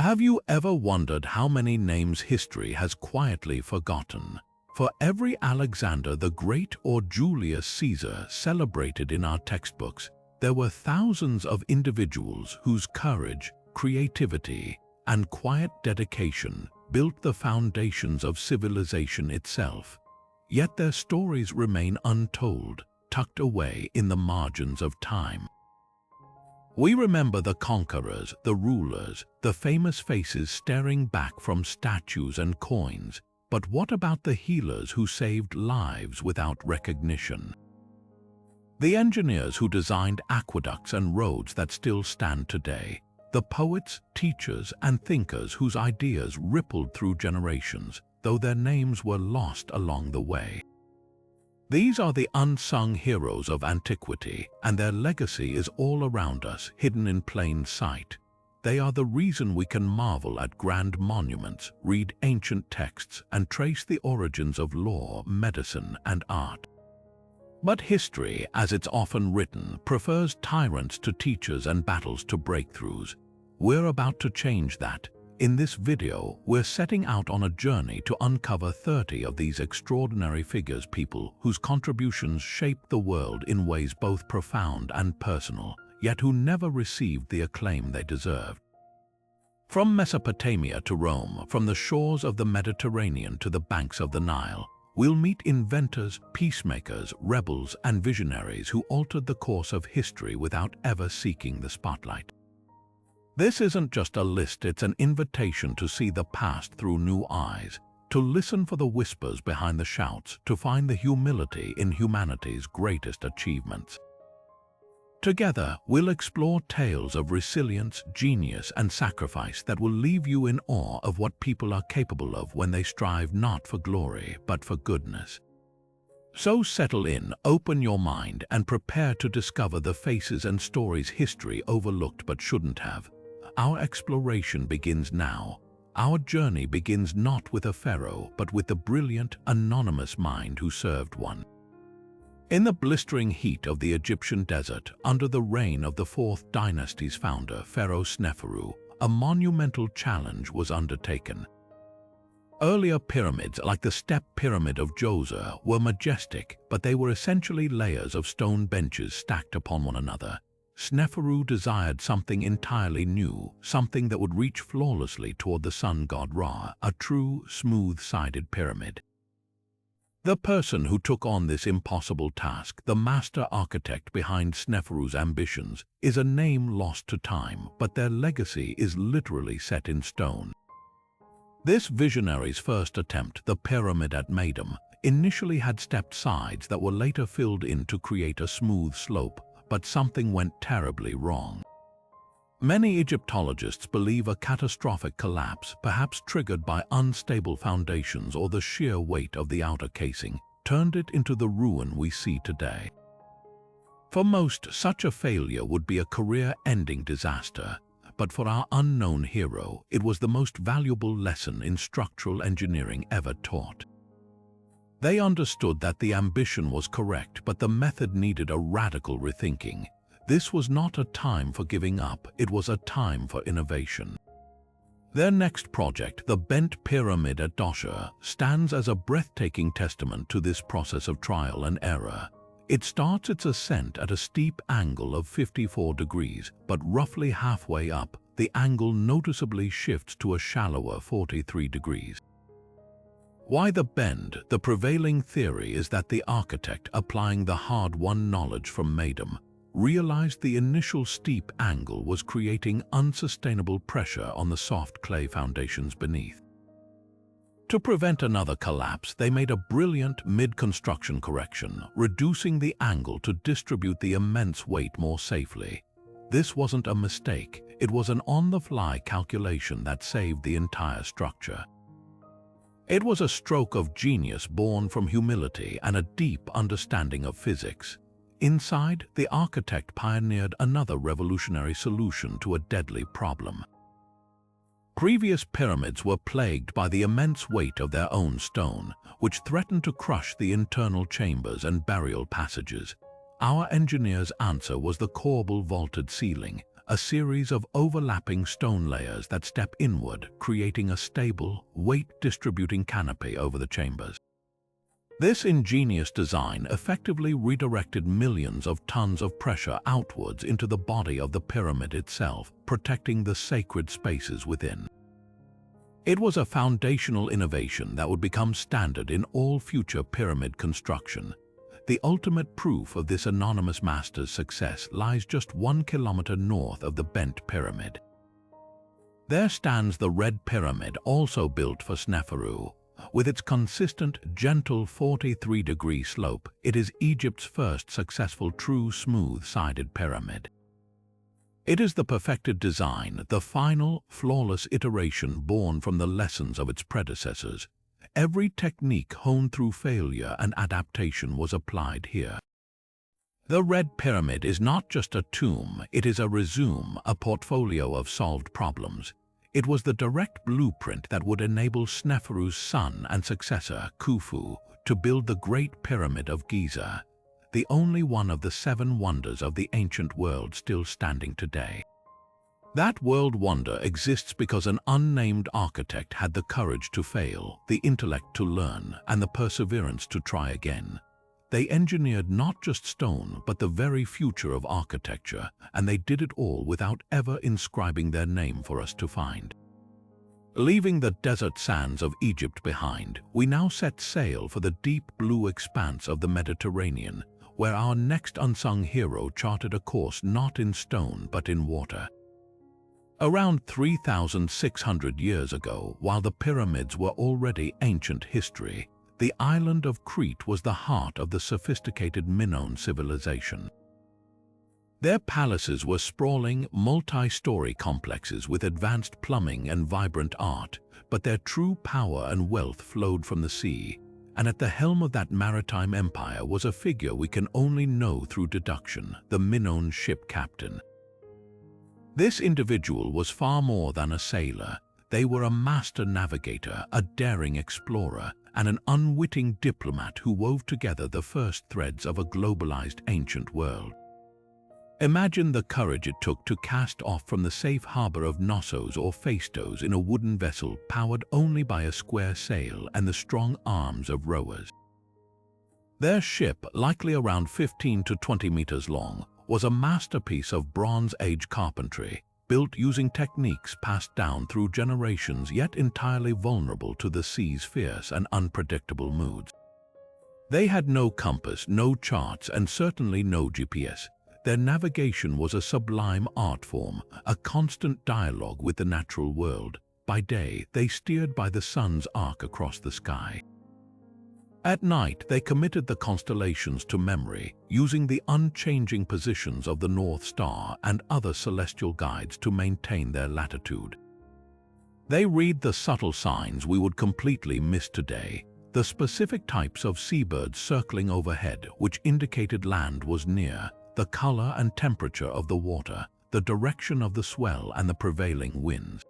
Have you ever wondered how many names history has quietly forgotten? For every Alexander the Great or Julius Caesar celebrated in our textbooks, there were thousands of individuals whose courage, creativity, and quiet dedication built the foundations of civilization itself. Yet their stories remain untold, tucked away in the margins of time. We remember the conquerors, the rulers, the famous faces staring back from statues and coins. But what about the healers who saved lives without recognition? The engineers who designed aqueducts and roads that still stand today? The poets, teachers, and thinkers whose ideas rippled through generations, though their names were lost along the way? These are the unsung heroes of antiquity, and their legacy is all around us, hidden in plain sight. They are the reason we can marvel at grand monuments, read ancient texts, and trace the origins of law, medicine, and art. But history, as it's often written, prefers tyrants to teachers and battles to breakthroughs. We're about to change that. In this video, we're setting out on a journey to uncover 30 of these extraordinary figures, people whose contributions shaped the world in ways both profound and personal, yet who never received the acclaim they deserved. From Mesopotamia to Rome, from the shores of the Mediterranean to the banks of the Nile, we'll meet inventors, peacemakers, rebels, and visionaries who altered the course of history without ever seeking the spotlight. This isn't just a list, it's an invitation to see the past through new eyes, to listen for the whispers behind the shouts, to find the humility in humanity's greatest achievements. Together, we'll explore tales of resilience, genius, and sacrifice that will leave you in awe of what people are capable of when they strive not for glory, but for goodness. So settle in, open your mind, and prepare to discover the faces and stories history overlooked but shouldn't have. Our exploration begins now. Our journey begins not with a pharaoh, but with the brilliant, anonymous mind who served one. In the blistering heat of the Egyptian desert, under the reign of the 4th dynasty's founder, Pharaoh Sneferu, a monumental challenge was undertaken. Earlier pyramids, like the Step Pyramid of Giza, were majestic, but they were essentially layers of stone benches stacked upon one another. Sneferu desired something entirely new, something that would reach flawlessly toward the sun god Ra, a true, smooth-sided pyramid. The person who took on this impossible task, the master architect behind Sneferu's ambitions, is a name lost to time, but their legacy is literally set in stone. This visionary's first attempt, the pyramid at Medum, initially had stepped sides that were later filled in to create a smooth slope, but something went terribly wrong. Many Egyptologists believe a catastrophic collapse, perhaps triggered by unstable foundations or the sheer weight of the outer casing, turned it into the ruin we see today. For most, such a failure would be a career-ending disaster, but for our unknown hero, it was the most valuable lesson in structural engineering ever taught. They understood that the ambition was correct, but the method needed a radical rethinking. This was not a time for giving up, it was a time for innovation. Their next project, the Bent Pyramid at Dosha, stands as a breathtaking testament to this process of trial and error. It starts its ascent at a steep angle of 54 degrees, but roughly halfway up, the angle noticeably shifts to a shallower 43 degrees. Why the bend? The prevailing theory is that the architect, applying the hard-won knowledge from Medum, realized the initial steep angle was creating unsustainable pressure on the soft clay foundations beneath. To prevent another collapse, they made a brilliant mid-construction correction, reducing the angle to distribute the immense weight more safely. This wasn't a mistake, it was an on-the-fly calculation that saved the entire structure. It was a stroke of genius born from humility and a deep understanding of physics. Inside, the architect pioneered another revolutionary solution to a deadly problem. Previous pyramids were plagued by the immense weight of their own stone, which threatened to crush the internal chambers and burial passages. Our engineer's answer was the corbel vaulted ceiling, a series of overlapping stone layers that step inward, creating a stable, weight-distributing canopy over the chambers. This ingenious design effectively redirected millions of tons of pressure outwards into the body of the pyramid itself, protecting the sacred spaces within. It was a foundational innovation that would become standard in all future pyramid construction. The ultimate proof of this anonymous master's success lies just 1 kilometer north of the bent pyramid. There stands the Red Pyramid, also built for Sneferu. With its consistent, gentle 43-degree slope, it is Egypt's first successful true smooth-sided pyramid. It is the perfected design, the final, flawless iteration born from the lessons of its predecessors. Every technique honed through failure and adaptation was applied here. The Red Pyramid is not just a tomb, it is a resume, a portfolio of solved problems. It was the direct blueprint that would enable Sneferu's son and successor, Khufu, to build the Great Pyramid of Giza, the only one of the 7 wonders of the ancient world still standing today. That world wonder exists because an unnamed architect had the courage to fail, the intellect to learn, and the perseverance to try again. They engineered not just stone, but the very future of architecture, and they did it all without ever inscribing their name for us to find. Leaving the desert sands of Egypt behind, we now set sail for the deep blue expanse of the Mediterranean, where our next unsung hero charted a course not in stone but in water. Around 3,600 years ago, while the pyramids were already ancient history, the island of Crete was the heart of the sophisticated Minoan civilization. Their palaces were sprawling, multi-story complexes with advanced plumbing and vibrant art, but their true power and wealth flowed from the sea, and at the helm of that maritime empire was a figure we can only know through deduction, the Minoan ship captain. This individual was far more than a sailor. They were a master navigator, a daring explorer, and an unwitting diplomat who wove together the first threads of a globalized ancient world. Imagine the courage it took to cast off from the safe harbor of Knossos or Phaistos in a wooden vessel powered only by a square sail and the strong arms of rowers. Their ship, likely around 15 to 20 meters long, was a masterpiece of Bronze Age carpentry, built using techniques passed down through generations yet entirely vulnerable to the sea's fierce and unpredictable moods. They had no compass, no charts, and certainly no GPS. Their navigation was a sublime art form, a constant dialogue with the natural world. By day, they steered by the sun's arc across the sky. At night, they committed the constellations to memory, using the unchanging positions of the North Star and other celestial guides to maintain their latitude. They read the subtle signs we would completely miss today, the specific types of seabirds circling overhead which indicated land was near, the color and temperature of the water, the direction of the swell and the prevailing winds.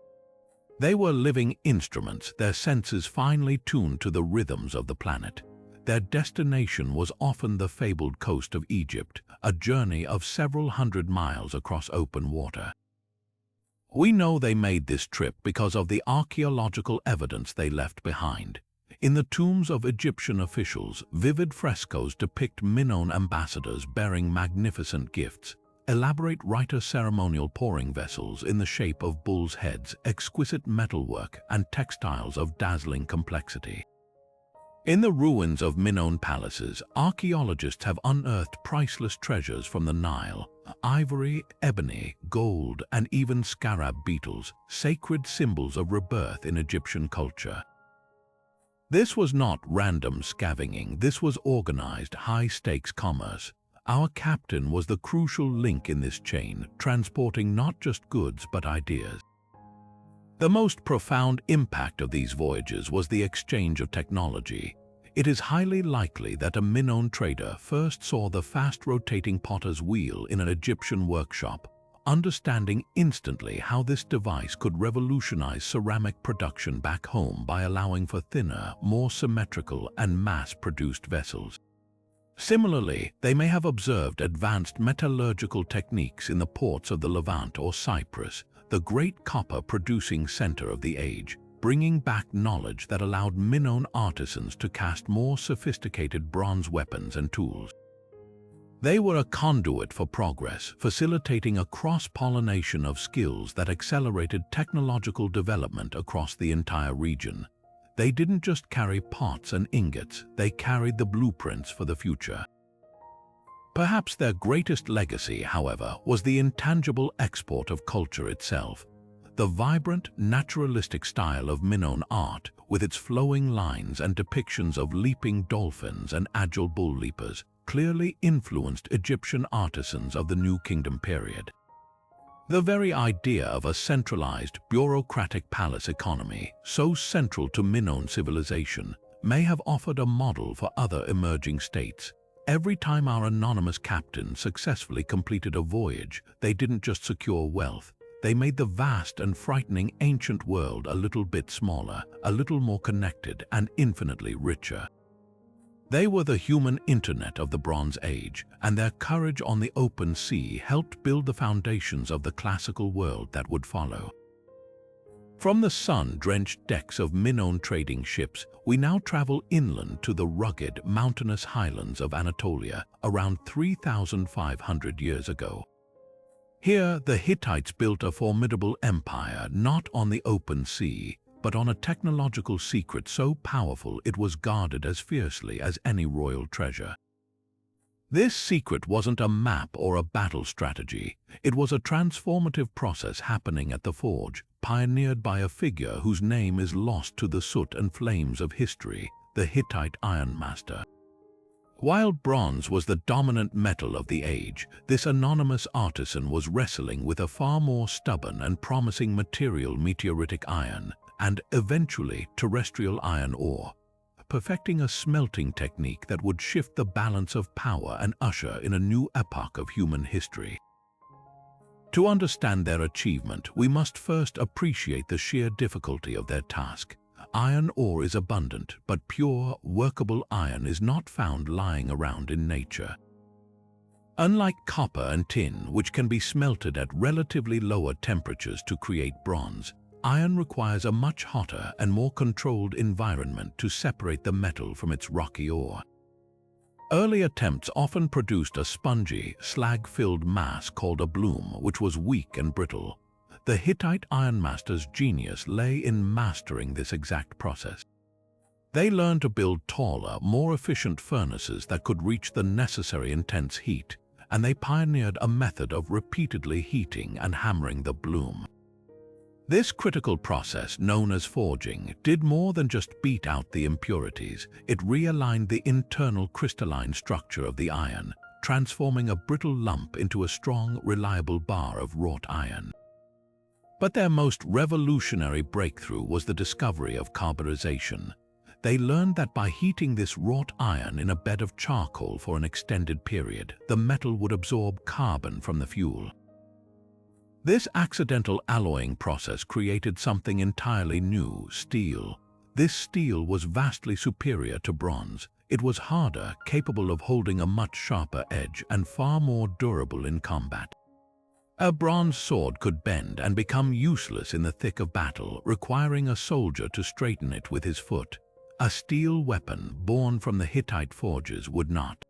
They were living instruments, their senses finely tuned to the rhythms of the planet. Their destination was often the fabled coast of Egypt, a journey of several hundred miles across open water. We know they made this trip because of the archaeological evidence they left behind. In the tombs of Egyptian officials, vivid frescoes depict Minoan ambassadors bearing magnificent gifts, elaborate Rite ceremonial pouring vessels in the shape of bulls' heads, exquisite metalwork, and textiles of dazzling complexity. In the ruins of Minoan palaces, archaeologists have unearthed priceless treasures from the Nile: ivory, ebony, gold, and even scarab beetles, sacred symbols of rebirth in Egyptian culture. This was not random scavenging, this was organized, high-stakes commerce. Our captain was the crucial link in this chain, transporting not just goods but ideas. The most profound impact of these voyages was the exchange of technology. It is highly likely that a Minoan trader first saw the fast-rotating potter's wheel in an Egyptian workshop, understanding instantly how this device could revolutionize ceramic production back home by allowing for thinner, more symmetrical and mass-produced vessels. Similarly, they may have observed advanced metallurgical techniques in the ports of the Levant or Cyprus, the great copper-producing center of the age, bringing back knowledge that allowed Minoan artisans to cast more sophisticated bronze weapons and tools. They were a conduit for progress, facilitating a cross-pollination of skills that accelerated technological development across the entire region. They didn't just carry pots and ingots, they carried the blueprints for the future. Perhaps their greatest legacy, however, was the intangible export of culture itself. The vibrant, naturalistic style of Minoan art, with its flowing lines and depictions of leaping dolphins and agile bull leapers, clearly influenced Egyptian artisans of the New Kingdom period. The very idea of a centralized, bureaucratic palace economy, so central to Minoan civilization, may have offered a model for other emerging states. Every time our anonymous captain successfully completed a voyage, they didn't just secure wealth, they made the vast and frightening ancient world a little bit smaller, a little more connected, and infinitely richer. They were the human internet of the Bronze Age, and their courage on the open sea helped build the foundations of the classical world that would follow. From the sun-drenched decks of Minoan trading ships, we now travel inland to the rugged, mountainous highlands of Anatolia around 3,500 years ago. Here, the Hittites built a formidable empire not on the open sea, but on a technological secret so powerful it was guarded as fiercely as any royal treasure. This secret wasn't a map or a battle strategy. It was a transformative process happening at the forge, pioneered by a figure whose name is lost to the soot and flames of history, the Hittite ironmaster. While bronze was the dominant metal of the age, this anonymous artisan was wrestling with a far more stubborn and promising material, meteoritic iron, and eventually terrestrial iron ore, perfecting a smelting technique that would shift the balance of power and usher in a new epoch of human history. To understand their achievement, we must first appreciate the sheer difficulty of their task. Iron ore is abundant, but pure, workable iron is not found lying around in nature. Unlike copper and tin, which can be smelted at relatively lower temperatures to create bronze, iron requires a much hotter and more controlled environment to separate the metal from its rocky ore. Early attempts often produced a spongy, slag-filled mass called a bloom, which was weak and brittle. The Hittite ironmaster's genius lay in mastering this exact process. They learned to build taller, more efficient furnaces that could reach the necessary intense heat, and they pioneered a method of repeatedly heating and hammering the bloom. This critical process, known as forging, did more than just beat out the impurities. It realigned the internal crystalline structure of the iron, transforming a brittle lump into a strong, reliable bar of wrought iron. But their most revolutionary breakthrough was the discovery of carburization. They learned that by heating this wrought iron in a bed of charcoal for an extended period, the metal would absorb carbon from the fuel. This accidental alloying process created something entirely new: steel. This steel was vastly superior to bronze. It was harder, capable of holding a much sharper edge, and far more durable in combat. A bronze sword could bend and become useless in the thick of battle, requiring a soldier to straighten it with his foot. A steel weapon, born from the Hittite forges, would not.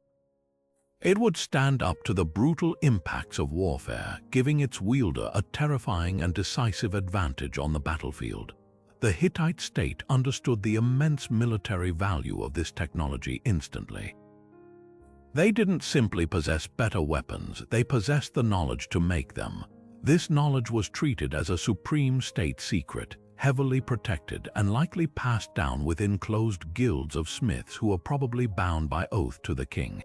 It would stand up to the brutal impacts of warfare, giving its wielder a terrifying and decisive advantage on the battlefield. The Hittite state understood the immense military value of this technology instantly. They didn't simply possess better weapons, they possessed the knowledge to make them. This knowledge was treated as a supreme state secret, heavily protected and likely passed down within closed guilds of smiths who were probably bound by oath to the king.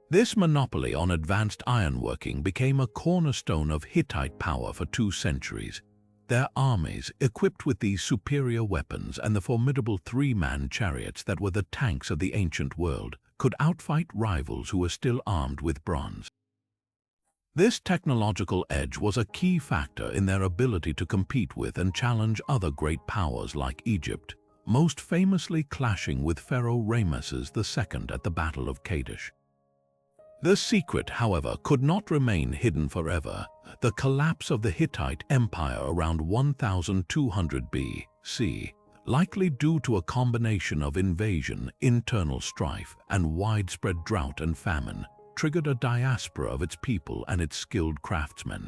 This monopoly on advanced ironworking became a cornerstone of Hittite power for 2 centuries. Their armies, equipped with these superior weapons and the formidable 3-man chariots that were the tanks of the ancient world, could outfight rivals who were still armed with bronze. This technological edge was a key factor in their ability to compete with and challenge other great powers like Egypt, most famously clashing with Pharaoh Ramesses II at the Battle of Kadesh. The secret, however, could not remain hidden forever. The collapse of the Hittite Empire around 1200 BC, likely due to a combination of invasion, internal strife, and widespread drought and famine, triggered a diaspora of its people and its skilled craftsmen.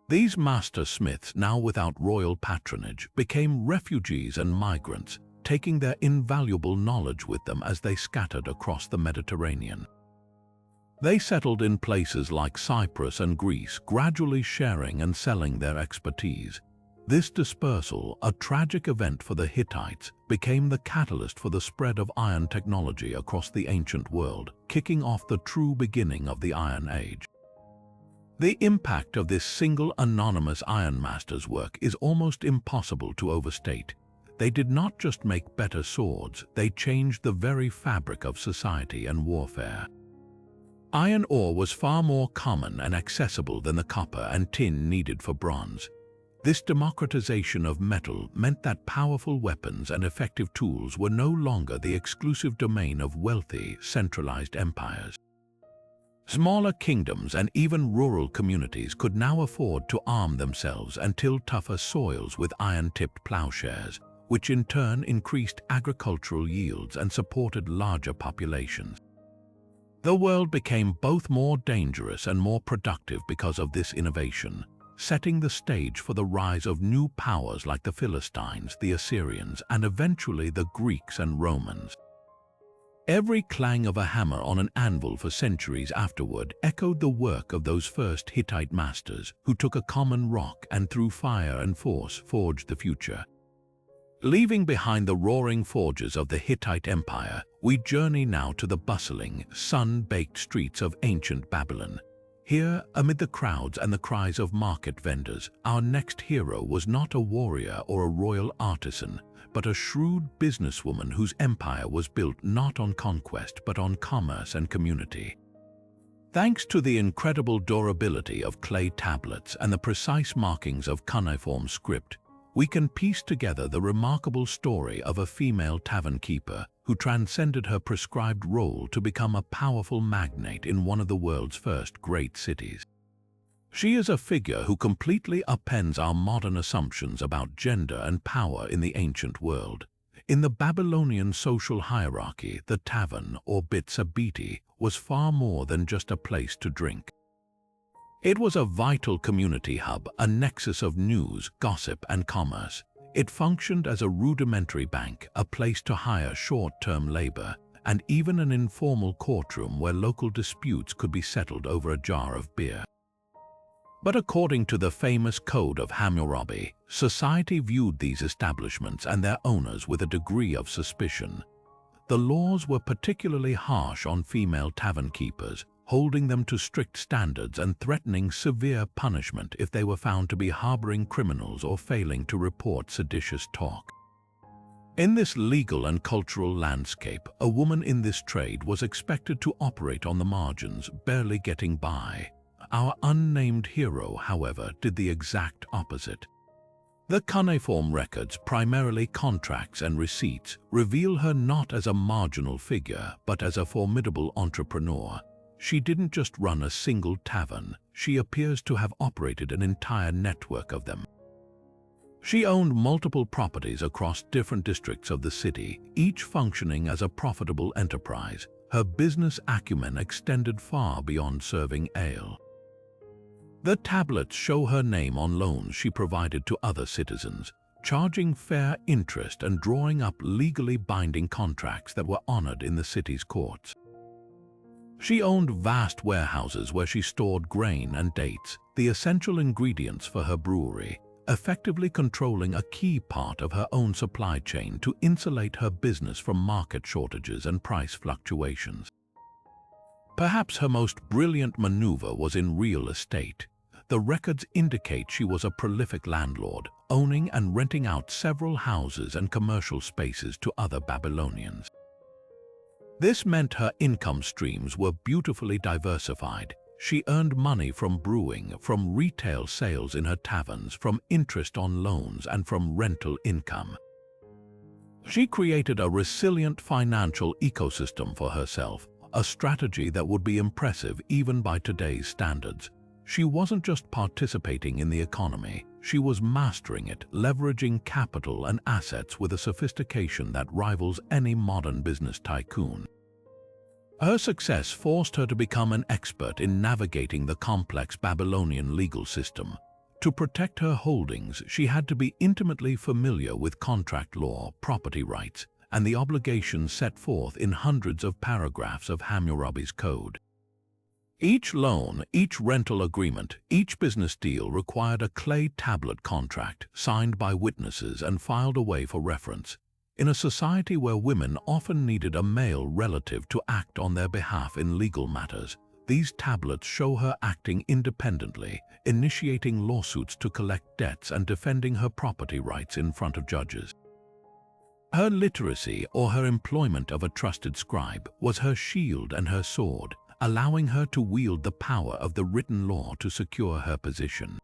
These master smiths, now without royal patronage, became refugees and migrants, taking their invaluable knowledge with them as they scattered across the Mediterranean. They settled in places like Cyprus and Greece, gradually sharing and selling their expertise. This dispersal, a tragic event for the Hittites, became the catalyst for the spread of iron technology across the ancient world, kicking off the true beginning of the Iron Age. The impact of this single anonymous ironmaster's work is almost impossible to overstate. They did not just make better swords, they changed the very fabric of society and warfare. Iron ore was far more common and accessible than the copper and tin needed for bronze. This democratization of metal meant that powerful weapons and effective tools were no longer the exclusive domain of wealthy, centralized empires. Smaller kingdoms and even rural communities could now afford to arm themselves and till tougher soils with iron-tipped plowshares, which in turn increased agricultural yields and supported larger populations. The world became both more dangerous and more productive because of this innovation, setting the stage for the rise of new powers like the Philistines, the Assyrians, and eventually the Greeks and Romans. Every clang of a hammer on an anvil for centuries afterward echoed the work of those first Hittite masters who took a common rock and through fire and force forged the future. Leaving behind the roaring forges of the Hittite Empire, we journey now to the bustling, sun-baked streets of ancient Babylon. Here, amid the crowds and the cries of market vendors, our next hero was not a warrior or a royal artisan, but a shrewd businesswoman whose empire was built not on conquest but on commerce and community. Thanks to the incredible durability of clay tablets and the precise markings of cuneiform script, we can piece together the remarkable story of a female tavern keeper who transcended her prescribed role to become a powerful magnate in one of the world's first great cities. She is a figure who completely upends our modern assumptions about gender and power in the ancient world. In the Babylonian social hierarchy, the tavern, or bitsabiti, was far more than just a place to drink. It was a vital community hub, a nexus of news, gossip, and commerce. It functioned as a rudimentary bank, a place to hire short-term labor, and even an informal courtroom where local disputes could be settled over a jar of beer. But according to the famous Code of Hammurabi, society viewed these establishments and their owners with a degree of suspicion. The laws were particularly harsh on female tavern keepers, holding them to strict standards and threatening severe punishment if they were found to be harboring criminals or failing to report seditious talk. In this legal and cultural landscape, a woman in this trade was expected to operate on the margins, barely getting by. Our unnamed hero, however, did the exact opposite. The cuneiform records, primarily contracts and receipts, reveal her not as a marginal figure, but as a formidable entrepreneur. She didn't just run a single tavern, she appears to have operated an entire network of them. She owned multiple properties across different districts of the city, each functioning as a profitable enterprise. Her business acumen extended far beyond serving ale. The tablets show her name on loans she provided to other citizens, charging fair interest and drawing up legally binding contracts that were honored in the city's courts. She owned vast warehouses where she stored grain and dates, the essential ingredients for her brewery, effectively controlling a key part of her own supply chain to insulate her business from market shortages and price fluctuations. Perhaps her most brilliant maneuver was in real estate. The records indicate she was a prolific landlord, owning and renting out several houses and commercial spaces to other Babylonians. This meant her income streams were beautifully diversified. She earned money from brewing, from retail sales in her taverns, from interest on loans, and from rental income. She created a resilient financial ecosystem for herself, a strategy that would be impressive even by today's standards. She wasn't just participating in the economy, she was mastering it, leveraging capital and assets with a sophistication that rivals any modern business tycoon. Her success forced her to become an expert in navigating the complex Babylonian legal system. To protect her holdings, she had to be intimately familiar with contract law, property rights, and the obligations set forth in hundreds of paragraphs of Hammurabi's code. Each loan, each rental agreement, each business deal required a clay tablet contract signed by witnesses and filed away for reference. In a society where women often needed a male relative to act on their behalf in legal matters, these tablets show her acting independently, initiating lawsuits to collect debts and defending her property rights in front of judges. Her literacy or her employment of a trusted scribe was her shield and her sword, allowing her to wield the power of the written law to secure her position.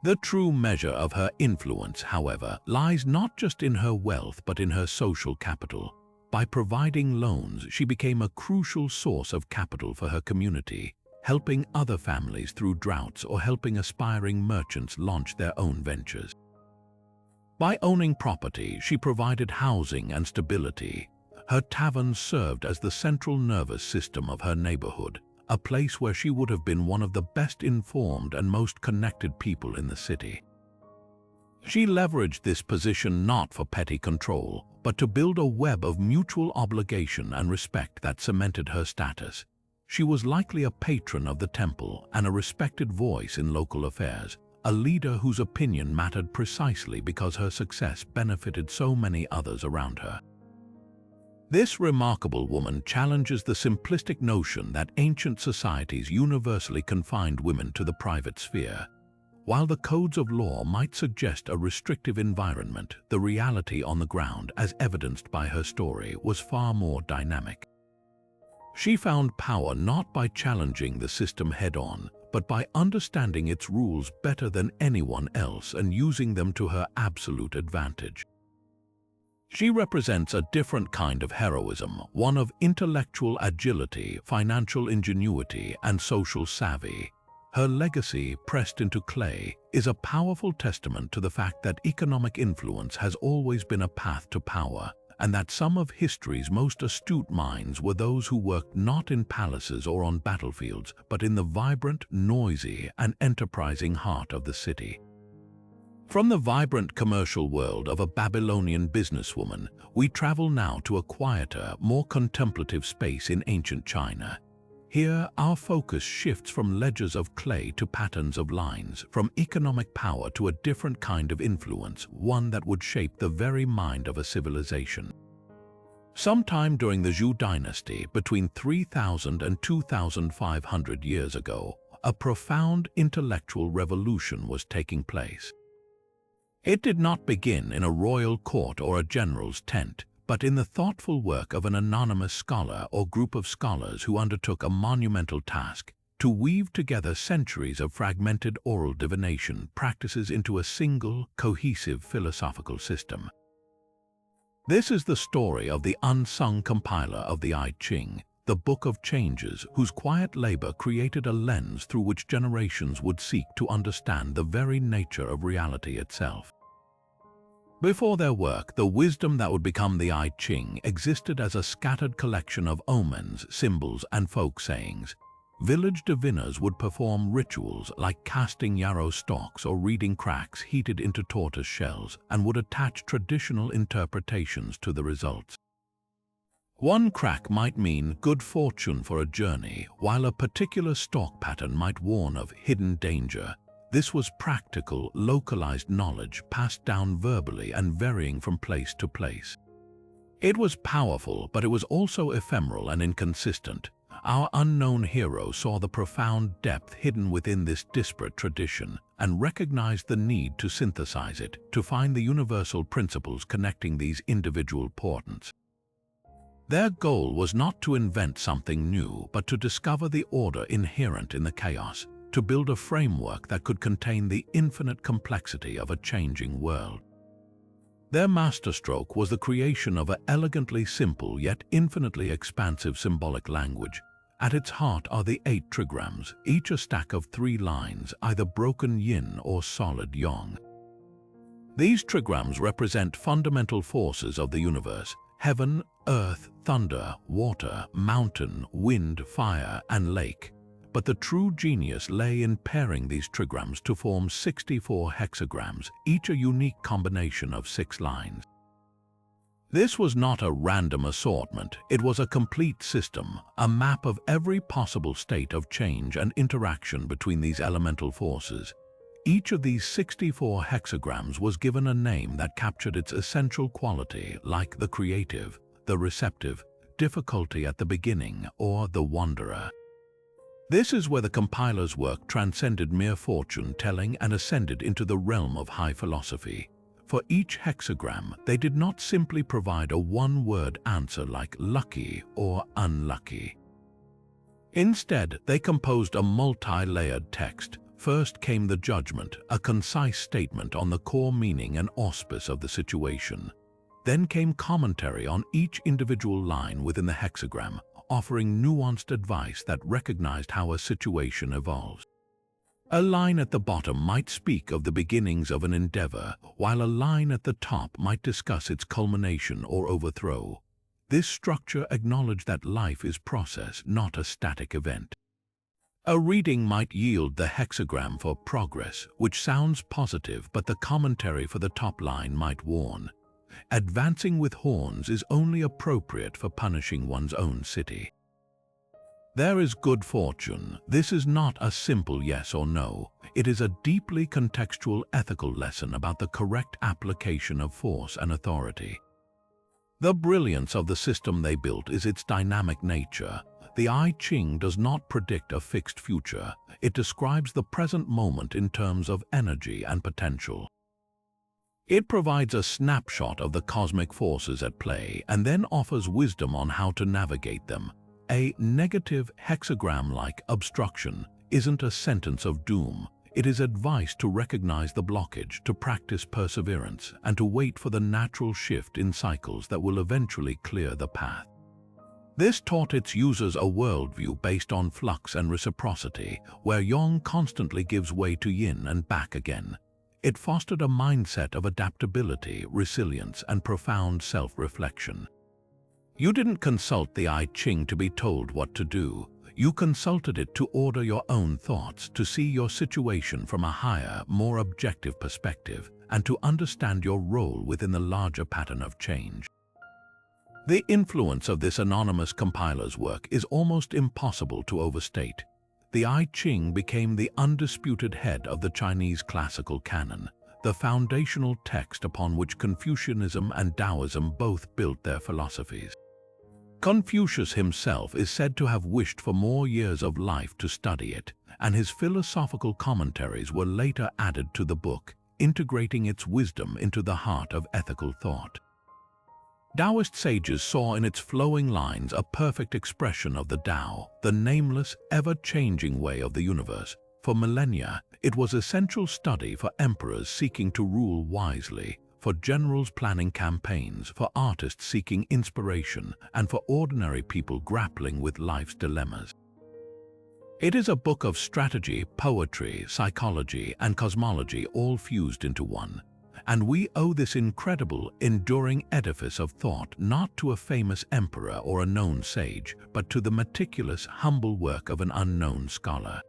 The true measure of her influence, however, lies not just in her wealth but in her social capital. By providing loans, she became a crucial source of capital for her community, helping other families through droughts or helping aspiring merchants launch their own ventures. By owning property, she provided housing and stability. Her taverns served as the central nervous system of her neighborhood, a place where she would have been one of the best informed and most connected people in the city. She leveraged this position not for petty control, but to build a web of mutual obligation and respect that cemented her status. She was likely a patron of the temple and a respected voice in local affairs, a leader whose opinion mattered precisely because her success benefited so many others around her. This remarkable woman challenges the simplistic notion that ancient societies universally confined women to the private sphere. While the codes of law might suggest a restrictive environment, the reality on the ground, as evidenced by her story, was far more dynamic. She found power not by challenging the system head-on, but by understanding its rules better than anyone else and using them to her absolute advantage. She represents a different kind of heroism, one of intellectual agility, financial ingenuity, and social savvy. Her legacy, pressed into clay, is a powerful testament to the fact that economic influence has always been a path to power, and that some of history's most astute minds were those who worked not in palaces or on battlefields, but in the vibrant, noisy, and enterprising heart of the city. From the vibrant commercial world of a Babylonian businesswoman, we travel now to a quieter, more contemplative space in ancient China. Here, our focus shifts from ledgers of clay to patterns of lines, from economic power to a different kind of influence, one that would shape the very mind of a civilization. Sometime during the Zhou dynasty, between 3,000 and 2,500 years ago, a profound intellectual revolution was taking place. It did not begin in a royal court or a general's tent, but in the thoughtful work of an anonymous scholar or group of scholars who undertook a monumental task to weave together centuries of fragmented oral divination practices into a single, cohesive philosophical system. This is the story of the unsung compiler of the I Ching, the Book of Changes, whose quiet labor created a lens through which generations would seek to understand the very nature of reality itself. Before their work, the wisdom that would become the I Ching existed as a scattered collection of omens, symbols, and folk sayings. Village diviners would perform rituals like casting yarrow stalks or reading cracks heated into tortoise shells, and would attach traditional interpretations to the results. One crack might mean good fortune for a journey, while a particular stalk pattern might warn of hidden danger. This was practical, localized knowledge passed down verbally and varying from place to place. It was powerful, but it was also ephemeral and inconsistent. Our unknown hero saw the profound depth hidden within this disparate tradition and recognized the need to synthesize it, to find the universal principles connecting these individual portents. Their goal was not to invent something new, but to discover the order inherent in the chaos, to build a framework that could contain the infinite complexity of a changing world. Their masterstroke was the creation of an elegantly simple yet infinitely expansive symbolic language. At its heart are the 8 trigrams, each a stack of 3 lines, either broken yin or solid yang. These trigrams represent fundamental forces of the universe: heaven, earth, thunder, water, mountain, wind, fire, and lake. But the true genius lay in pairing these trigrams to form 64 hexagrams, each a unique combination of 6 lines. This was not a random assortment, it was a complete system, a map of every possible state of change and interaction between these elemental forces. Each of these 64 hexagrams was given a name that captured its essential quality, like the creative, the receptive, difficulty at the beginning, or the wanderer. This is where the compiler's work transcended mere fortune-telling and ascended into the realm of high philosophy. For each hexagram, they did not simply provide a one-word answer like lucky or unlucky. Instead, they composed a multi-layered text. First came the judgment, a concise statement on the core meaning and auspice of the situation. Then came commentary on each individual line within the hexagram, offering nuanced advice that recognized how a situation evolves. A line at the bottom might speak of the beginnings of an endeavor, while a line at the top might discuss its culmination or overthrow. This structure acknowledged that life is process, not a static event. A reading might yield the hexagram for progress, which sounds positive, but the commentary for the top line might warn: advancing with horns is only appropriate for punishing one's own city. There is good fortune. This is not a simple yes or no. It is a deeply contextual ethical lesson about the correct application of force and authority. The brilliance of the system they built is its dynamic nature. The I Ching does not predict a fixed future. It describes the present moment in terms of energy and potential. It provides a snapshot of the cosmic forces at play and then offers wisdom on how to navigate them. A negative hexagram-like obstruction isn't a sentence of doom. It is advice to recognize the blockage, to practice perseverance, and to wait for the natural shift in cycles that will eventually clear the path. This taught its users a worldview based on flux and reciprocity, where yang constantly gives way to yin and back again. It fostered a mindset of adaptability, resilience, and profound self-reflection. You didn't consult the I Ching to be told what to do. You consulted it to order your own thoughts, to see your situation from a higher, more objective perspective, and to understand your role within the larger pattern of change. The influence of this anonymous compiler's work is almost impossible to overstate. The I Ching became the undisputed head of the Chinese classical canon, the foundational text upon which Confucianism and Taoism both built their philosophies. Confucius himself is said to have wished for more years of life to study it, and his philosophical commentaries were later added to the book, integrating its wisdom into the heart of ethical thought. Taoist sages saw in its flowing lines a perfect expression of the Tao, the nameless, ever-changing way of the universe. For millennia, it was essential study for emperors seeking to rule wisely, for generals planning campaigns, for artists seeking inspiration, and for ordinary people grappling with life's dilemmas. It is a book of strategy, poetry, psychology, and cosmology all fused into one. And we owe this incredible, enduring edifice of thought not to a famous emperor or a known sage, but to the meticulous, humble work of an unknown scholar.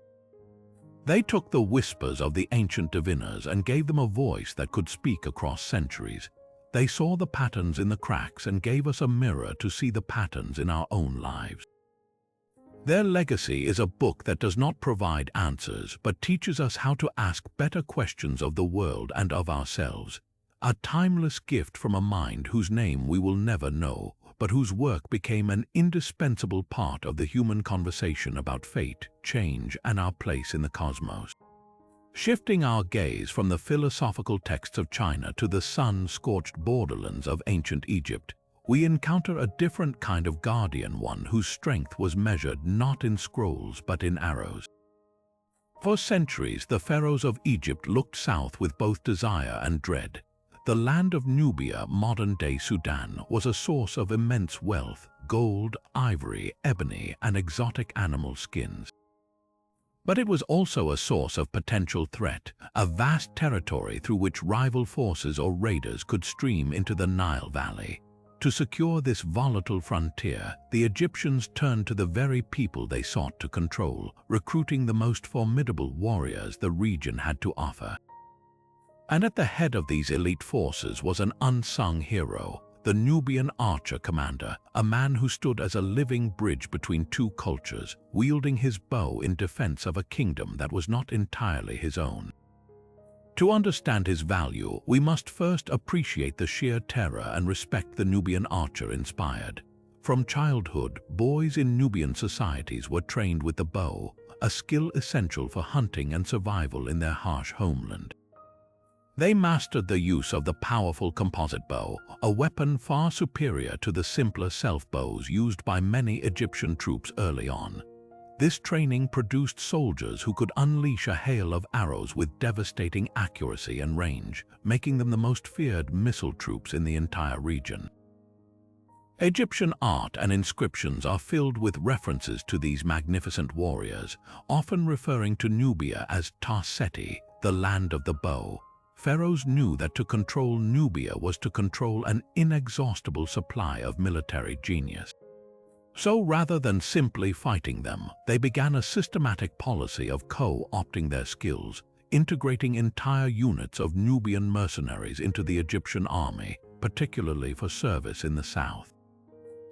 They took the whispers of the ancient diviners and gave them a voice that could speak across centuries. They saw the patterns in the cracks and gave us a mirror to see the patterns in our own lives. Their legacy is a book that does not provide answers, but teaches us how to ask better questions of the world and of ourselves. A timeless gift from a mind whose name we will never know, but whose work became an indispensable part of the human conversation about fate, change, and our place in the cosmos. Shifting our gaze from the philosophical texts of China to the sun-scorched borderlands of ancient Egypt, we encounter a different kind of guardian, one whose strength was measured not in scrolls but in arrows. For centuries, the pharaohs of Egypt looked south with both desire and dread. the land of Nubia, modern-day Sudan, was a source of immense wealth: gold, ivory, ebony, and exotic animal skins. But it was also a source of potential threat, a vast territory through which rival forces or raiders could stream into the Nile Valley. To secure this volatile frontier, the Egyptians turned to the very people they sought to control, recruiting the most formidable warriors the region had to offer. And at the head of these elite forces was an unsung hero, the Nubian archer commander, a man who stood as a living bridge between two cultures, wielding his bow in defense of a kingdom that was not entirely his own. To understand his value, we must first appreciate the sheer terror and respect the Nubian archer inspired. From childhood, boys in Nubian societies were trained with the bow, a skill essential for hunting and survival in their harsh homeland. They mastered the use of the powerful composite bow, a weapon far superior to the simpler self-bows used by many Egyptian troops early on. This training produced soldiers who could unleash a hail of arrows with devastating accuracy and range, making them the most feared missile troops in the entire region. Egyptian art and inscriptions are filled with references to these magnificent warriors, often referring to Nubia as Ta-Seti, the land of the bow. Pharaohs knew that to control Nubia was to control an inexhaustible supply of military genius. So rather than simply fighting them, they began a systematic policy of co-opting their skills, integrating entire units of Nubian mercenaries into the Egyptian army, particularly for service in the south.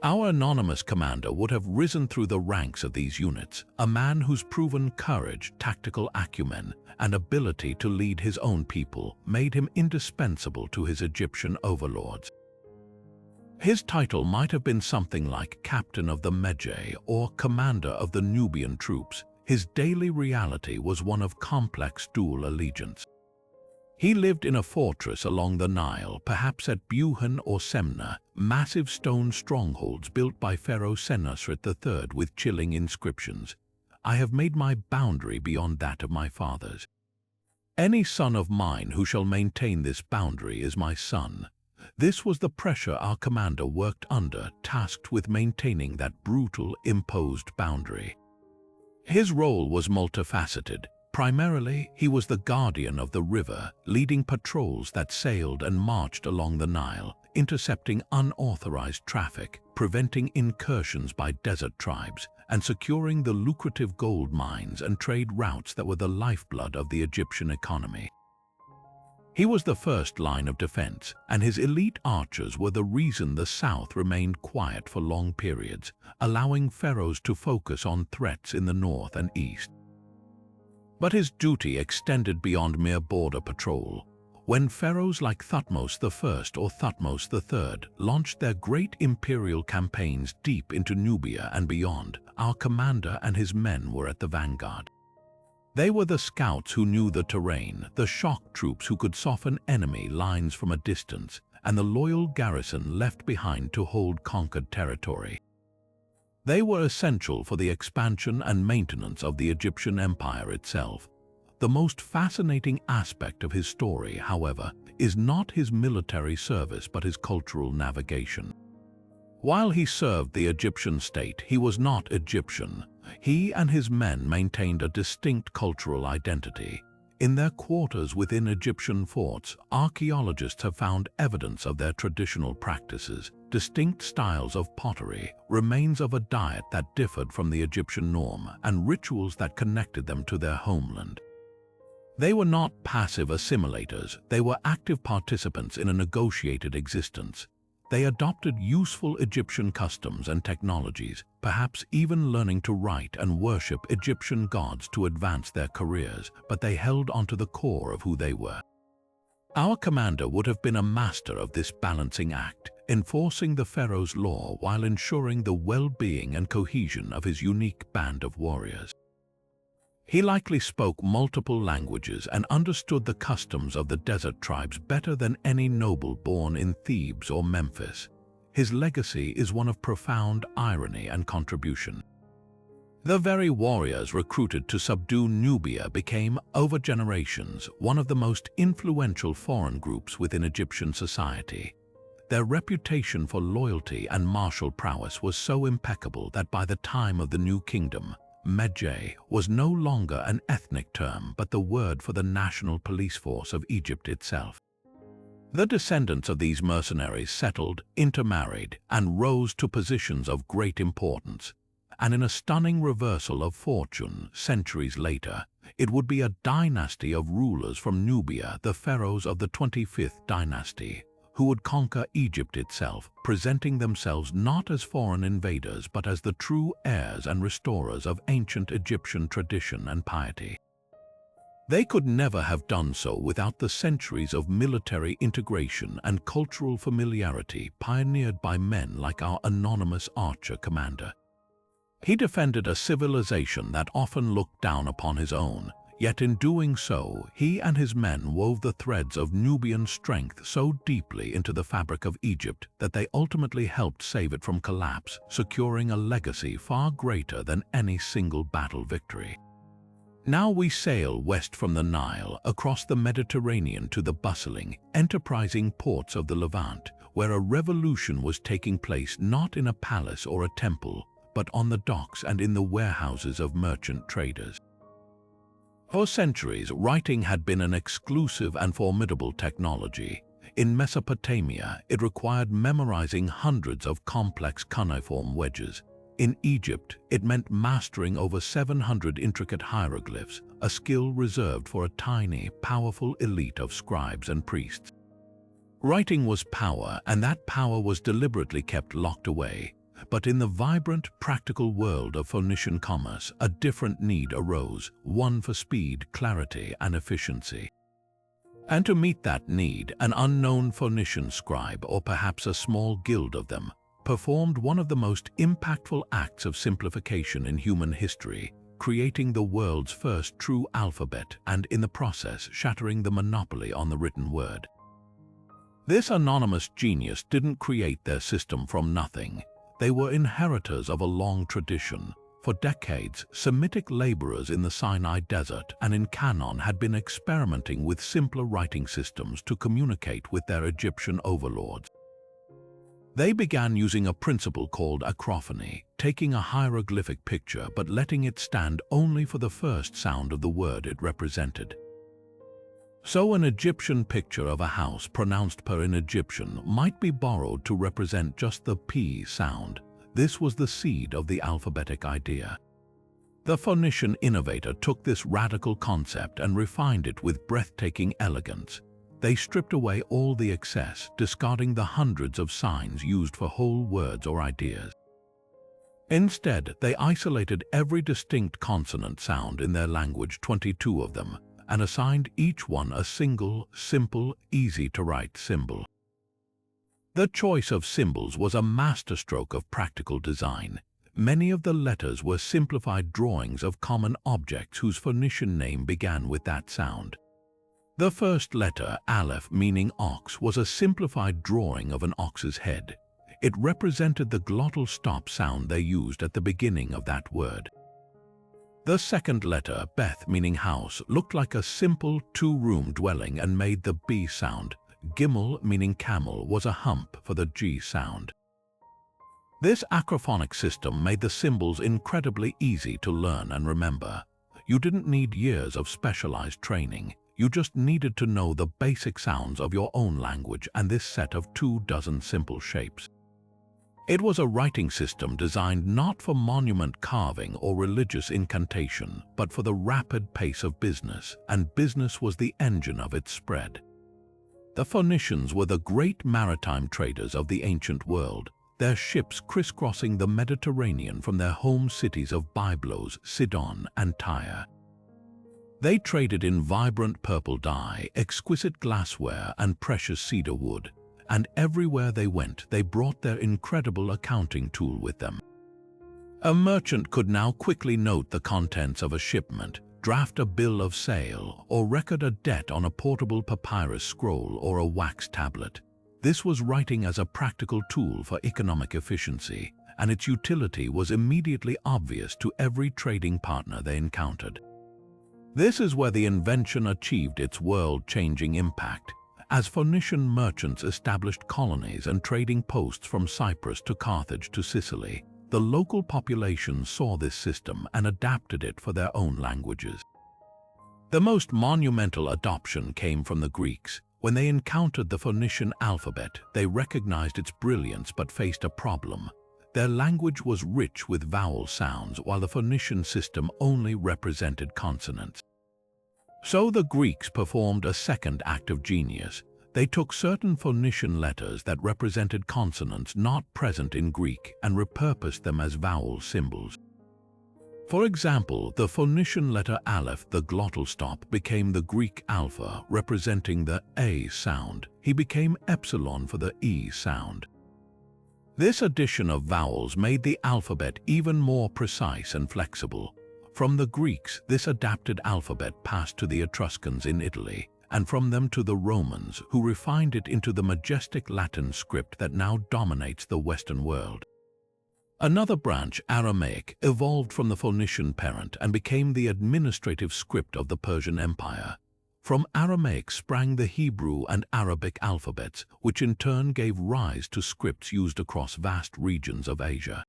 Our anonymous commander would have risen through the ranks of these units, a man whose proven courage, tactical acumen, and ability to lead his own people made him indispensable to his Egyptian overlords. His title might have been something like Captain of the Medjay or Commander of the Nubian troops. His daily reality was one of complex dual allegiance. He lived in a fortress along the Nile, perhaps at Buhan or Semna, massive stone strongholds built by Pharaoh Senusret III with chilling inscriptions. "I have made my boundary beyond that of my fathers. Any son of mine who shall maintain this boundary is my son." This was the pressure our commander worked under, tasked with maintaining that brutal, imposed boundary. His role was multifaceted. Primarily, he was the guardian of the river, leading patrols that sailed and marched along the Nile, intercepting unauthorized traffic, preventing incursions by desert tribes, and securing the lucrative gold mines and trade routes that were the lifeblood of the Egyptian economy. He was the first line of defense, and his elite archers were the reason the south remained quiet for long periods, allowing pharaohs to focus on threats in the north and east. But his duty extended beyond mere border patrol. When pharaohs like Thutmose I or Thutmose III launched their great imperial campaigns deep into Nubia and beyond, our commander and his men were at the vanguard. They were the scouts who knew the terrain, the shock troops who could soften enemy lines from a distance, and the loyal garrison left behind to hold conquered territory. They were essential for the expansion and maintenance of the Egyptian empire itself. The most fascinating aspect of his story, however, is not his military service but his cultural navigation. While he served the Egyptian state, he was not Egyptian. He and his men maintained a distinct cultural identity. In their quarters within Egyptian forts, archaeologists have found evidence of their traditional practices, distinct styles of pottery, remains of a diet that differed from the Egyptian norm, and rituals that connected them to their homeland. They were not passive assimilators, they were active participants in a negotiated existence. They adopted useful Egyptian customs and technologies, perhaps even learning to write and worship Egyptian gods to advance their careers, but they held onto the core of who they were. Our commander would have been a master of this balancing act, enforcing the pharaoh's law while ensuring the well-being and cohesion of his unique band of warriors. He likely spoke multiple languages and understood the customs of the desert tribes better than any noble born in Thebes or Memphis. His legacy is one of profound irony and contribution. The very warriors recruited to subdue Nubia became, over generations, one of the most influential foreign groups within Egyptian society. Their reputation for loyalty and martial prowess was so impeccable that by the time of the New Kingdom, Medjay was no longer an ethnic term but the word for the national police force of Egypt itself. The descendants of these mercenaries settled, intermarried, and rose to positions of great importance. And in a stunning reversal of fortune, centuries later, it would be a dynasty of rulers from Nubia, the pharaohs of the 25th dynasty, who would conquer Egypt itself, presenting themselves not as foreign invaders but as the true heirs and restorers of ancient Egyptian tradition and piety. They could never have done so without the centuries of military integration and cultural familiarity pioneered by men like our anonymous archer commander. He defended a civilization that often looked down upon his own, yet in doing so, he and his men wove the threads of Nubian strength so deeply into the fabric of Egypt that they ultimately helped save it from collapse, securing a legacy far greater than any single battle victory. Now we sail west from the Nile, across the Mediterranean to the bustling, enterprising ports of the Levant, where a revolution was taking place not in a palace or a temple, but on the docks and in the warehouses of merchant traders. For centuries, writing had been an exclusive and formidable technology. In Mesopotamia, it required memorizing hundreds of complex cuneiform wedges. In Egypt, it meant mastering over 700 intricate hieroglyphs, a skill reserved for a tiny, powerful elite of scribes and priests. Writing was power, and that power was deliberately kept locked away. But in the vibrant, practical world of Phoenician commerce, a different need arose, one for speed, clarity, and efficiency. And to meet that need, an unknown Phoenician scribe, or perhaps a small guild of them, performed one of the most impactful acts of simplification in human history, creating the world's first true alphabet and, in the process, shattering the monopoly on the written word. This anonymous genius didn't create their system from nothing. They were inheritors of a long tradition. For decades, Semitic laborers in the Sinai Desert and in Canaan had been experimenting with simpler writing systems to communicate with their Egyptian overlords. They began using a principle called acrophony, taking a hieroglyphic picture but letting it stand only for the first sound of the word it represented. So an Egyptian picture of a house pronounced per in Egyptian might be borrowed to represent just the P sound. This was the seed of the alphabetic idea. The Phoenician innovator took this radical concept and refined it with breathtaking elegance. They stripped away all the excess, discarding the hundreds of signs used for whole words or ideas. Instead, they isolated every distinct consonant sound in their language, 22 of them, and assigned each one a single, simple, easy-to-write symbol. The choice of symbols was a masterstroke of practical design. Many of the letters were simplified drawings of common objects whose Phoenician name began with that sound. The first letter, Aleph, meaning ox, was a simplified drawing of an ox's head. It represented the glottal stop sound they used at the beginning of that word. The second letter, Beth, meaning house, looked like a simple two-room dwelling and made the B sound. Gimel, meaning camel, was a hump for the G sound. This acrophonic system made the symbols incredibly easy to learn and remember. You didn't need years of specialized training. You just needed to know the basic sounds of your own language and this set of 24 simple shapes. It was a writing system designed not for monument carving or religious incantation, but for the rapid pace of business, and business was the engine of its spread. The Phoenicians were the great maritime traders of the ancient world, their ships crisscrossing the Mediterranean from their home cities of Byblos, Sidon, and Tyre. They traded in vibrant purple dye, exquisite glassware, and precious cedar wood, and everywhere they went, they brought their incredible accounting tool with them. A merchant could now quickly note the contents of a shipment, draft a bill of sale, or record a debt on a portable papyrus scroll or a wax tablet. This was writing as a practical tool for economic efficiency, and its utility was immediately obvious to every trading partner they encountered. This is where the invention achieved its world-changing impact, as Phoenician merchants established colonies and trading posts from Cyprus to Carthage to Sicily. The local population saw this system and adapted it for their own languages. The most monumental adoption came from the Greeks. When they encountered the Phoenician alphabet, they recognized its brilliance but faced a problem. Their language was rich with vowel sounds, while the Phoenician system only represented consonants. So the Greeks performed a second act of genius. They took certain Phoenician letters that represented consonants not present in Greek and repurposed them as vowel symbols. For example, the Phoenician letter aleph, the glottal stop, became the Greek alpha, representing the A sound. He became epsilon for the E sound. This addition of vowels made the alphabet even more precise and flexible. From the Greeks, this adapted alphabet passed to the Etruscans in Italy, and from them to the Romans, who refined it into the majestic Latin script that now dominates the Western world. Another branch, Aramaic, evolved from the Phoenician parent and became the administrative script of the Persian Empire. From Aramaic sprang the Hebrew and Arabic alphabets, which in turn gave rise to scripts used across vast regions of Asia.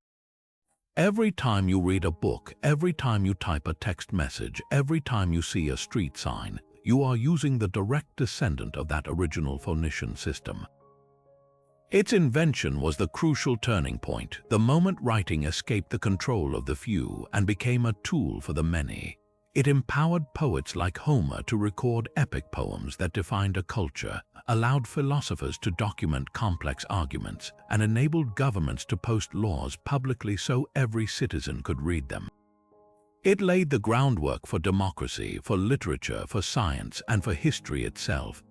Every time you read a book, every time you type a text message, every time you see a street sign, you are using the direct descendant of that original Phoenician system. Its invention was the crucial turning point, the moment writing escaped the control of the few and became a tool for the many. It empowered poets like Homer to record epic poems that defined a culture, allowed philosophers to document complex arguments, and enabled governments to post laws publicly so every citizen could read them. It laid the groundwork for democracy, for literature, for science, and for history itself.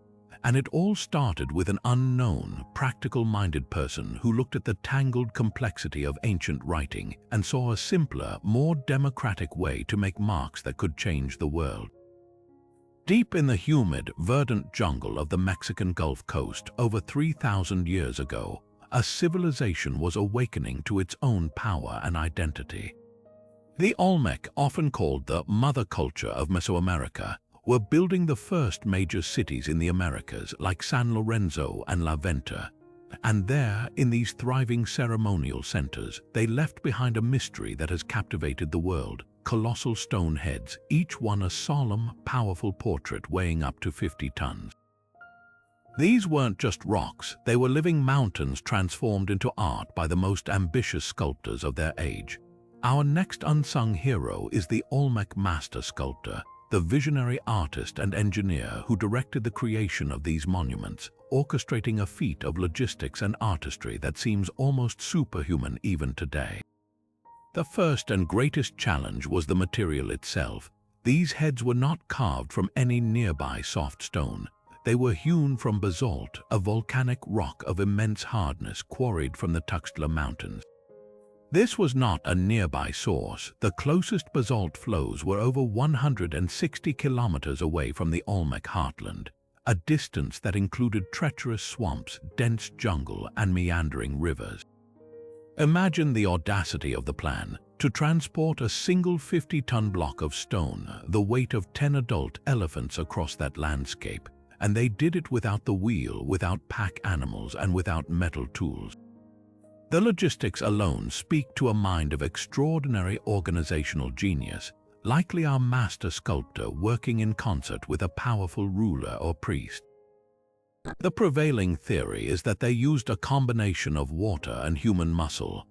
And it all started with an unknown, practical-minded person who looked at the tangled complexity of ancient writing and saw a simpler, more democratic way to make marks that could change the world. Deep in the humid, verdant jungle of the Mexican Gulf Coast, over 3,000 years ago, a civilization was awakening to its own power and identity. The Olmec, often called the mother culture of Mesoamerica, were building the first major cities in the Americas like San Lorenzo and La Venta. And there, in these thriving ceremonial centers, they left behind a mystery that has captivated the world: colossal stone heads, each one a solemn, powerful portrait weighing up to 50 tons. These weren't just rocks, they were living mountains transformed into art by the most ambitious sculptors of their age. Our next unsung hero is the Olmec master sculptor, the visionary artist and engineer who directed the creation of these monuments, orchestrating a feat of logistics and artistry that seems almost superhuman even today. The first and greatest challenge was the material itself. These heads were not carved from any nearby soft stone. They were hewn from basalt, a volcanic rock of immense hardness quarried from the Tuxtla Mountains. This was not a nearby source. The closest basalt flows were over 160 kilometers away from the Olmec heartland, a distance that included treacherous swamps, dense jungle, and meandering rivers. Imagine the audacity of the plan: to transport a single 50-ton block of stone, the weight of 10 adult elephants, across that landscape, and they did it without the wheel, without pack animals, and without metal tools. The logistics alone speak to a mind of extraordinary organizational genius, likely our master sculptor working in concert with a powerful ruler or priest. The prevailing theory is that they used a combination of water and human muscle.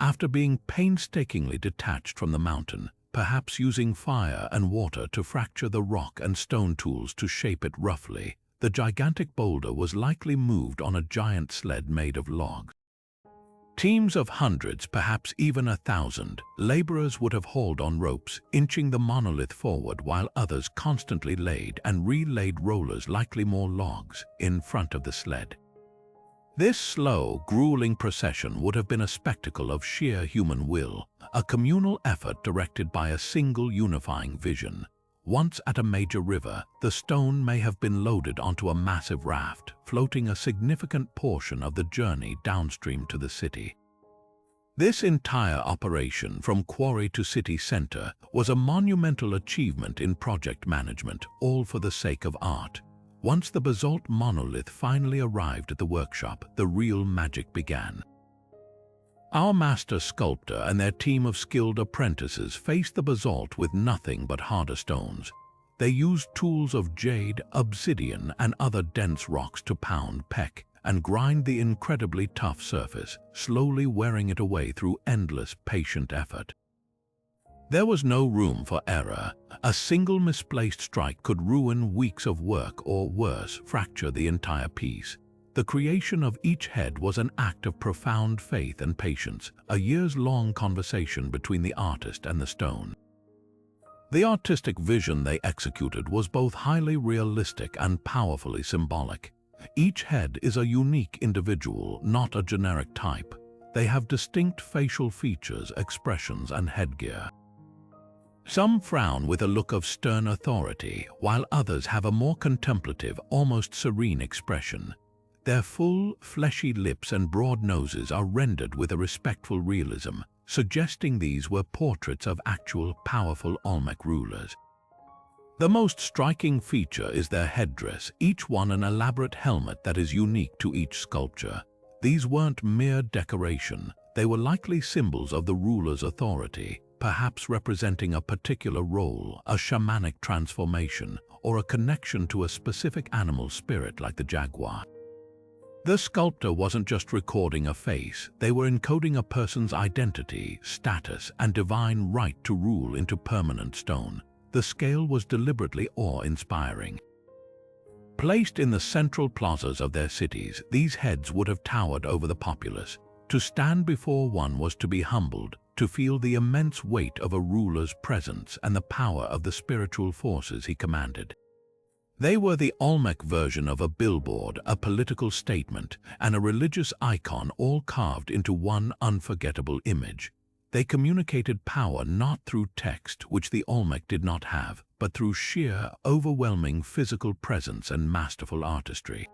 After being painstakingly detached from the mountain, perhaps using fire and water to fracture the rock and stone tools to shape it roughly, the gigantic boulder was likely moved on a giant sled made of logs. Teams of hundreds, perhaps even 1,000, laborers would have hauled on ropes, inching the monolith forward, while others constantly laid and relaid rollers, likely more logs, in front of the sled. This slow, grueling procession would have been a spectacle of sheer human will, a communal effort directed by a single unifying vision. Once at a major river, the stone may have been loaded onto a massive raft, floating a significant portion of the journey downstream to the city. This entire operation, from quarry to city center, was a monumental achievement in project management, all for the sake of art. Once the basalt monolith finally arrived at the workshop, the real magic began. Our master sculptor and their team of skilled apprentices faced the basalt with nothing but harder stones. They used tools of jade, obsidian, and other dense rocks to pound, peck, and grind the incredibly tough surface, slowly wearing it away through endless, patient effort. There was no room for error. A single misplaced strike could ruin weeks of work or, worse, fracture the entire piece. The creation of each head was an act of profound faith and patience, a years-long conversation between the artist and the stone. The artistic vision they executed was both highly realistic and powerfully symbolic. Each head is a unique individual, not a generic type. They have distinct facial features, expressions, and headgear. Some frown with a look of stern authority, while others have a more contemplative, almost serene expression. Their full, fleshy lips and broad noses are rendered with a respectful realism, suggesting these were portraits of actual, powerful Olmec rulers. The most striking feature is their headdress, each one an elaborate helmet that is unique to each sculpture. These weren't mere decoration, they were likely symbols of the ruler's authority, perhaps representing a particular role, a shamanic transformation, or a connection to a specific animal spirit like the jaguar. The sculptor wasn't just recording a face, they were encoding a person's identity, status, and divine right to rule into permanent stone. The scale was deliberately awe-inspiring. Placed in the central plazas of their cities, these heads would have towered over the populace. To stand before one was to be humbled, to feel the immense weight of a ruler's presence and the power of the spiritual forces he commanded. They were the Olmec version of a billboard, a political statement, and a religious icon, all carved into one unforgettable image. They communicated power not through text, which the Olmec did not have, but through sheer, overwhelming physical presence and masterful artistry.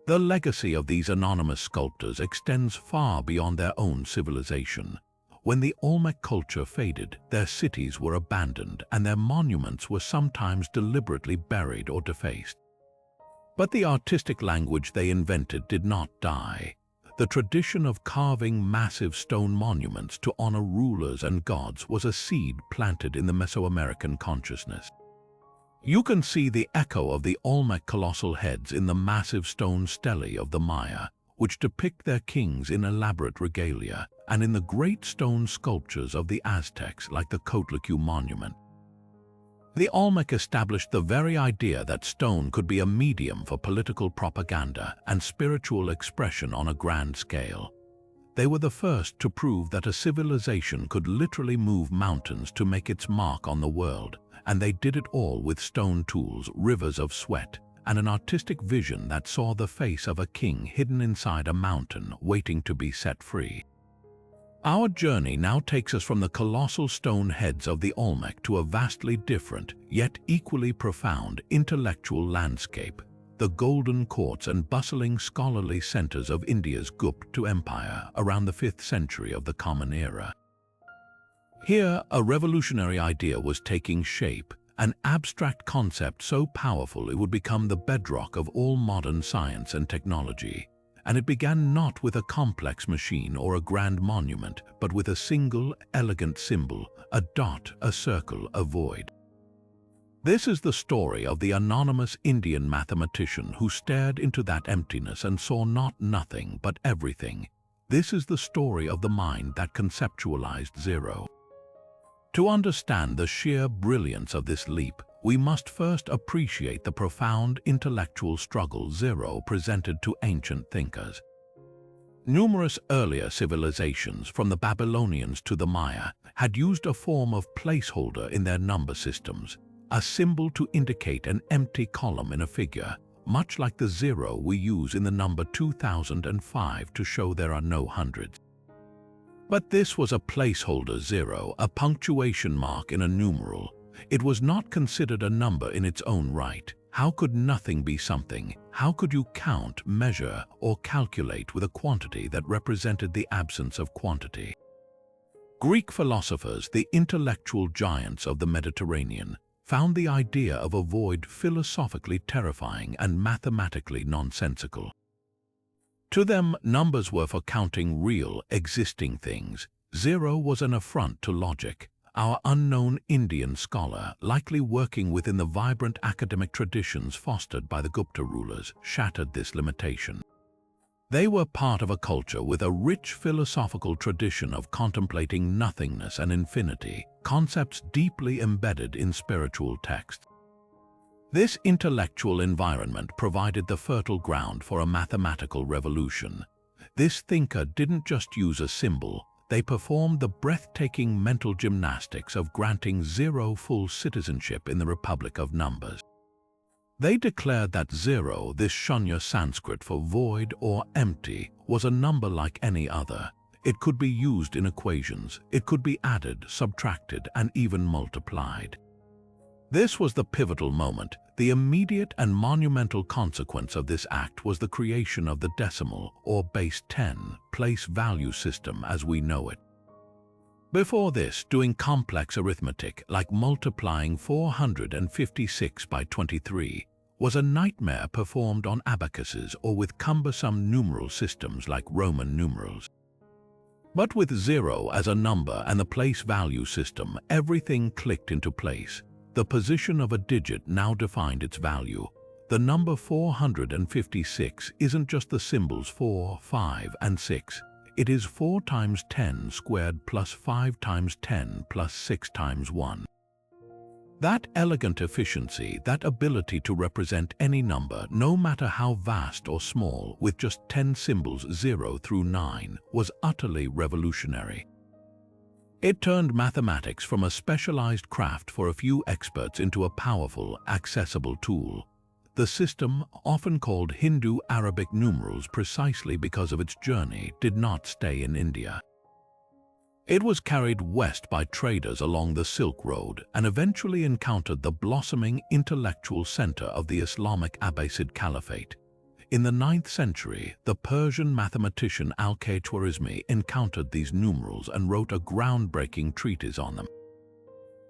The legacy of these anonymous sculptors extends far beyond their own civilization. When the Olmec culture faded, their cities were abandoned and their monuments were sometimes deliberately buried or defaced. But the artistic language they invented did not die. The tradition of carving massive stone monuments to honor rulers and gods was a seed planted in the Mesoamerican consciousness. You can see the echo of the Olmec colossal heads in the massive stone stelae of the Maya, which depict their kings in elaborate regalia, and in the great stone sculptures of the Aztecs like the Coatlicue monument. The Olmec established the very idea that stone could be a medium for political propaganda and spiritual expression on a grand scale. They were the first to prove that a civilization could literally move mountains to make its mark on the world, and they did it all with stone tools, rivers of sweat, and an artistic vision that saw the face of a king hidden inside a mountain waiting to be set free. Our journey now takes us from the colossal stone heads of the Olmec to a vastly different, yet equally profound, intellectual landscape, the golden courts and bustling scholarly centers of India's Gupta Empire around the 5th century of the Common Era. Here, a revolutionary idea was taking shape, an abstract concept so powerful it would become the bedrock of all modern science and technology. And it began not with a complex machine or a grand monument, but with a single, elegant symbol, a dot, a circle, a void. This is the story of the anonymous Indian mathematician who stared into that emptiness and saw not nothing but everything. This is the story of the mind that conceptualized zero. To understand the sheer brilliance of this leap, we must first appreciate the profound intellectual struggle zero presented to ancient thinkers. Numerous earlier civilizations, from the Babylonians to the Maya, had used a form of placeholder in their number systems, a symbol to indicate an empty column in a figure, much like the zero we use in the number 2005 to show there are no hundreds. But this was a placeholder zero, a punctuation mark in a numeral. It was not considered a number in its own right. How could nothing be something? how could you count, measure, or calculate with a quantity that represented the absence of quantity? Greek philosophers, the intellectual giants of the Mediterranean, found the idea of a void philosophically terrifying and mathematically nonsensical. To them, numbers were for counting real, existing things. Zero was an affront to logic. Our unknown Indian scholar, likely working within the vibrant academic traditions fostered by the Gupta rulers, shattered this limitation. They were part of a culture with a rich philosophical tradition of contemplating nothingness and infinity, concepts deeply embedded in spiritual texts. This intellectual environment provided the fertile ground for a mathematical revolution. This thinker didn't just use a symbol, they performed the breathtaking mental gymnastics of granting zero full citizenship in the Republic of Numbers. They declared that zero, this Shunya Sanskrit for void or empty, was a number like any other. It could be used in equations, it could be added, subtracted, and even multiplied. This was the pivotal moment. The immediate and monumental consequence of this act was the creation of the decimal, or base 10, place value system as we know it. Before this, doing complex arithmetic, like multiplying 456 by 23, was a nightmare performed on abacuses or with cumbersome numeral systems like Roman numerals. But with zero as a number and the place value system, everything clicked into place. The position of a digit now defined its value. The number 456 isn't just the symbols 4, 5, and 6. It is 4 times 10 squared plus 5 times 10 plus 6 times 1. That elegant efficiency, that ability to represent any number, no matter how vast or small, with just 10 symbols 0 through 9, was utterly revolutionary. It turned mathematics from a specialized craft for a few experts into a powerful, accessible tool. The system, often called Hindu-Arabic numerals precisely because of its journey, did not stay in India. It was carried west by traders along the Silk Road and eventually encountered the blossoming intellectual center of the Islamic Abbasid Caliphate. In the 9th century, the Persian mathematician Al-Khwarizmi encountered these numerals and wrote a groundbreaking treatise on them.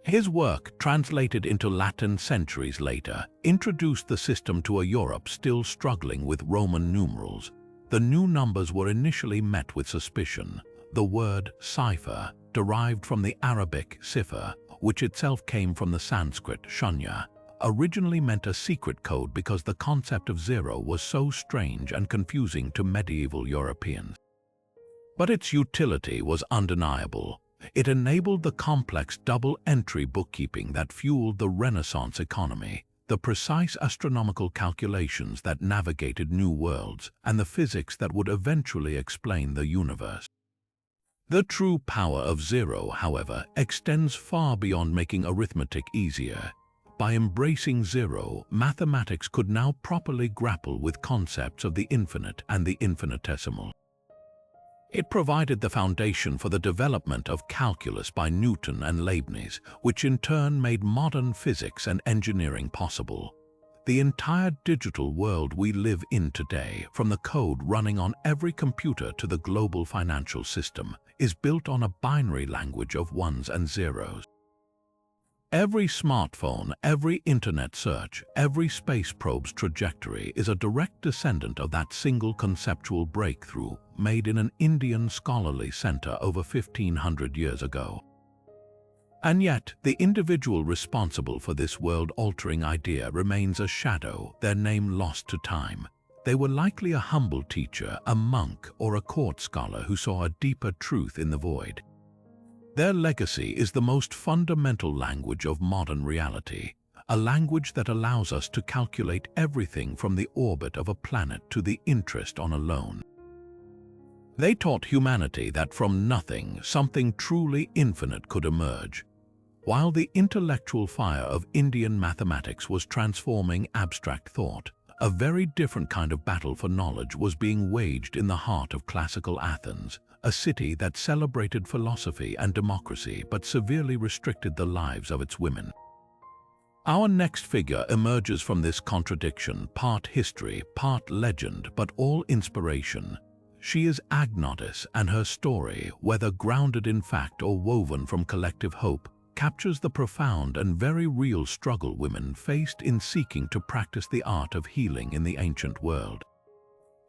His work, translated into Latin centuries later, introduced the system to a Europe still struggling with Roman numerals. The new numbers were initially met with suspicion. The word cipher, derived from the Arabic sifr, which itself came from the Sanskrit shunya, originally meant a secret code because the concept of zero was so strange and confusing to medieval Europeans. But its utility was undeniable. It enabled the complex double-entry bookkeeping that fueled the Renaissance economy, the precise astronomical calculations that navigated new worlds, and the physics that would eventually explain the universe. The true power of zero, however, extends far beyond making arithmetic easier. By embracing zero, mathematics could now properly grapple with concepts of the infinite and the infinitesimal. It provided the foundation for the development of calculus by Newton and Leibniz, which in turn made modern physics and engineering possible. The entire digital world we live in today, from the code running on every computer to the global financial system, is built on a binary language of ones and zeros. Every smartphone, every internet search, every space probe's trajectory is a direct descendant of that single conceptual breakthrough made in an Indian scholarly center over 1500 years ago. And yet, the individual responsible for this world-altering idea remains a shadow, their name lost to time. They were likely a humble teacher, a monk, or a court scholar who saw a deeper truth in the void. Their legacy is the most fundamental language of modern reality, a language that allows us to calculate everything from the orbit of a planet to the interest on a loan. They taught humanity that from nothing, something truly infinite could emerge. While the intellectual fire of Indian mathematics was transforming abstract thought, a very different kind of battle for knowledge was being waged in the heart of classical Athens, a city that celebrated philosophy and democracy but severely restricted the lives of its women. Our next figure emerges from this contradiction, part history, part legend, but all inspiration. She is Agnotis, and her story, whether grounded in fact or woven from collective hope, captures the profound and very real struggle women faced in seeking to practice the art of healing in the ancient world.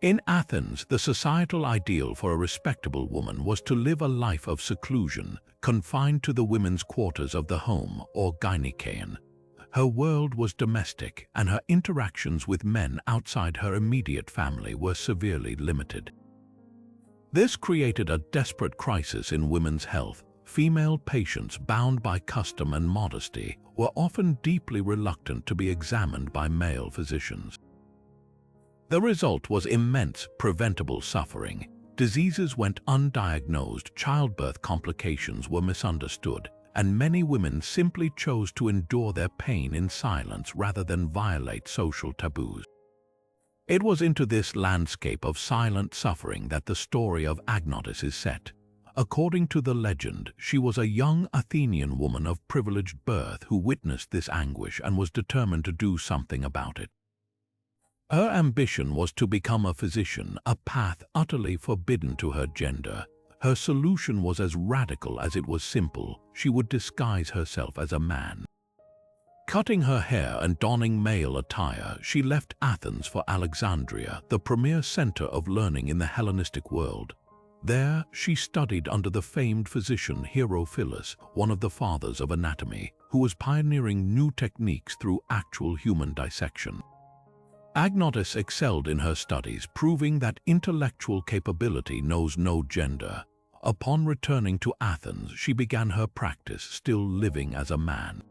In Athens, the societal ideal for a respectable woman was to live a life of seclusion, confined to the women's quarters of the home, or gynaikeon. Her world was domestic, and her interactions with men outside her immediate family were severely limited. This created a desperate crisis in women's health. Female patients, bound by custom and modesty, were often deeply reluctant to be examined by male physicians. The result was immense preventable suffering. Diseases went undiagnosed, childbirth complications were misunderstood, and many women simply chose to endure their pain in silence rather than violate social taboos. It was into this landscape of silent suffering that the story of Agnotis is set. According to the legend, she was a young Athenian woman of privileged birth who witnessed this anguish and was determined to do something about it. Her ambition was to become a physician, a path utterly forbidden to her gender. Her solution was as radical as it was simple. She would disguise herself as a man. Cutting her hair and donning male attire, she left Athens for Alexandria, the premier center of learning in the Hellenistic world. There, she studied under the famed physician Herophilus, one of the fathers of anatomy, who was pioneering new techniques through actual human dissection. Agnotis excelled in her studies, proving that intellectual capability knows no gender. Upon returning to Athens, she began her practice, still living as a man.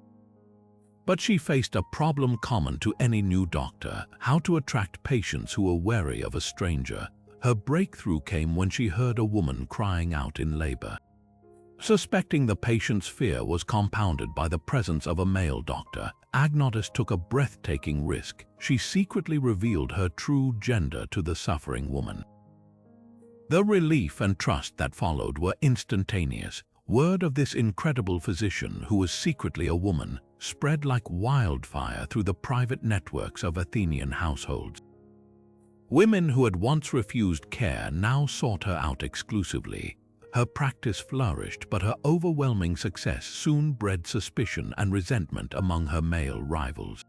But she faced a problem common to any new doctor: how to attract patients who were wary of a stranger. Her breakthrough came when she heard a woman crying out in labor. Suspecting the patient's fear was compounded by the presence of a male doctor, Agnotis took a breathtaking risk. She secretly revealed her true gender to the suffering woman. The relief and trust that followed were instantaneous. Word of this incredible physician, who was secretly a woman, spread like wildfire through the private networks of Athenian households. Women who had once refused care now sought her out exclusively. Her practice flourished, but her overwhelming success soon bred suspicion and resentment among her male rivals.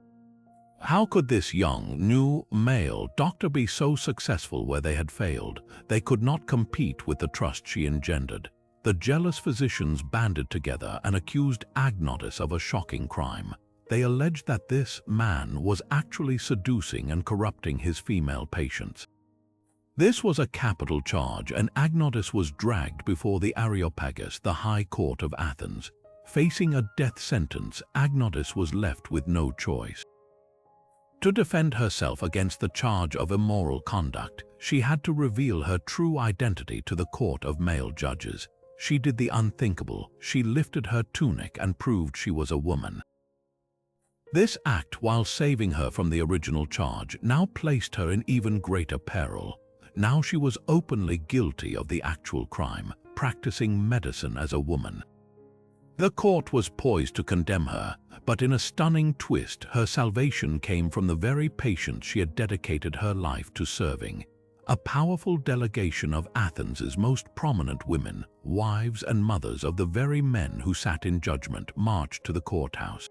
How could this young, new male doctor be so successful where they had failed? They could not compete with the trust she engendered. The jealous physicians banded together and accused Agnotis of a shocking crime. They alleged that this man was actually seducing and corrupting his female patients. This was a capital charge, and Agnotis was dragged before the Areopagus, the High Court of Athens. Facing a death sentence, Agnotis was left with no choice. To defend herself against the charge of immoral conduct, she had to reveal her true identity to the court of male judges. She did the unthinkable. She lifted her tunic and proved she was a woman. This act, while saving her from the original charge, now placed her in even greater peril. Now she was openly guilty of the actual crime, practicing medicine as a woman. The court was poised to condemn her, but in a stunning twist, her salvation came from the very patients she had dedicated her life to serving. A powerful delegation of Athens' most prominent women, wives and mothers of the very men who sat in judgment, marched to the courthouse.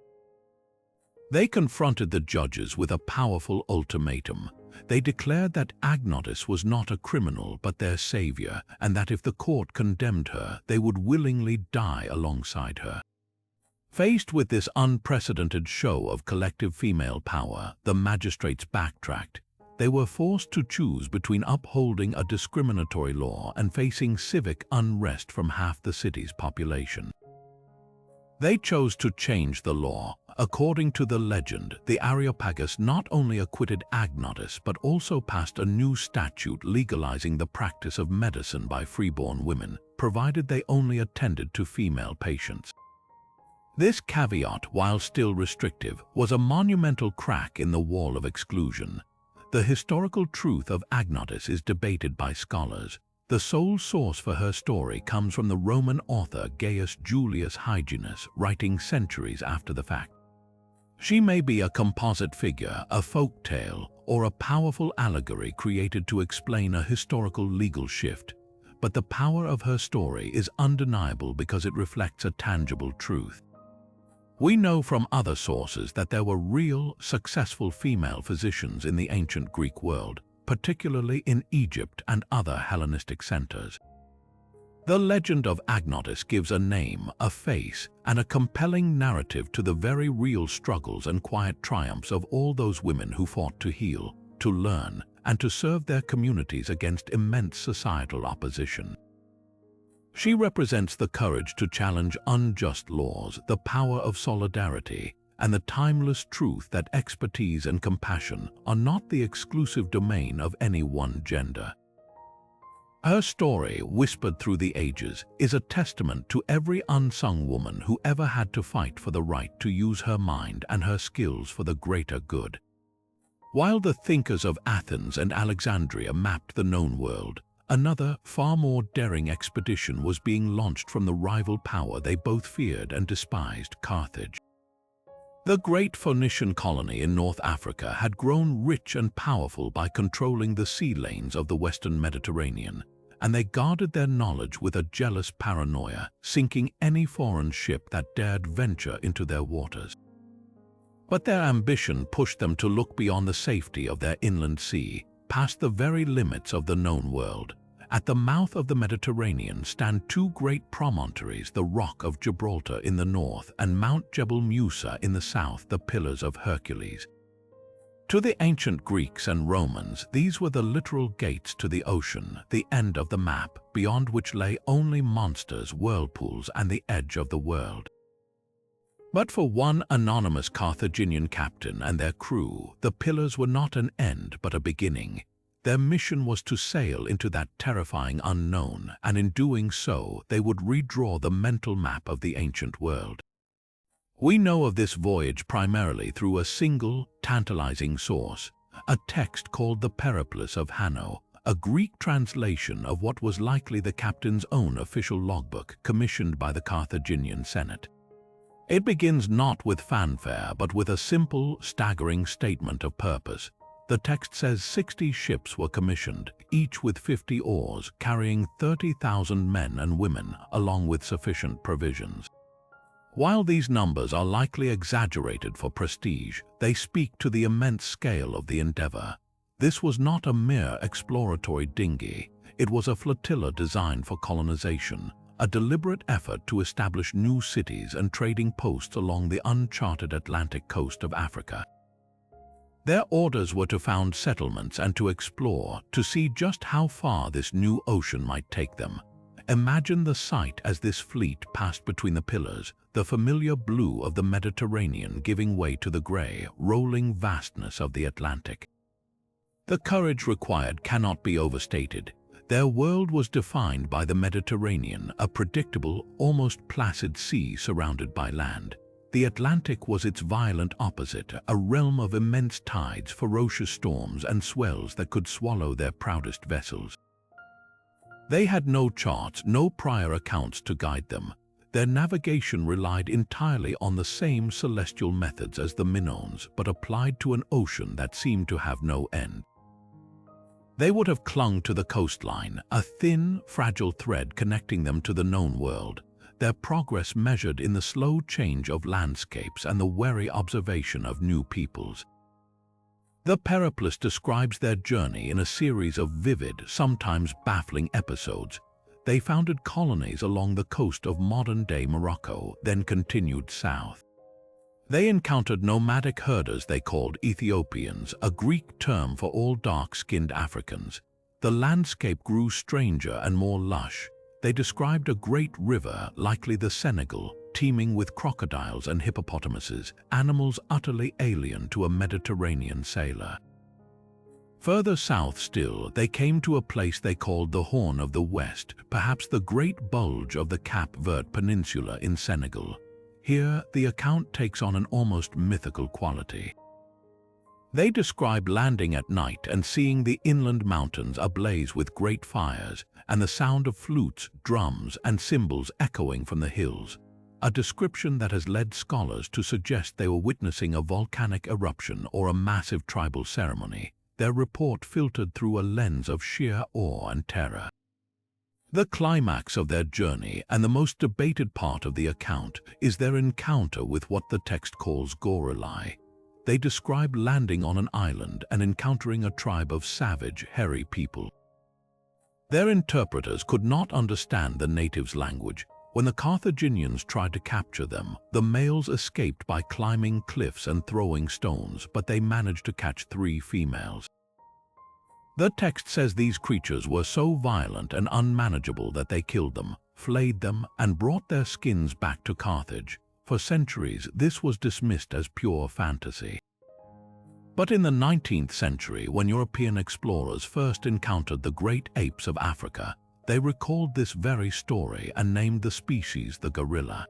They confronted the judges with a powerful ultimatum. They declared that Agnotis was not a criminal but their savior, and that if the court condemned her, they would willingly die alongside her. Faced with this unprecedented show of collective female power, the magistrates backtracked. They were forced to choose between upholding a discriminatory law and facing civic unrest from half the city's population. They chose to change the law. According to the legend, the Areopagus not only acquitted Agnotis but also passed a new statute legalizing the practice of medicine by freeborn women, provided they only attended to female patients. This caveat, while still restrictive, was a monumental crack in the wall of exclusion. The historical truth of Agnotis is debated by scholars. The sole source for her story comes from the Roman author Gaius Julius Hyginus, writing centuries after the fact. She may be a composite figure, a folk tale, or a powerful allegory created to explain a historical legal shift, but the power of her story is undeniable because it reflects a tangible truth. We know from other sources that there were real, successful female physicians in the ancient Greek world, particularly in Egypt and other Hellenistic centers. The legend of Agnotis gives a name, a face, and a compelling narrative to the very real struggles and quiet triumphs of all those women who fought to heal, to learn, and to serve their communities against immense societal opposition. She represents the courage to challenge unjust laws, the power of solidarity, and the timeless truth that expertise and compassion are not the exclusive domain of any one gender. Her story, whispered through the ages, is a testament to every unsung woman who ever had to fight for the right to use her mind and her skills for the greater good. While the thinkers of Athens and Alexandria mapped the known world, another, far more daring expedition was being launched from the rival power they both feared and despised, Carthage. The great Phoenician colony in North Africa had grown rich and powerful by controlling the sea lanes of the Western Mediterranean, and they guarded their knowledge with a jealous paranoia, sinking any foreign ship that dared venture into their waters. But their ambition pushed them to look beyond the safety of their inland sea, past the very limits of the known world. At the mouth of the Mediterranean stand two great promontories, the Rock of Gibraltar in the north and Mount Jebel Musa in the south, the Pillars of Hercules. To the ancient Greeks and Romans, these were the literal gates to the ocean, the end of the map, beyond which lay only monsters, whirlpools, and the edge of the world. But for one anonymous Carthaginian captain and their crew, the pillars were not an end but a beginning. Their mission was to sail into that terrifying unknown, and in doing so, they would redraw the mental map of the ancient world. We know of this voyage primarily through a single, tantalizing source, a text called the Periplus of Hanno, a Greek translation of what was likely the captain's own official logbook commissioned by the Carthaginian Senate. It begins not with fanfare but with a simple, staggering statement of purpose. The text says 60 ships were commissioned, each with 50 oars, carrying 30,000 men and women, along with sufficient provisions. While these numbers are likely exaggerated for prestige, they speak to the immense scale of the endeavor. This was not a mere exploratory dinghy, it was a flotilla designed for colonization, a deliberate effort to establish new cities and trading posts along the uncharted Atlantic coast of Africa. Their orders were to found settlements and to explore, to see just how far this new ocean might take them. Imagine the sight as this fleet passed between the pillars, the familiar blue of the Mediterranean giving way to the gray, rolling vastness of the Atlantic. The courage required cannot be overstated. Their world was defined by the Mediterranean, a predictable, almost placid sea surrounded by land. The Atlantic was its violent opposite, a realm of immense tides, ferocious storms, and swells that could swallow their proudest vessels. They had no charts, no prior accounts to guide them. Their navigation relied entirely on the same celestial methods as the Minoans, but applied to an ocean that seemed to have no end. They would have clung to the coastline, a thin, fragile thread connecting them to the known world, their progress measured in the slow change of landscapes and the wary observation of new peoples. The Periplus describes their journey in a series of vivid, sometimes baffling episodes. They founded colonies along the coast of modern-day Morocco, then continued south. They encountered nomadic herders they called Ethiopians, a Greek term for all dark-skinned Africans. The landscape grew stranger and more lush. They described a great river, likely the Senegal, teeming with crocodiles and hippopotamuses, animals utterly alien to a Mediterranean sailor. Further south still, they came to a place they called the Horn of the West, perhaps the great bulge of the Cap Verde Peninsula in Senegal. Here, the account takes on an almost mythical quality. They describe landing at night and seeing the inland mountains ablaze with great fires, and the sound of flutes, drums, and cymbals echoing from the hills. a description that has led scholars to suggest they were witnessing a volcanic eruption or a massive tribal ceremony, their report filtered through a lens of sheer awe and terror. The climax of their journey and the most debated part of the account is their encounter with what the text calls gorillai. They describe landing on an island and encountering a tribe of savage, hairy people. Their interpreters could not understand the natives' language. When the Carthaginians tried to capture them, the males escaped by climbing cliffs and throwing stones, but they managed to catch 3 females. The text says these creatures were so violent and unmanageable that they killed them, flayed them, and brought their skins back to Carthage. For centuries, this was dismissed as pure fantasy. But in the 19th century, when European explorers first encountered the great apes of Africa, they recalled this very story and named the species the gorilla.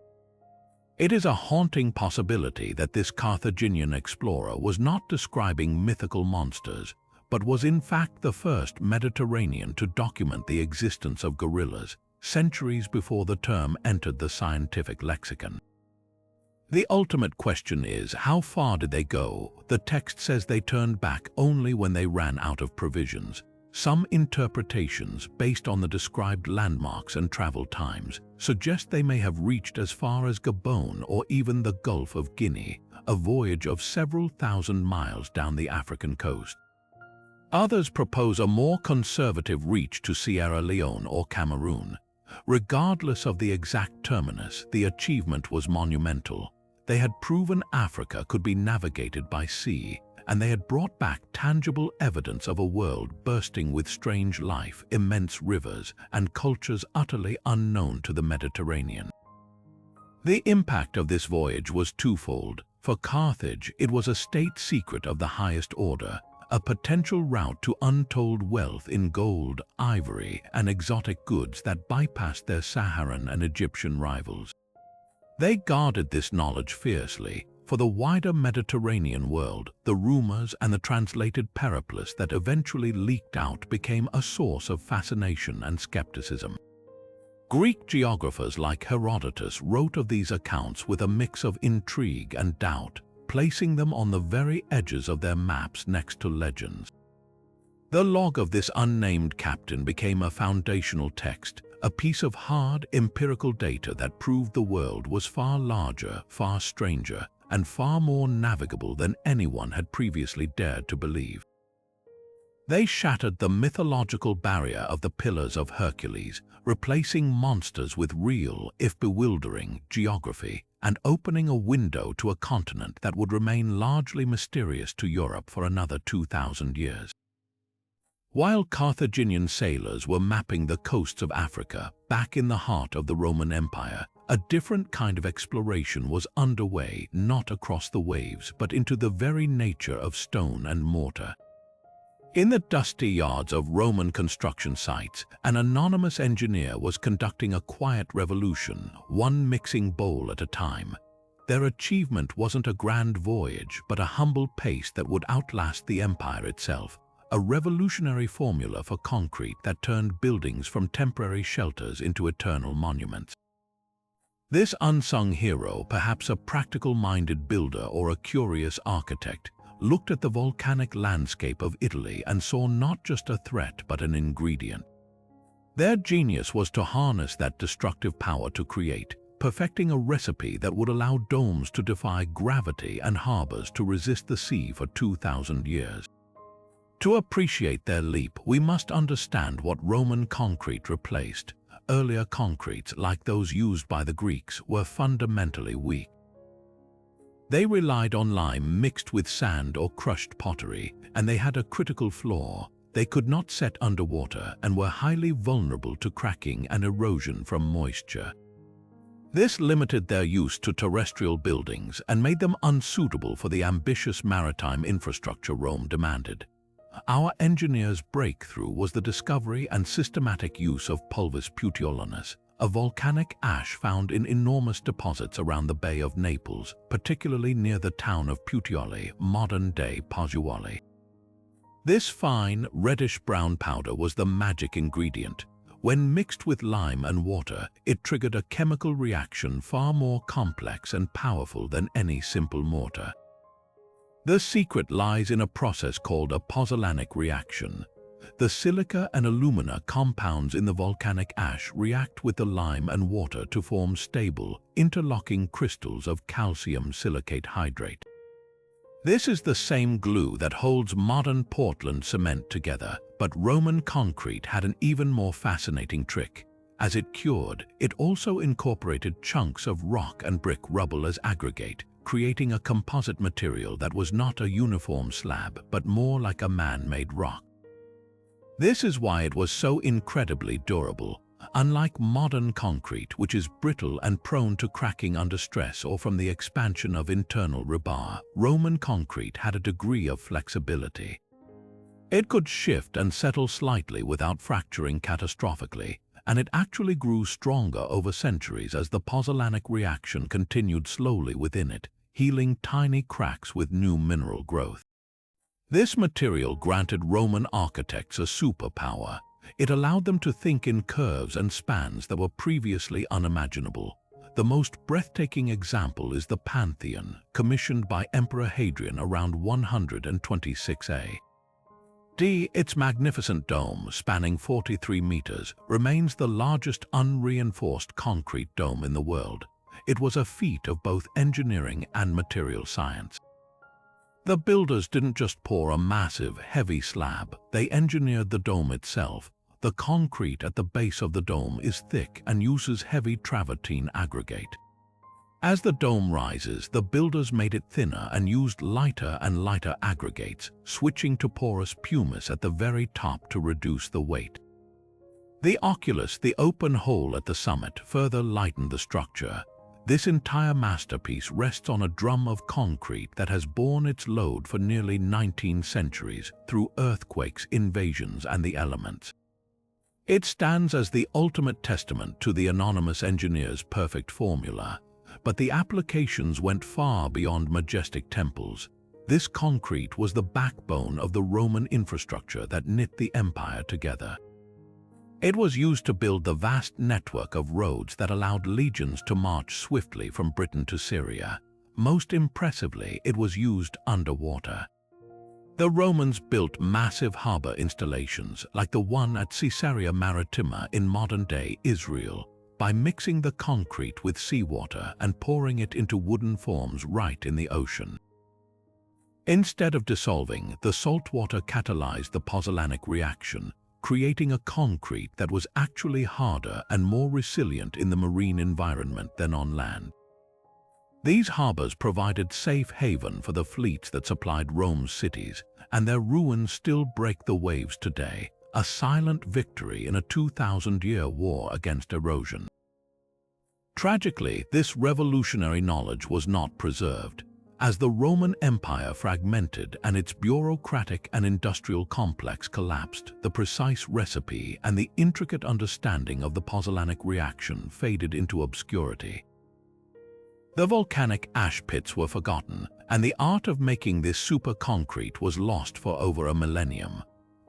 It is a haunting possibility that this Carthaginian explorer was not describing mythical monsters, but was in fact the first Mediterranean to document the existence of gorillas, centuries before the term entered the scientific lexicon. The ultimate question is, how far did they go? The text says they turned back only when they ran out of provisions. Some interpretations, based on the described landmarks and travel times, suggest they may have reached as far as Gabon or even the Gulf of Guinea, a voyage of several thousand miles down the African coast. Others propose a more conservative reach to Sierra Leone or Cameroon. Regardless of the exact terminus, the achievement was monumental. They had proven Africa could be navigated by sea, and they had brought back tangible evidence of a world bursting with strange life, immense rivers, and cultures utterly unknown to the Mediterranean. The impact of this voyage was twofold. For Carthage, it was a state secret of the highest order, a potential route to untold wealth in gold, ivory, and exotic goods that bypassed their Saharan and Egyptian rivals. They guarded this knowledge fiercely. For the wider Mediterranean world, the rumors and the translated periplus that eventually leaked out became a source of fascination and skepticism. Greek geographers like Herodotus wrote of these accounts with a mix of intrigue and doubt, placing them on the very edges of their maps next to legends. The log of this unnamed captain became a foundational text, a piece of hard, empirical data that proved the world was far larger, far stranger, and far more navigable than anyone had previously dared to believe. They shattered the mythological barrier of the Pillars of Hercules, replacing monsters with real, if bewildering, geography, and opening a window to a continent that would remain largely mysterious to Europe for another 2,000 years. While Carthaginian sailors were mapping the coasts of Africa, back in the heart of the Roman Empire, a different kind of exploration was underway, not across the waves, but into the very nature of stone and mortar. In the dusty yards of Roman construction sites, an anonymous engineer was conducting a quiet revolution, one mixing bowl at a time. Their achievement wasn't a grand voyage, but a humble pace that would outlast the empire itself, a revolutionary formula for concrete that turned buildings from temporary shelters into eternal monuments. This unsung hero, perhaps a practical-minded builder or a curious architect, looked at the volcanic landscape of Italy and saw not just a threat but an ingredient. Their genius was to harness that destructive power to create, perfecting a recipe that would allow domes to defy gravity and harbors to resist the sea for 2,000 years. To appreciate their leap, we must understand what Roman concrete replaced. Earlier concretes, like those used by the Greeks, were fundamentally weak. They relied on lime mixed with sand or crushed pottery, and they had a critical flaw. They could not set underwater and were highly vulnerable to cracking and erosion from moisture. This limited their use to terrestrial buildings and made them unsuitable for the ambitious maritime infrastructure Rome demanded. Our engineers' breakthrough was the discovery and systematic use of pulvis puteolinus, a volcanic ash found in enormous deposits around the Bay of Naples, particularly near the town of Puteoli, modern-day Pozzuoli. This fine, reddish-brown powder was the magic ingredient. When mixed with lime and water, it triggered a chemical reaction far more complex and powerful than any simple mortar. The secret lies in a process called a pozzolanic reaction. The silica and alumina compounds in the volcanic ash react with the lime and water to form stable, interlocking crystals of calcium silicate hydrate. This is the same glue that holds modern Portland cement together, but Roman concrete had an even more fascinating trick. As it cured, it also incorporated chunks of rock and brick rubble as aggregate, creating a composite material that was not a uniform slab, but more like a man-made rock. This is why it was so incredibly durable. Unlike modern concrete, which is brittle and prone to cracking under stress or from the expansion of internal rebar, Roman concrete had a degree of flexibility. It could shift and settle slightly without fracturing catastrophically, and it actually grew stronger over centuries as the pozzolanic reaction continued slowly within it, healing tiny cracks with new mineral growth. This material granted Roman architects a superpower. It allowed them to think in curves and spans that were previously unimaginable. The most breathtaking example is the Pantheon, commissioned by Emperor Hadrian around 126 A. D. Its magnificent dome, spanning 43 meters, remains the largest unreinforced concrete dome in the world. It was a feat of both engineering and material science. The builders didn't just pour a massive, heavy slab, they engineered the dome itself. The concrete at the base of the dome is thick and uses heavy travertine aggregate. As the dome rises, the builders made it thinner and used lighter and lighter aggregates, switching to porous pumice at the very top to reduce the weight. The oculus, the open hole at the summit, further lightened the structure. This entire masterpiece rests on a drum of concrete that has borne its load for nearly 19 centuries through earthquakes, invasions, and the elements. It stands as the ultimate testament to the anonymous engineer's perfect formula, but the applications went far beyond majestic temples. This concrete was the backbone of the Roman infrastructure that knit the empire together. It was used to build the vast network of roads that allowed legions to march swiftly from Britain to Syria. Most impressively, it was used underwater. The Romans built massive harbor installations like the one at Caesarea Maritima in modern-day Israel by mixing the concrete with seawater and pouring it into wooden forms right in the ocean. Instead of dissolving, the salt water catalyzed the pozzolanic reaction, creating a concrete that was actually harder and more resilient in the marine environment than on land. These harbors provided safe haven for the fleets that supplied Rome's cities, and their ruins still break the waves today, a silent victory in a 2,000-year war against erosion. Tragically, this revolutionary knowledge was not preserved. As the Roman Empire fragmented and its bureaucratic and industrial complex collapsed, the precise recipe and the intricate understanding of the pozzolanic reaction faded into obscurity. The volcanic ash pits were forgotten, and the art of making this super concrete was lost for over a millennium.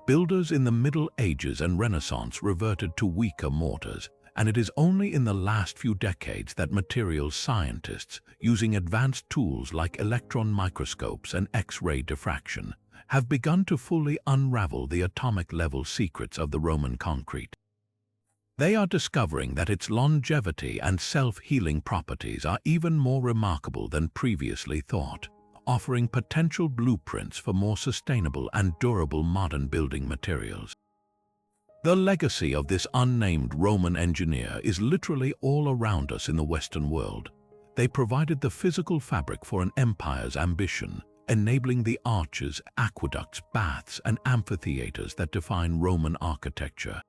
Builders in the Middle Ages and Renaissance reverted to weaker mortars, and it is only in the last few decades that materials scientists, using advanced tools like electron microscopes and X-ray diffraction, have begun to fully unravel the atomic-level secrets of the Roman concrete. They are discovering that its longevity and self-healing properties are even more remarkable than previously thought, offering potential blueprints for more sustainable and durable modern building materials. The legacy of this unnamed Roman engineer is literally all around us in the Western world. They provided the physical fabric for an empire's ambition, enabling the arches, aqueducts, baths, and amphitheaters that define Roman architecture.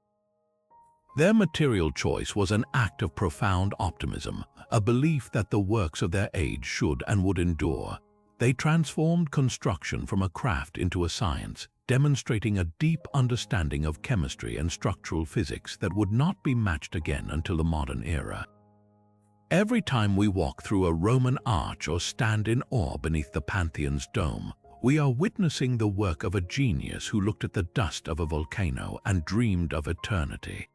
Their material choice was an act of profound optimism, a belief that the works of their age should and would endure. They transformed construction from a craft into a science, demonstrating a deep understanding of chemistry and structural physics that would not be matched again until the modern era. Every time we walk through a Roman arch or stand in awe beneath the Pantheon's dome, we are witnessing the work of a genius who looked at the dust of a volcano and dreamed of eternity.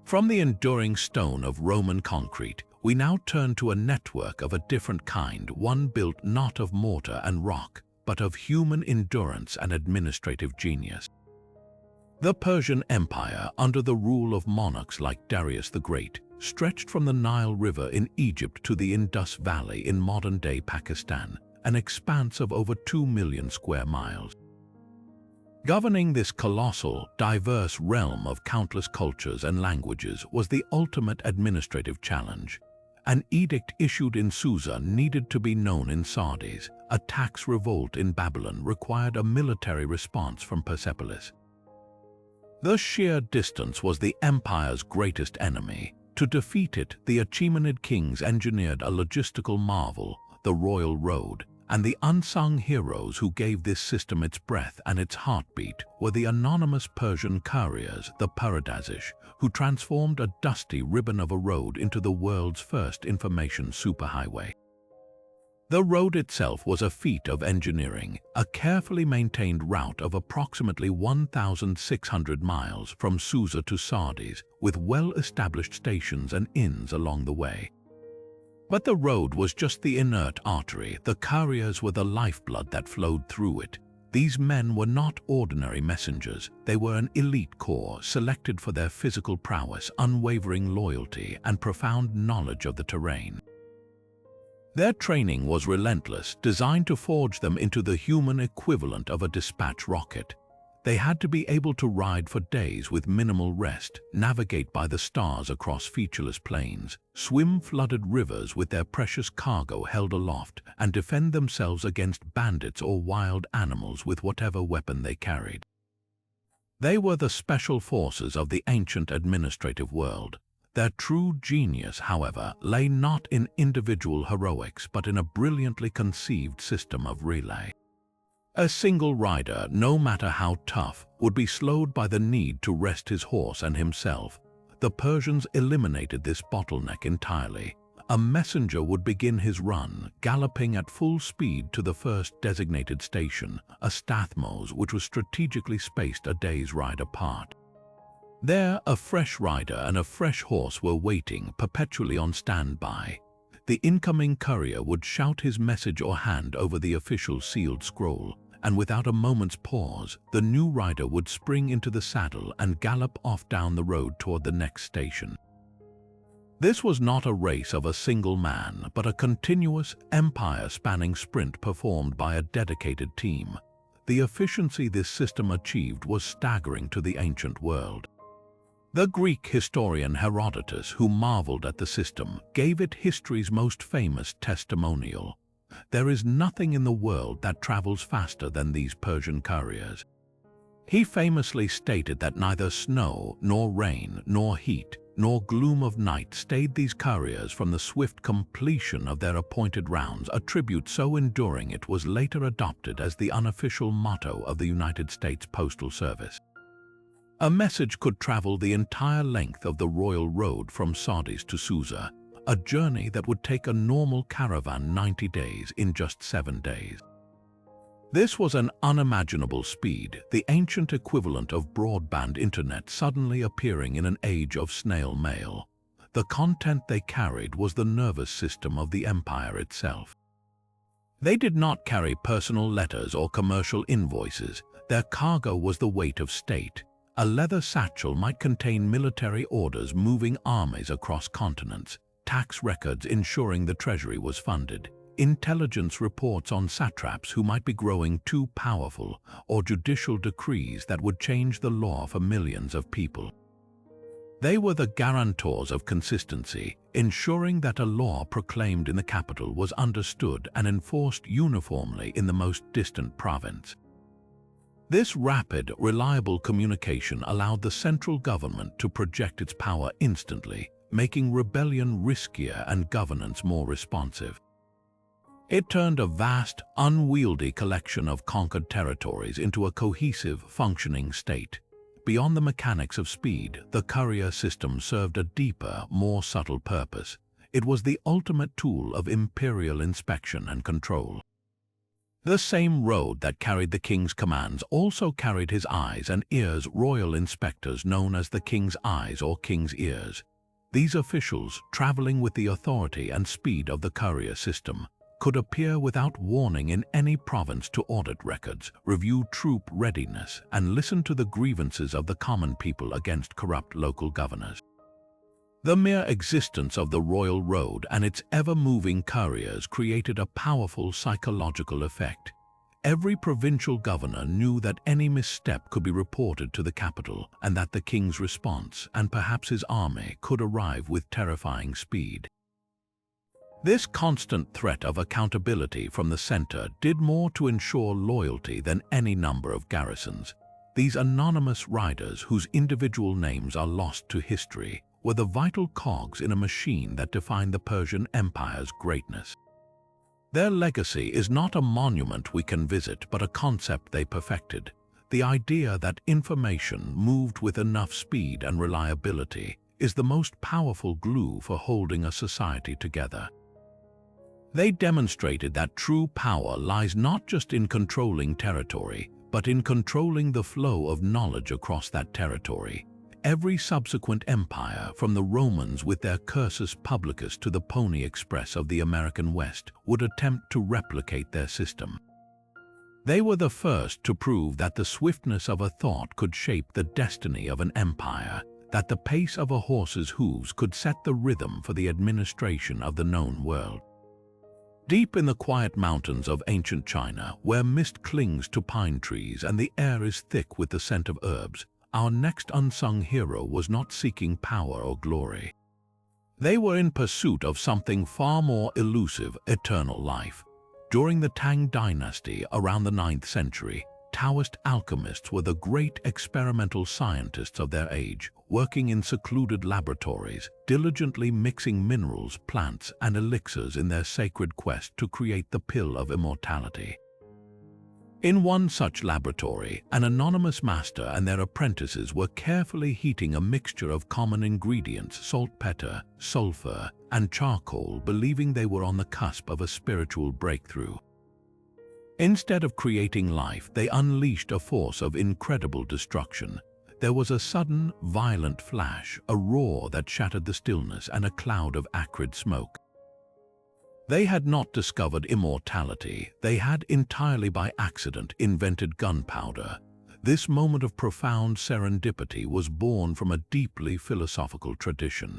From the enduring stone of Roman concrete, we now turn to a network of a different kind, one built not of mortar and rock, but of human endurance and administrative genius. The Persian Empire, under the rule of monarchs like Darius the Great, stretched from the Nile River in Egypt to the Indus Valley in modern-day Pakistan, an expanse of over 2 million square miles. Governing this colossal, diverse realm of countless cultures and languages was the ultimate administrative challenge. An edict issued in Susa needed to be known in Sardis. A tax revolt in Babylon required a military response from Persepolis. The sheer distance was the empire's greatest enemy. To defeat it, the Achaemenid kings engineered a logistical marvel, the royal road, and the unsung heroes who gave this system its breath and its heartbeat were the anonymous Persian couriers, the Paradazish, who transformed a dusty ribbon of a road into the world's first information superhighway. The road itself was a feat of engineering, a carefully maintained route of approximately 1,600 miles from Susa to Sardis, with well-established stations and inns along the way. But the road was just the inert artery. The couriers were the lifeblood that flowed through it. These men were not ordinary messengers. They were an elite corps, selected for their physical prowess, unwavering loyalty, and profound knowledge of the terrain. Their training was relentless, designed to forge them into the human equivalent of a dispatch rocket. They had to be able to ride for days with minimal rest, navigate by the stars across featureless plains, swim flooded rivers with their precious cargo held aloft, and defend themselves against bandits or wild animals with whatever weapon they carried. They were the special forces of the ancient administrative world. Their true genius, however, lay not in individual heroics but in a brilliantly conceived system of relay. A single rider, no matter how tough, would be slowed by the need to rest his horse and himself. The Persians eliminated this bottleneck entirely. A messenger would begin his run, galloping at full speed to the first designated station, a stathmos which was strategically spaced a day's ride apart. There, a fresh rider and a fresh horse were waiting, perpetually on standby. The incoming courier would shout his message or hand over the official sealed scroll, and without a moment's pause, the new rider would spring into the saddle and gallop off down the road toward the next station. This was not a race of a single man, but a continuous, empire-spanning sprint performed by a dedicated team. The efficiency this system achieved was staggering to the ancient world. The Greek historian Herodotus, who marveled at the system, gave it history's most famous testimonial. There is nothing in the world that travels faster than these Persian couriers. He famously stated that neither snow, nor rain, nor heat, nor gloom of night stayed these couriers from the swift completion of their appointed rounds, a tribute so enduring it was later adopted as the unofficial motto of the United States Postal Service. A message could travel the entire length of the royal road from Sardis to Susa, a journey that would take a normal caravan 90 days in just 7 days. This was an unimaginable speed, the ancient equivalent of broadband internet suddenly appearing in an age of snail mail. The content they carried was the nervous system of the empire itself. They did not carry personal letters or commercial invoices. Their cargo was the weight of state. A leather satchel might contain military orders moving armies across continents, tax records ensuring the treasury was funded, intelligence reports on satraps who might be growing too powerful, or judicial decrees that would change the law for millions of people. They were the guarantors of consistency, ensuring that a law proclaimed in the capital was understood and enforced uniformly in the most distant province. This rapid, reliable communication allowed the central government to project its power instantly, making rebellion riskier and governance more responsive. It turned a vast, unwieldy collection of conquered territories into a cohesive, functioning state. Beyond the mechanics of speed, the courier system served a deeper, more subtle purpose. It was the ultimate tool of imperial inspection and control. The same road that carried the king's commands also carried his eyes and ears, royal inspectors known as the king's eyes or king's ears. These officials, traveling with the authority and speed of the courier system, could appear without warning in any province to audit records, review troop readiness, and listen to the grievances of the common people against corrupt local governors. The mere existence of the royal road and its ever-moving couriers created a powerful psychological effect. Every provincial governor knew that any misstep could be reported to the capital and that the king's response, and perhaps his army, could arrive with terrifying speed. This constant threat of accountability from the center did more to ensure loyalty than any number of garrisons. These anonymous riders, whose individual names are lost to history, were the vital cogs in a machine that defined the Persian Empire's greatness. Their legacy is not a monument we can visit, but a concept they perfected: the idea that information moved with enough speed and reliability is the most powerful glue for holding a society together. They demonstrated that true power lies not just in controlling territory, but in controlling the flow of knowledge across that territory. Every subsequent empire, from the Romans with their cursus publicus to the Pony Express of the American West, would attempt to replicate their system. They were the first to prove that the swiftness of a thought could shape the destiny of an empire, that the pace of a horse's hooves could set the rhythm for the administration of the known world. Deep in the quiet mountains of ancient China, where mist clings to pine trees and the air is thick with the scent of herbs, our next unsung hero was not seeking power or glory. They were in pursuit of something far more elusive: eternal life. During the Tang dynasty, around the 9th century, Taoist alchemists were the great experimental scientists of their age, working in secluded laboratories, diligently mixing minerals, plants, and elixirs in their sacred quest to create the pill of immortality. In one such laboratory, an anonymous master and their apprentices were carefully heating a mixture of common ingredients: saltpeter, sulfur, and charcoal, believing they were on the cusp of a spiritual breakthrough. Instead of creating life, they unleashed a force of incredible destruction. There was a sudden, violent flash, a roar that shattered the stillness, and a cloud of acrid smoke. They had not discovered immortality. They had, entirely by accident, invented gunpowder. This moment of profound serendipity was born from a deeply philosophical tradition.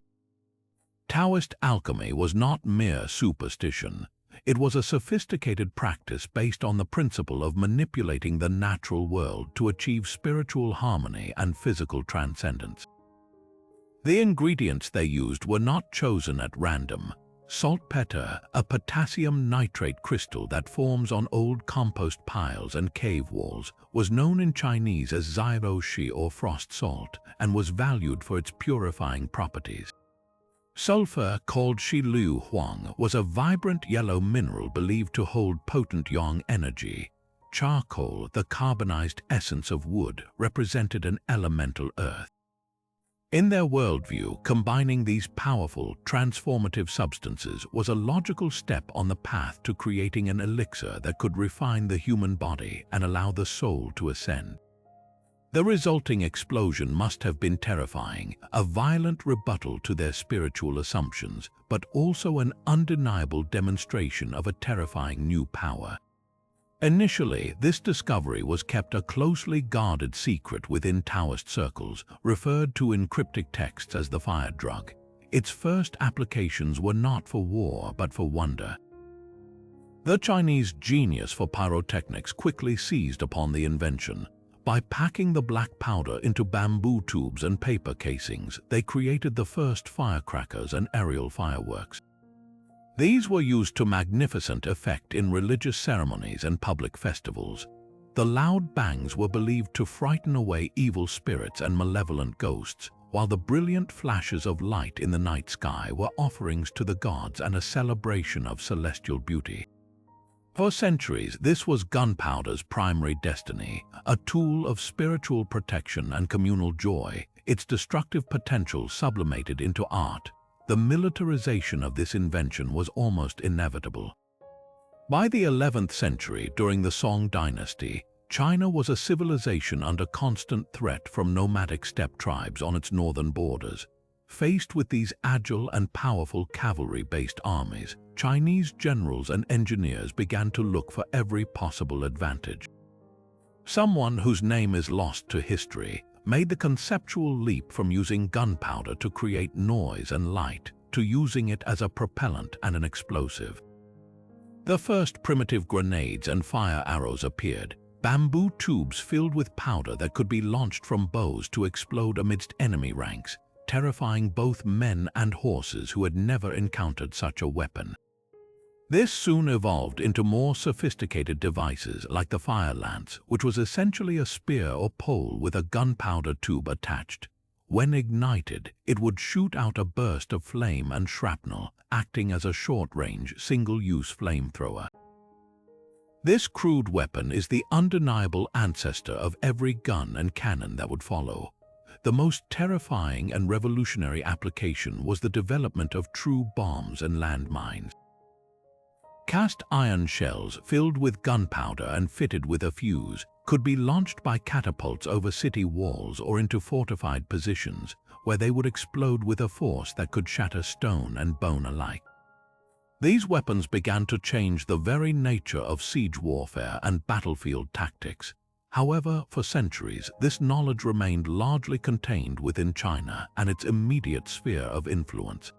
Taoist alchemy was not mere superstition. It was a sophisticated practice based on the principle of manipulating the natural world to achieve spiritual harmony and physical transcendence. The ingredients they used were not chosen at random. Saltpeter, a potassium nitrate crystal that forms on old compost piles and cave walls, was known in Chinese as ziro shi or frost salt, and was valued for its purifying properties. Sulfur, called shi liu huang, was a vibrant yellow mineral believed to hold potent yang energy. Charcoal, the carbonized essence of wood, represented an elemental earth. In their worldview, combining these powerful, transformative substances was a logical step on the path to creating an elixir that could refine the human body and allow the soul to ascend. The resulting explosion must have been terrifying, a violent rebuttal to their spiritual assumptions, but also an undeniable demonstration of a terrifying new power. Initially, this discovery was kept a closely guarded secret within Taoist circles, referred to in cryptic texts as the fire drug. Its first applications were not for war, but for wonder. The Chinese genius for pyrotechnics quickly seized upon the invention. By packing the black powder into bamboo tubes and paper casings, they created the first firecrackers and aerial fireworks. These were used to magnificent effect in religious ceremonies and public festivals. The loud bangs were believed to frighten away evil spirits and malevolent ghosts, while the brilliant flashes of light in the night sky were offerings to the gods and a celebration of celestial beauty. For centuries, this was gunpowder's primary destiny, a tool of spiritual protection and communal joy, its destructive potential sublimated into art. The militarization of this invention was almost inevitable. By the 11th century, during the Song dynasty, China was a civilization under constant threat from nomadic steppe tribes on its northern borders. Faced with these agile and powerful cavalry-based armies, Chinese generals and engineers began to look for every possible advantage. Someone whose name is lost to history made the conceptual leap from using gunpowder to create noise and light to using it as a propellant and an explosive. The first primitive grenades and fire arrows appeared, bamboo tubes filled with powder that could be launched from bows to explode amidst enemy ranks, terrifying both men and horses who had never encountered such a weapon. This soon evolved into more sophisticated devices like the fire lance, which was essentially a spear or pole with a gunpowder tube attached. When ignited, it would shoot out a burst of flame and shrapnel, acting as a short-range, single-use flamethrower. This crude weapon is the undeniable ancestor of every gun and cannon that would follow. The most terrifying and revolutionary application was the development of true bombs and landmines. Cast iron shells filled with gunpowder and fitted with a fuse could be launched by catapults over city walls or into fortified positions, where they would explode with a force that could shatter stone and bone alike. These weapons began to change the very nature of siege warfare and battlefield tactics. However, for centuries, this knowledge remained largely contained within China and its immediate sphere of influence.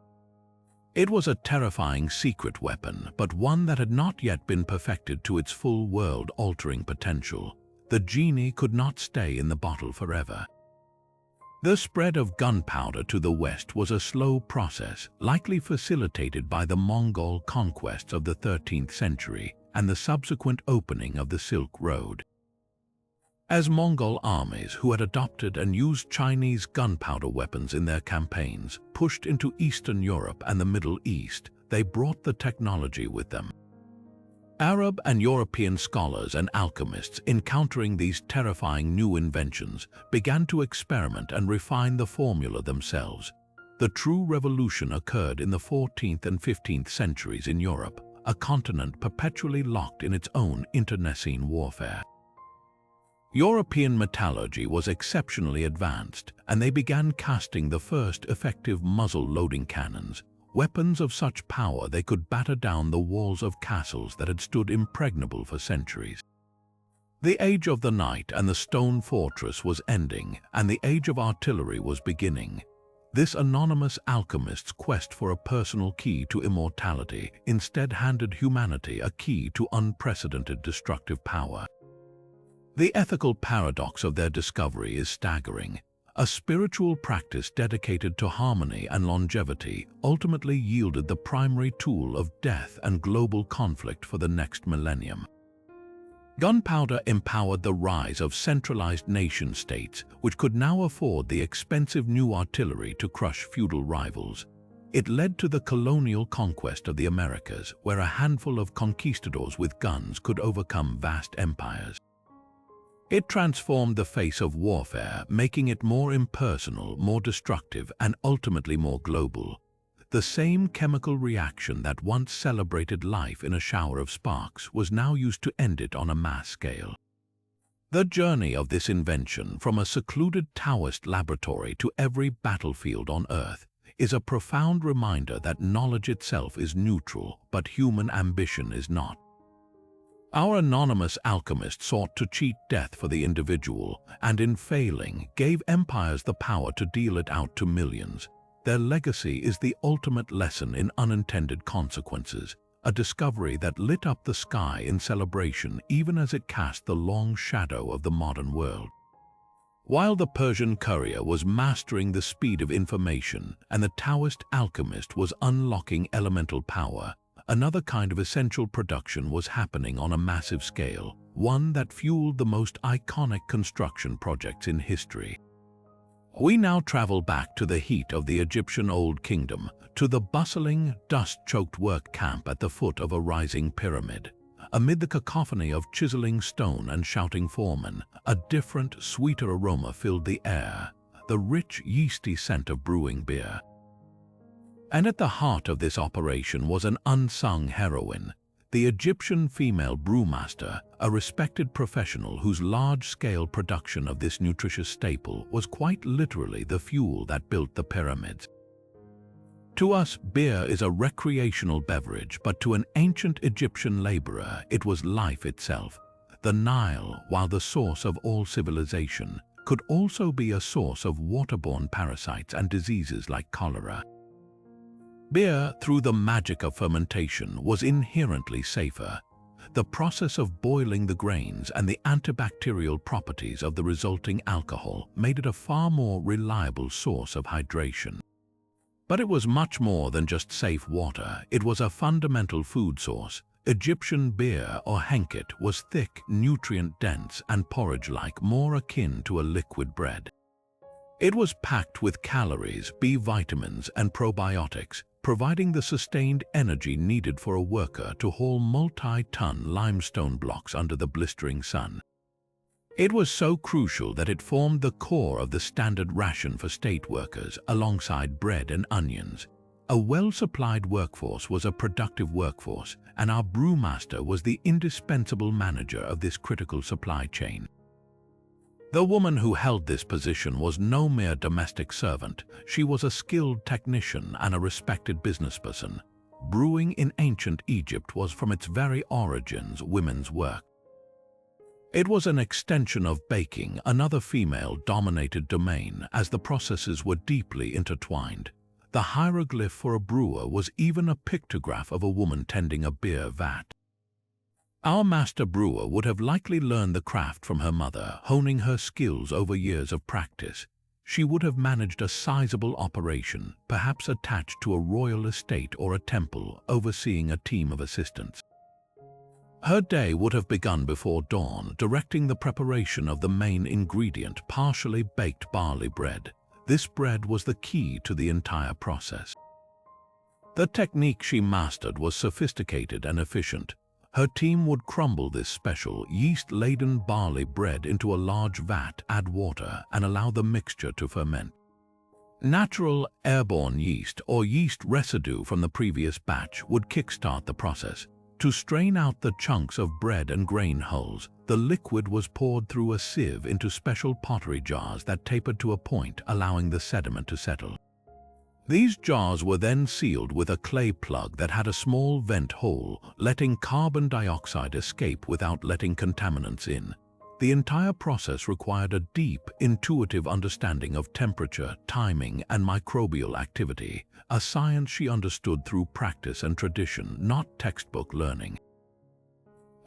It was a terrifying secret weapon, but one that had not yet been perfected to its full world-altering potential. The genie could not stay in the bottle forever. The spread of gunpowder to the west was a slow process, likely facilitated by the Mongol conquests of the 13th century and the subsequent opening of the Silk Road. As Mongol armies who had adopted and used Chinese gunpowder weapons in their campaigns pushed into Eastern Europe and the Middle East, they brought the technology with them. Arab and European scholars and alchemists, encountering these terrifying new inventions, began to experiment and refine the formula themselves. The true revolution occurred in the 14th and 15th centuries in Europe, a continent perpetually locked in its own internecine warfare. European metallurgy was exceptionally advanced, and they began casting the first effective muzzle-loading cannons, weapons of such power they could batter down the walls of castles that had stood impregnable for centuries. The age of the knight and the stone fortress was ending, and the age of artillery was beginning. This anonymous alchemist's quest for a personal key to immortality instead handed humanity a key to unprecedented destructive power. The ethical paradox of their discovery is staggering. A spiritual practice dedicated to harmony and longevity ultimately yielded the primary tool of death and global conflict for the next millennium. Gunpowder empowered the rise of centralized nation-states, which could now afford the expensive new artillery to crush feudal rivals. It led to the colonial conquest of the Americas, where a handful of conquistadors with guns could overcome vast empires. It transformed the face of warfare, making it more impersonal, more destructive, and ultimately more global. The same chemical reaction that once celebrated life in a shower of sparks was now used to end it on a mass scale. The journey of this invention, from a secluded Taoist laboratory to every battlefield on Earth, is a profound reminder that knowledge itself is neutral, but human ambition is not. Our anonymous alchemist sought to cheat death for the individual, and in failing, gave empires the power to deal it out to millions. Their legacy is the ultimate lesson in unintended consequences, a discovery that lit up the sky in celebration even as it cast the long shadow of the modern world. While the Persian courier was mastering the speed of information and the Taoist alchemist was unlocking elemental power, another kind of essential production was happening on a massive scale, one that fueled the most iconic construction projects in history. We now travel back to the heat of the Egyptian Old Kingdom, to the bustling, dust-choked work camp at the foot of a rising pyramid. Amid the cacophony of chiseling stone and shouting foremen, a different, sweeter aroma filled the air, the rich, yeasty scent of brewing beer. And at the heart of this operation was an unsung heroine. The Egyptian female brewmaster, a respected professional whose large-scale production of this nutritious staple was quite literally the fuel that built the pyramids. To us, beer is a recreational beverage, but to an ancient Egyptian laborer, it was life itself. The Nile, while the source of all civilization, could also be a source of waterborne parasites and diseases like cholera. Beer, through the magic of fermentation, was inherently safer. The process of boiling the grains and the antibacterial properties of the resulting alcohol made it a far more reliable source of hydration. But it was much more than just safe water. It was a fundamental food source. Egyptian beer, or henket, was thick, nutrient-dense, and porridge-like, more akin to a liquid bread. It was packed with calories, B vitamins, and probiotics, providing the sustained energy needed for a worker to haul multi-ton limestone blocks under the blistering sun. It was so crucial that it formed the core of the standard ration for state workers, alongside bread and onions. A well-supplied workforce was a productive workforce, and our brewmaster was the indispensable manager of this critical supply chain. The woman who held this position was no mere domestic servant. She was a skilled technician and a respected businessperson. Brewing in ancient Egypt was from its very origins women's work. It was an extension of baking, another female-dominated domain, as the processes were deeply intertwined. The hieroglyph for a brewer was even a pictograph of a woman tending a beer vat. Our master brewer would have likely learned the craft from her mother, honing her skills over years of practice. She would have managed a sizable operation, perhaps attached to a royal estate or a temple, overseeing a team of assistants. Her day would have begun before dawn, directing the preparation of the main ingredient, partially baked barley bread. This bread was the key to the entire process. The technique she mastered was sophisticated and efficient. Her team would crumble this special, yeast-laden barley bread into a large vat, add water, and allow the mixture to ferment. Natural airborne yeast or yeast residue from the previous batch would kickstart the process. To strain out the chunks of bread and grain hulls, the liquid was poured through a sieve into special pottery jars that tapered to a point, allowing the sediment to settle. These jars were then sealed with a clay plug that had a small vent hole, letting carbon dioxide escape without letting contaminants in. The entire process required a deep, intuitive understanding of temperature, timing, and microbial activity, a science she understood through practice and tradition, not textbook learning.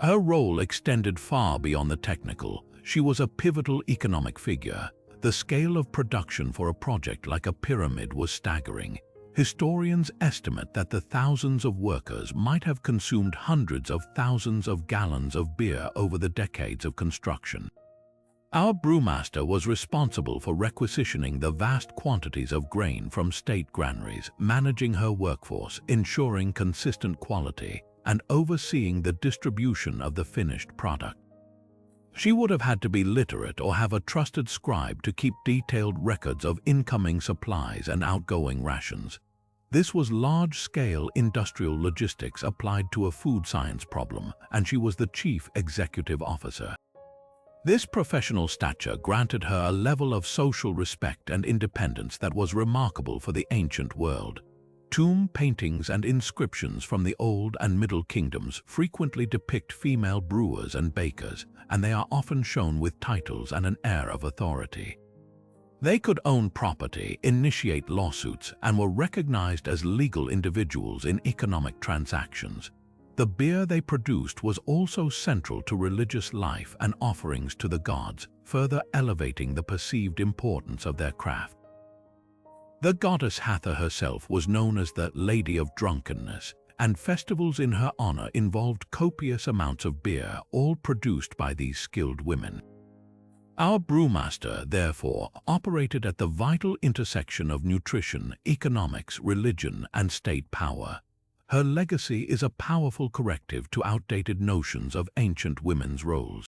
Her role extended far beyond the technical. She was a pivotal economic figure. The scale of production for a project like a pyramid was staggering. Historians estimate that the thousands of workers might have consumed hundreds of thousands of gallons of beer over the decades of construction. Our brewmaster was responsible for requisitioning the vast quantities of grain from state granaries, managing her workforce, ensuring consistent quality, and overseeing the distribution of the finished product. She would have had to be literate or have a trusted scribe to keep detailed records of incoming supplies and outgoing rations. This was large-scale industrial logistics applied to a food science problem, and she was the chief executive officer. This professional stature granted her a level of social respect and independence that was remarkable for the ancient world. Tomb paintings and inscriptions from the Old and Middle Kingdoms frequently depict female brewers and bakers, and they are often shown with titles and an air of authority. They could own property, initiate lawsuits, and were recognized as legal individuals in economic transactions. The beer they produced was also central to religious life and offerings to the gods, further elevating the perceived importance of their craft. The goddess Hathor herself was known as the Lady of Drunkenness, and festivals in her honor involved copious amounts of beer, all produced by these skilled women. Our brewmaster, therefore, operated at the vital intersection of nutrition, economics, religion, and state power. Her legacy is a powerful corrective to outdated notions of ancient women's roles.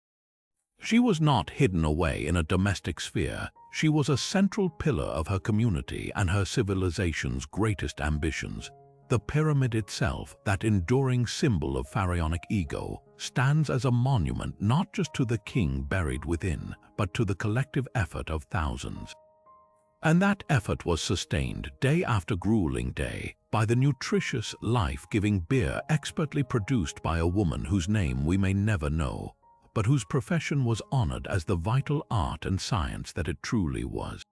She was not hidden away in a domestic sphere. She was a central pillar of her community and her civilization's greatest ambitions. The pyramid itself, that enduring symbol of pharaonic ego, stands as a monument not just to the king buried within, but to the collective effort of thousands. And that effort was sustained day after grueling day by the nutritious, life-giving beer expertly produced by a woman whose name we may never know, but whose profession was honored as the vital art and science that it truly was.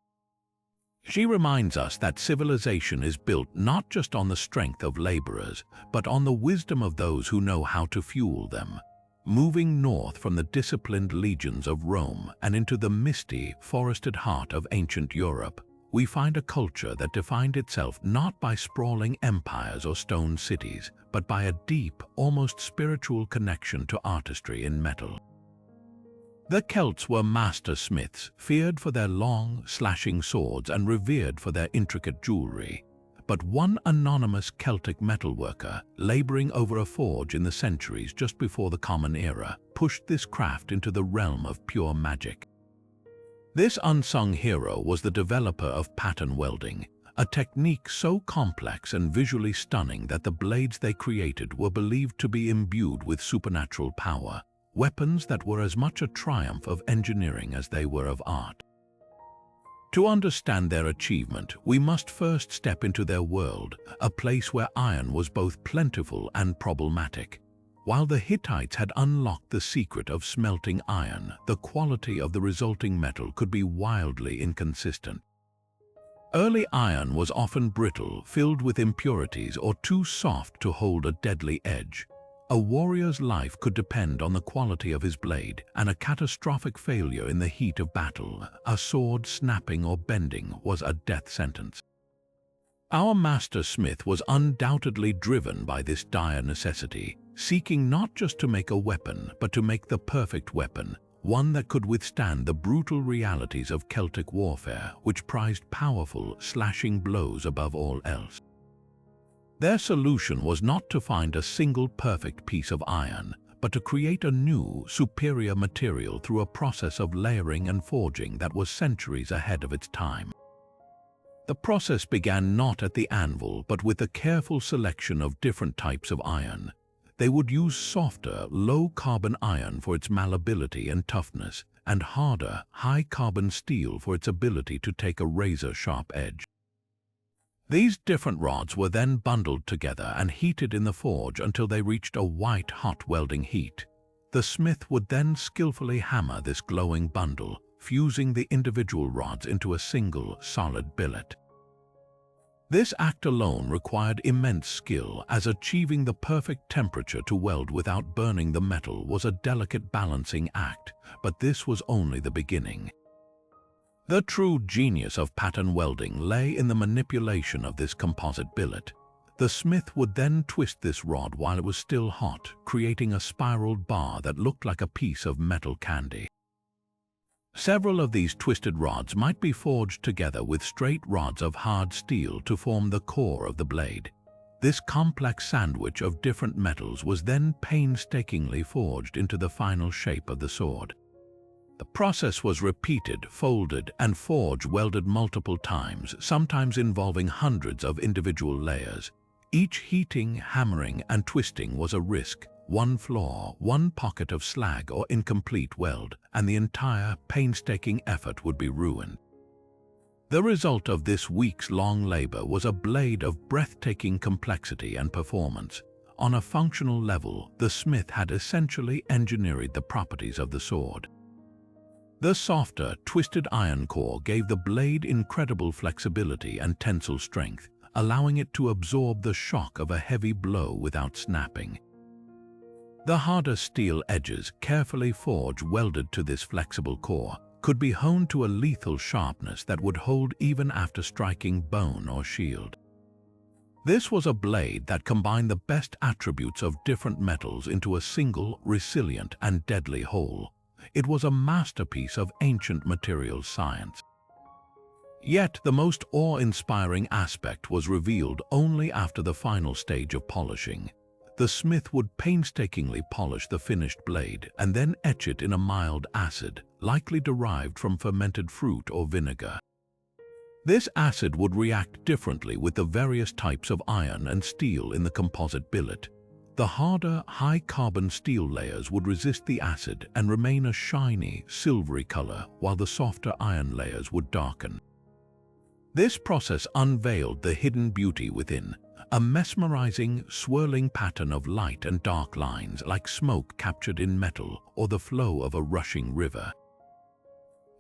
She reminds us that civilization is built not just on the strength of laborers, but on the wisdom of those who know how to fuel them. Moving north from the disciplined legions of Rome and into the misty, forested heart of ancient Europe, we find a culture that defined itself not by sprawling empires or stone cities, but by a deep, almost spiritual connection to artistry in metal. The Celts were master smiths, feared for their long, slashing swords and revered for their intricate jewelry. But one anonymous Celtic metalworker, laboring over a forge in the centuries just before the Common Era, pushed this craft into the realm of pure magic. This unsung hero was the developer of pattern welding, a technique so complex and visually stunning that the blades they created were believed to be imbued with supernatural power. Weapons that were as much a triumph of engineering as they were of art. To understand their achievement, we must first step into their world, a place where iron was both plentiful and problematic. While the Hittites had unlocked the secret of smelting iron, the quality of the resulting metal could be wildly inconsistent. Early iron was often brittle, filled with impurities, or too soft to hold a deadly edge. A warrior's life could depend on the quality of his blade, and a catastrophic failure in the heat of battle, a sword snapping or bending, was a death sentence. Our master smith was undoubtedly driven by this dire necessity, seeking not just to make a weapon, but to make the perfect weapon, one that could withstand the brutal realities of Celtic warfare, which prized powerful, slashing blows above all else. Their solution was not to find a single perfect piece of iron, but to create a new, superior material through a process of layering and forging that was centuries ahead of its time. The process began not at the anvil, but with a careful selection of different types of iron. They would use softer, low-carbon iron for its malleability and toughness, and harder, high-carbon steel for its ability to take a razor-sharp edge. These different rods were then bundled together and heated in the forge until they reached a white-hot welding heat. The smith would then skillfully hammer this glowing bundle, fusing the individual rods into a single, solid billet. This act alone required immense skill, as achieving the perfect temperature to weld without burning the metal was a delicate balancing act, but this was only the beginning. The true genius of pattern welding lay in the manipulation of this composite billet. The smith would then twist this rod while it was still hot, creating a spiraled bar that looked like a piece of metal candy. Several of these twisted rods might be forged together with straight rods of hard steel to form the core of the blade. This complex sandwich of different metals was then painstakingly forged into the final shape of the sword. The process was repeated, folded, and forge-welded multiple times, sometimes involving hundreds of individual layers. Each heating, hammering, and twisting was a risk. One flaw, one pocket of slag or incomplete weld, and the entire painstaking effort would be ruined. The result of this weeks-long labor was a blade of breathtaking complexity and performance. On a functional level, the smith had essentially engineered the properties of the sword. The softer, twisted iron core gave the blade incredible flexibility and tensile strength, allowing it to absorb the shock of a heavy blow without snapping. The harder steel edges, carefully forge-welded to this flexible core, could be honed to a lethal sharpness that would hold even after striking bone or shield. This was a blade that combined the best attributes of different metals into a single, resilient, and deadly whole. It was a masterpiece of ancient materials science. Yet the most awe-inspiring aspect was revealed only after the final stage of polishing. The smith would painstakingly polish the finished blade and then etch it in a mild acid, likely derived from fermented fruit or vinegar. This acid would react differently with the various types of iron and steel in the composite billet. The harder, high-carbon steel layers would resist the acid and remain a shiny, silvery color, while the softer iron layers would darken. This process unveiled the hidden beauty within, a mesmerizing, swirling pattern of light and dark lines like smoke captured in metal or the flow of a rushing river.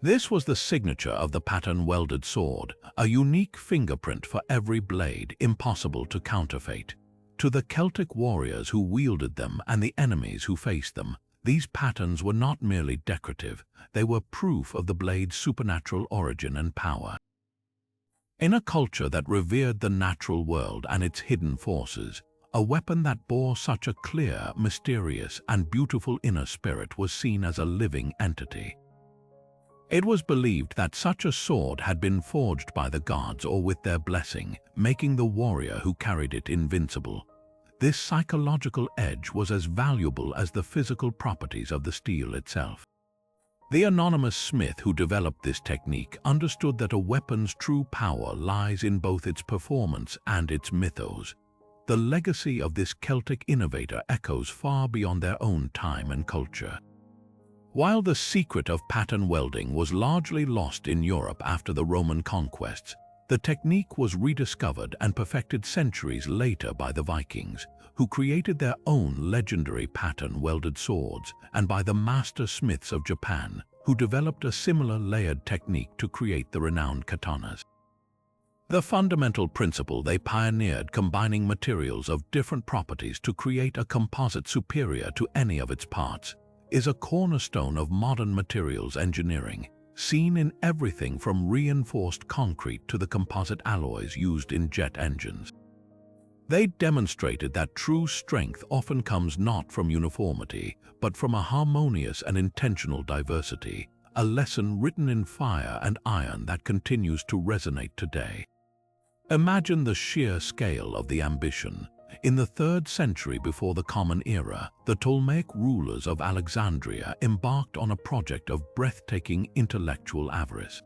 This was the signature of the pattern-welded sword, a unique fingerprint for every blade, impossible to counterfeit. To the Celtic warriors who wielded them and the enemies who faced them, these patterns were not merely decorative, they were proof of the blade's supernatural origin and power. In a culture that revered the natural world and its hidden forces, a weapon that bore such a clear, mysterious, and beautiful inner spirit was seen as a living entity. It was believed that such a sword had been forged by the gods or with their blessing, making the warrior who carried it invincible. This psychological edge was as valuable as the physical properties of the steel itself. The anonymous smith who developed this technique understood that a weapon's true power lies in both its performance and its mythos. The legacy of this Celtic innovator echoes far beyond their own time and culture. While the secret of pattern welding was largely lost in Europe after the Roman conquests, the technique was rediscovered and perfected centuries later by the Vikings, who created their own legendary pattern-welded swords, and by the master smiths of Japan, who developed a similar layered technique to create the renowned katanas. The fundamental principle they pioneered, combining materials of different properties to create a composite superior to any of its parts, is a cornerstone of modern materials engineering, seen in everything from reinforced concrete to the composite alloys used in jet engines. They demonstrated that true strength often comes not from uniformity, but from a harmonious and intentional diversity, a lesson written in fire and iron that continues to resonate today. Imagine the sheer scale of the ambition. In the 3rd century before the Common Era, the Ptolemaic rulers of Alexandria embarked on a project of breathtaking intellectual avarice.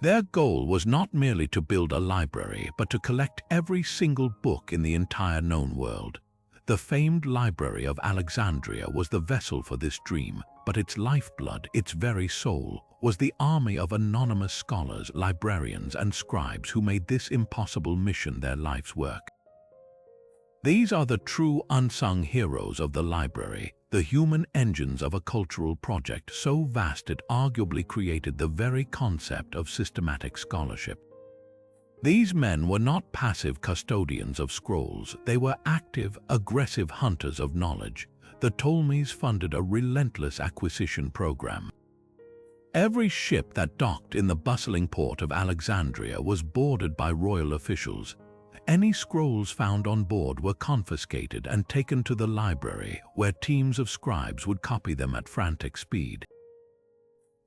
Their goal was not merely to build a library, but to collect every single book in the entire known world. The famed Library of Alexandria was the vessel for this dream, but its lifeblood, its very soul, was the army of anonymous scholars, librarians, and scribes who made this impossible mission their life's work. These are the true unsung heroes of the library, the human engines of a cultural project so vast it arguably created the very concept of systematic scholarship. These men were not passive custodians of scrolls, they were active, aggressive hunters of knowledge. The Ptolemies funded a relentless acquisition program. Every ship that docked in the bustling port of Alexandria was boarded by royal officials. Any scrolls found on board were confiscated and taken to the library, where teams of scribes would copy them at frantic speed.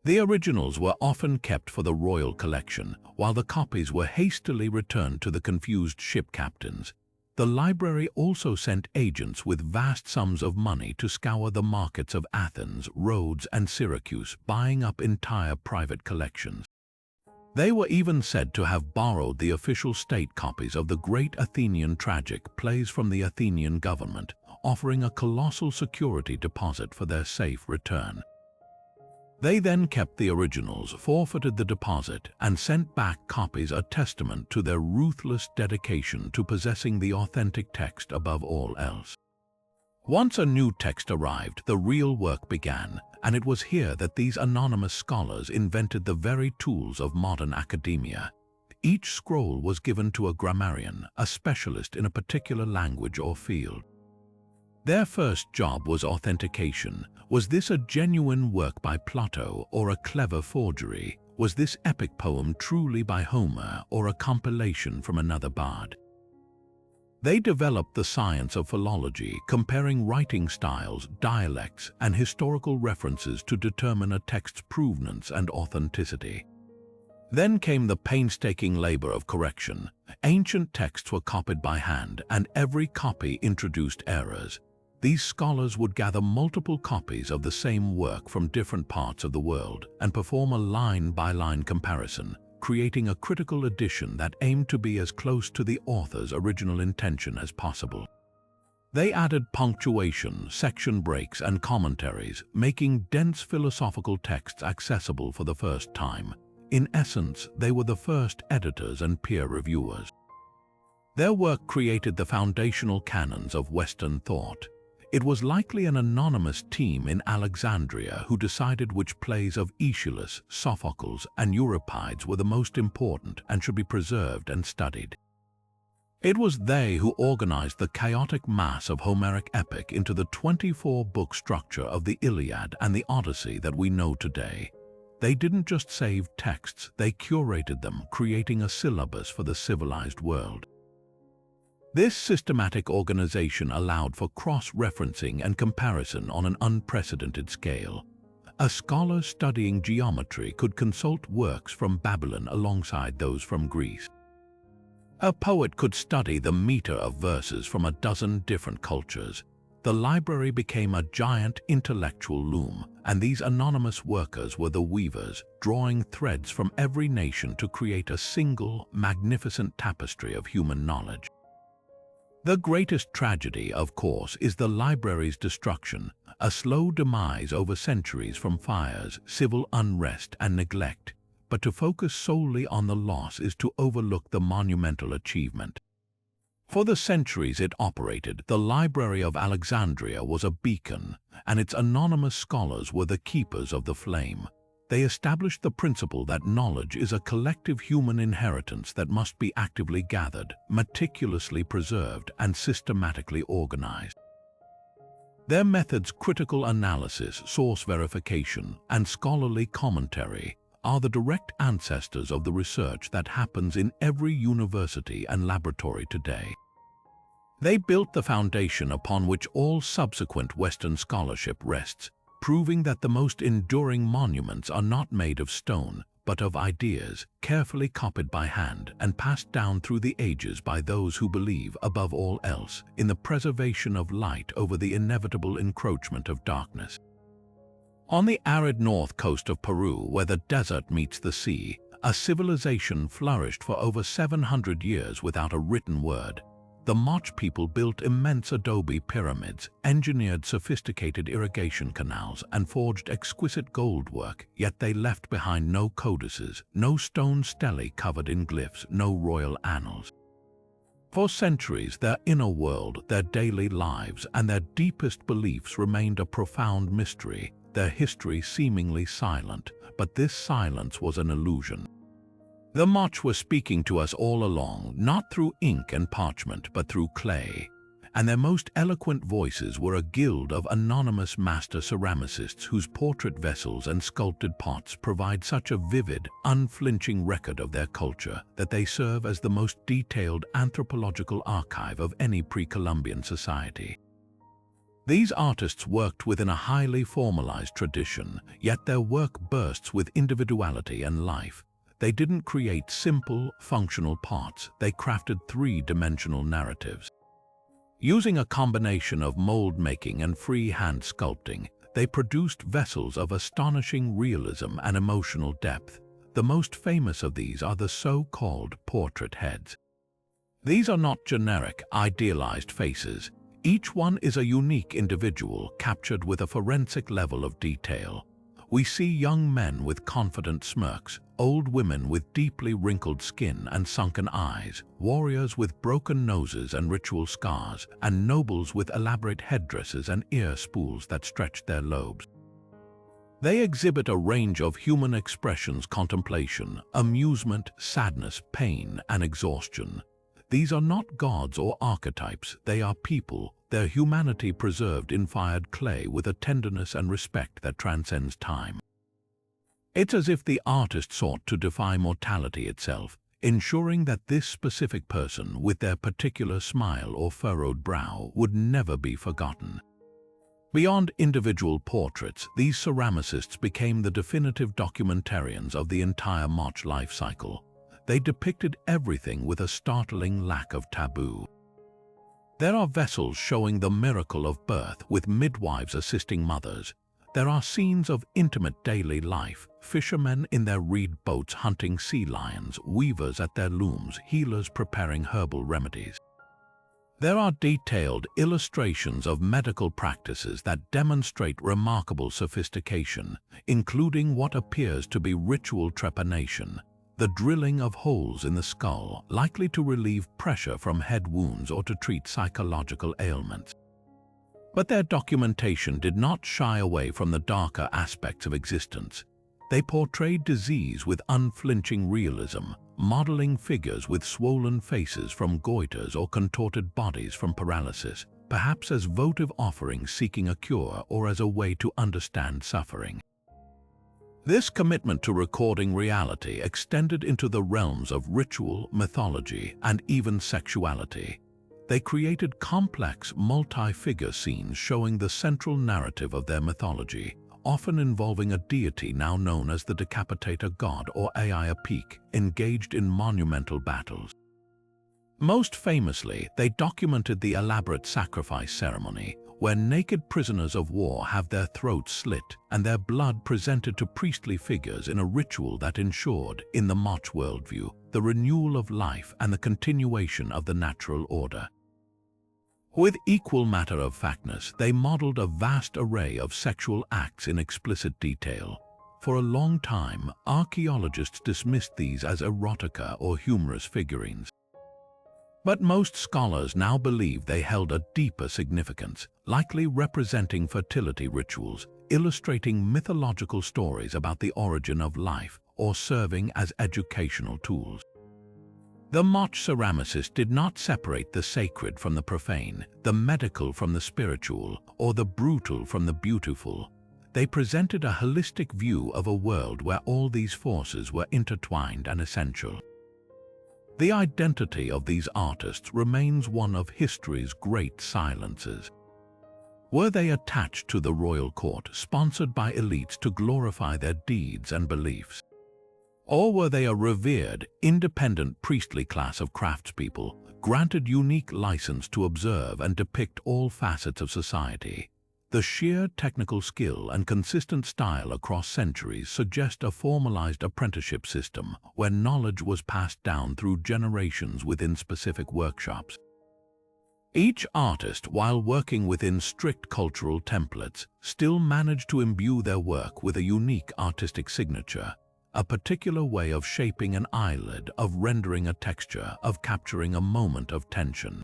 The originals were often kept for the royal collection, while the copies were hastily returned to the confused ship captains. The library also sent agents with vast sums of money to scour the markets of Athens, Rhodes, and Syracuse, buying up entire private collections. They were even said to have borrowed the official state copies of the great Athenian tragic plays from the Athenian government, offering a colossal security deposit for their safe return. They then kept the originals, forfeited the deposit, and sent back copies, a testament to their ruthless dedication to possessing the authentic text above all else. Once a new text arrived, the real work began, and it was here that these anonymous scholars invented the very tools of modern academia. Each scroll was given to a grammarian, a specialist in a particular language or field. Their first job was authentication. Was this a genuine work by Plato or a clever forgery? Was this epic poem truly by Homer or a compilation from another bard? They developed the science of philology, comparing writing styles, dialects, and historical references to determine a text's provenance and authenticity. Then came the painstaking labor of correction. Ancient texts were copied by hand, and every copy introduced errors. These scholars would gather multiple copies of the same work from different parts of the world and perform a line-by-line comparison, creating a critical edition that aimed to be as close to the author's original intention as possible. They added punctuation, section breaks, and commentaries, making dense philosophical texts accessible for the first time. In essence, they were the first editors and peer reviewers. Their work created the foundational canons of Western thought. It was likely an anonymous team in Alexandria who decided which plays of Aeschylus, Sophocles, and Euripides were the most important and should be preserved and studied. It was they who organized the chaotic mass of Homeric epic into the 24-book structure of the Iliad and the Odyssey that we know today. They didn't just save texts, they curated them, creating a syllabus for the civilized world. This systematic organization allowed for cross-referencing and comparison on an unprecedented scale. A scholar studying geometry could consult works from Babylon alongside those from Greece. A poet could study the meter of verses from a dozen different cultures. The library became a giant intellectual loom, and these anonymous workers were the weavers, drawing threads from every nation to create a single, magnificent tapestry of human knowledge. The greatest tragedy, of course, is the library's destruction, a slow demise over centuries from fires, civil unrest, and neglect. But to focus solely on the loss is to overlook the monumental achievement. For the centuries it operated, the Library of Alexandria was a beacon, and its anonymous scholars were the keepers of the flame. They established the principle that knowledge is a collective human inheritance that must be actively gathered, meticulously preserved, and systematically organized. Their methods, critical analysis, source verification, and scholarly commentary, are the direct ancestors of the research that happens in every university and laboratory today. They built the foundation upon which all subsequent Western scholarship rests, proving that the most enduring monuments are not made of stone, but of ideas, carefully copied by hand and passed down through the ages by those who believe, above all else, in the preservation of light over the inevitable encroachment of darkness. On the arid north coast of Peru, where the desert meets the sea, a civilization flourished for over 700 years without a written word. The Moch people built immense adobe pyramids, engineered sophisticated irrigation canals, and forged exquisite gold work, yet they left behind no codices, no stone stelae covered in glyphs, no royal annals. For centuries, their inner world, their daily lives, and their deepest beliefs remained a profound mystery, their history seemingly silent, but this silence was an illusion. The Moch were speaking to us all along, not through ink and parchment, but through clay, and their most eloquent voices were a guild of anonymous master ceramicists whose portrait vessels and sculpted pots provide such a vivid, unflinching record of their culture that they serve as the most detailed anthropological archive of any pre-Columbian society. These artists worked within a highly formalized tradition, yet their work bursts with individuality and life. They didn't create simple, functional parts, they crafted three-dimensional narratives. Using a combination of mold-making and free-hand sculpting, they produced vessels of astonishing realism and emotional depth. The most famous of these are the so-called portrait heads. These are not generic, idealized faces. Each one is a unique individual captured with a forensic level of detail. We see young men with confident smirks, old women with deeply wrinkled skin and sunken eyes, warriors with broken noses and ritual scars, and nobles with elaborate headdresses and ear spools that stretch their lobes. They exhibit a range of human expressions: contemplation, amusement, sadness, pain, and exhaustion. These are not gods or archetypes, they are people, their humanity preserved in fired clay with a tenderness and respect that transcends time. It's as if the artist sought to defy mortality itself, ensuring that this specific person, with their particular smile or furrowed brow, would never be forgotten. Beyond individual portraits, these ceramicists became the definitive documentarians of the entire Moch life cycle. They depicted everything with a startling lack of taboo. There are vessels showing the miracle of birth, with midwives assisting mothers. There are scenes of intimate daily life, fishermen in their reed boats hunting sea lions, weavers at their looms, healers preparing herbal remedies. There are detailed illustrations of medical practices that demonstrate remarkable sophistication, including what appears to be ritual trepanation, the drilling of holes in the skull, likely to relieve pressure from head wounds or to treat psychological ailments. But their documentation did not shy away from the darker aspects of existence. They portrayed disease with unflinching realism, modeling figures with swollen faces from goiters or contorted bodies from paralysis, perhaps as votive offerings seeking a cure or as a way to understand suffering. This commitment to recording reality extended into the realms of ritual, mythology, and even sexuality. They created complex, multi-figure scenes showing the central narrative of their mythology, often involving a deity now known as the decapitator god or Ai-Apik, engaged in monumental battles. Most famously, they documented the elaborate sacrifice ceremony, where naked prisoners of war have their throats slit and their blood presented to priestly figures in a ritual that ensured, in the Moch worldview, the renewal of life and the continuation of the natural order. With equal matter-of-factness, they modeled a vast array of sexual acts in explicit detail. For a long time, archaeologists dismissed these as erotica or humorous figurines. But most scholars now believe they held a deeper significance, likely representing fertility rituals, illustrating mythological stories about the origin of life, or serving as educational tools. The Moch ceramicist did not separate the sacred from the profane, the medical from the spiritual, or the brutal from the beautiful. They presented a holistic view of a world where all these forces were intertwined and essential. The identity of these artists remains one of history's great silences. Were they attached to the royal court, sponsored by elites to glorify their deeds and beliefs? Or were they a revered, independent priestly class of craftspeople, granted unique license to observe and depict all facets of society? The sheer technical skill and consistent style across centuries suggest a formalized apprenticeship system where knowledge was passed down through generations within specific workshops. Each artist, while working within strict cultural templates, still managed to imbue their work with a unique artistic signature, a particular way of shaping an eyelid, of rendering a texture, of capturing a moment of tension.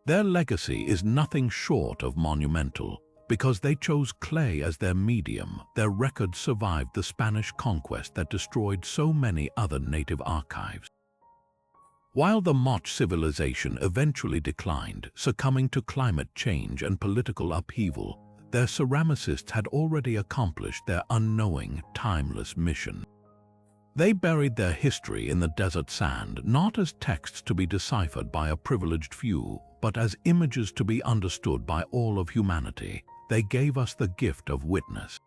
Their legacy is nothing short of monumental. Because they chose clay as their medium, their records survived the Spanish conquest that destroyed so many other native archives. While the Moch civilization eventually declined, succumbing to climate change and political upheaval, their ceramicists had already accomplished their unknowing, timeless mission. They buried their history in the desert sand, not as texts to be deciphered by a privileged few, but as images to be understood by all of humanity. They gave us the gift of witness.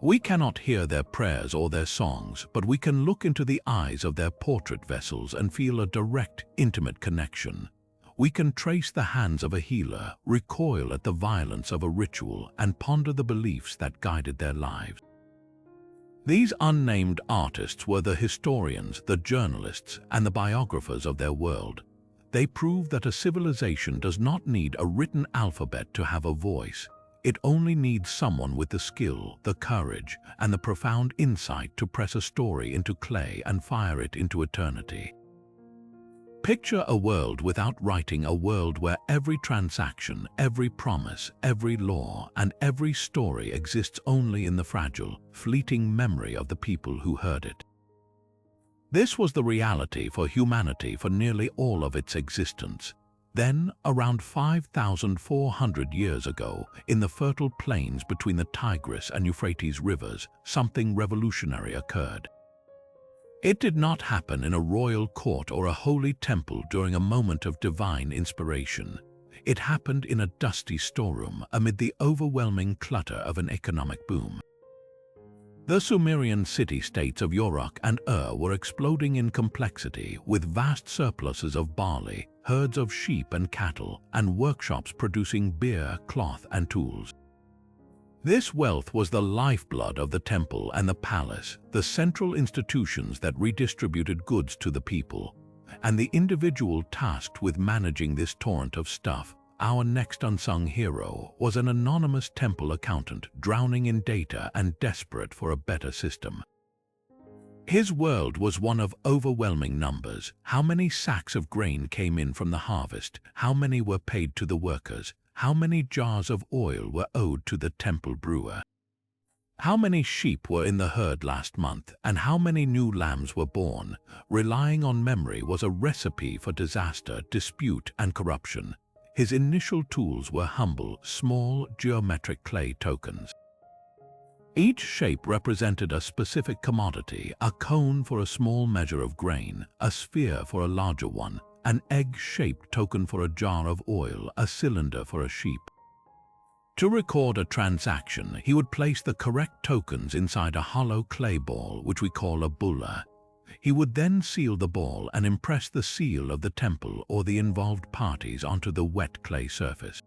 We cannot hear their prayers or their songs, but we can look into the eyes of their portrait vessels and feel a direct, intimate connection. We can trace the hands of a healer, recoil at the violence of a ritual, and ponder the beliefs that guided their lives. These unnamed artists were the historians, the journalists, and the biographers of their world. They prove that a civilization does not need a written alphabet to have a voice. It only needs someone with the skill, the courage, and the profound insight to press a story into clay and fire it into eternity. Picture a world without writing, a world where every transaction, every promise, every law, and every story exists only in the fragile, fleeting memory of the people who heard it. This was the reality for humanity for nearly all of its existence. Then, around 5,400 years ago, in the fertile plains between the Tigris and Euphrates rivers, something revolutionary occurred. It did not happen in a royal court or a holy temple during a moment of divine inspiration. It happened in a dusty storeroom amid the overwhelming clutter of an economic boom. The Sumerian city-states of Uruk and were exploding in complexity, with vast surpluses of barley, herds of sheep and cattle, and workshops producing beer, cloth, and tools. This wealth was the lifeblood of the temple and the palace, the central institutions that redistributed goods to the people, and the individual tasked with managing this torrent of stuff. Our next unsung hero was an anonymous temple accountant drowning in data and desperate for a better system. His world was one of overwhelming numbers. How many sacks of grain came in from the harvest? How many were paid to the workers? How many jars of oil were owed to the temple brewer? How many sheep were in the herd last month, and how many new lambs were born? Relying on memory was a recipe for disaster, dispute, and corruption. His initial tools were humble, small, geometric clay tokens. Each shape represented a specific commodity: a cone for a small measure of grain, a sphere for a larger one, an egg-shaped token for a jar of oil, a cylinder for a sheep. To record a transaction, he would place the correct tokens inside a hollow clay ball, which we call a bulla. He would then seal the ball and impress the seal of the temple or the involved parties onto the wet clay surface.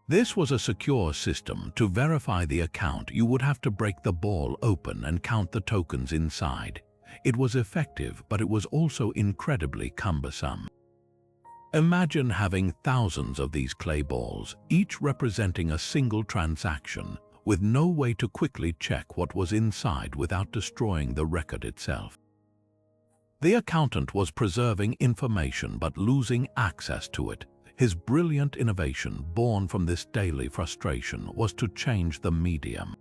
This was a secure system. To verify the account, you would have to break the ball open and count the tokens inside. It was effective, but it was also incredibly cumbersome. Imagine having thousands of these clay balls, each representing a single transaction, with no way to quickly check what was inside without destroying the record itself. The accountant was preserving information but losing access to it. His brilliant innovation, born from this daily frustration, was to change the medium.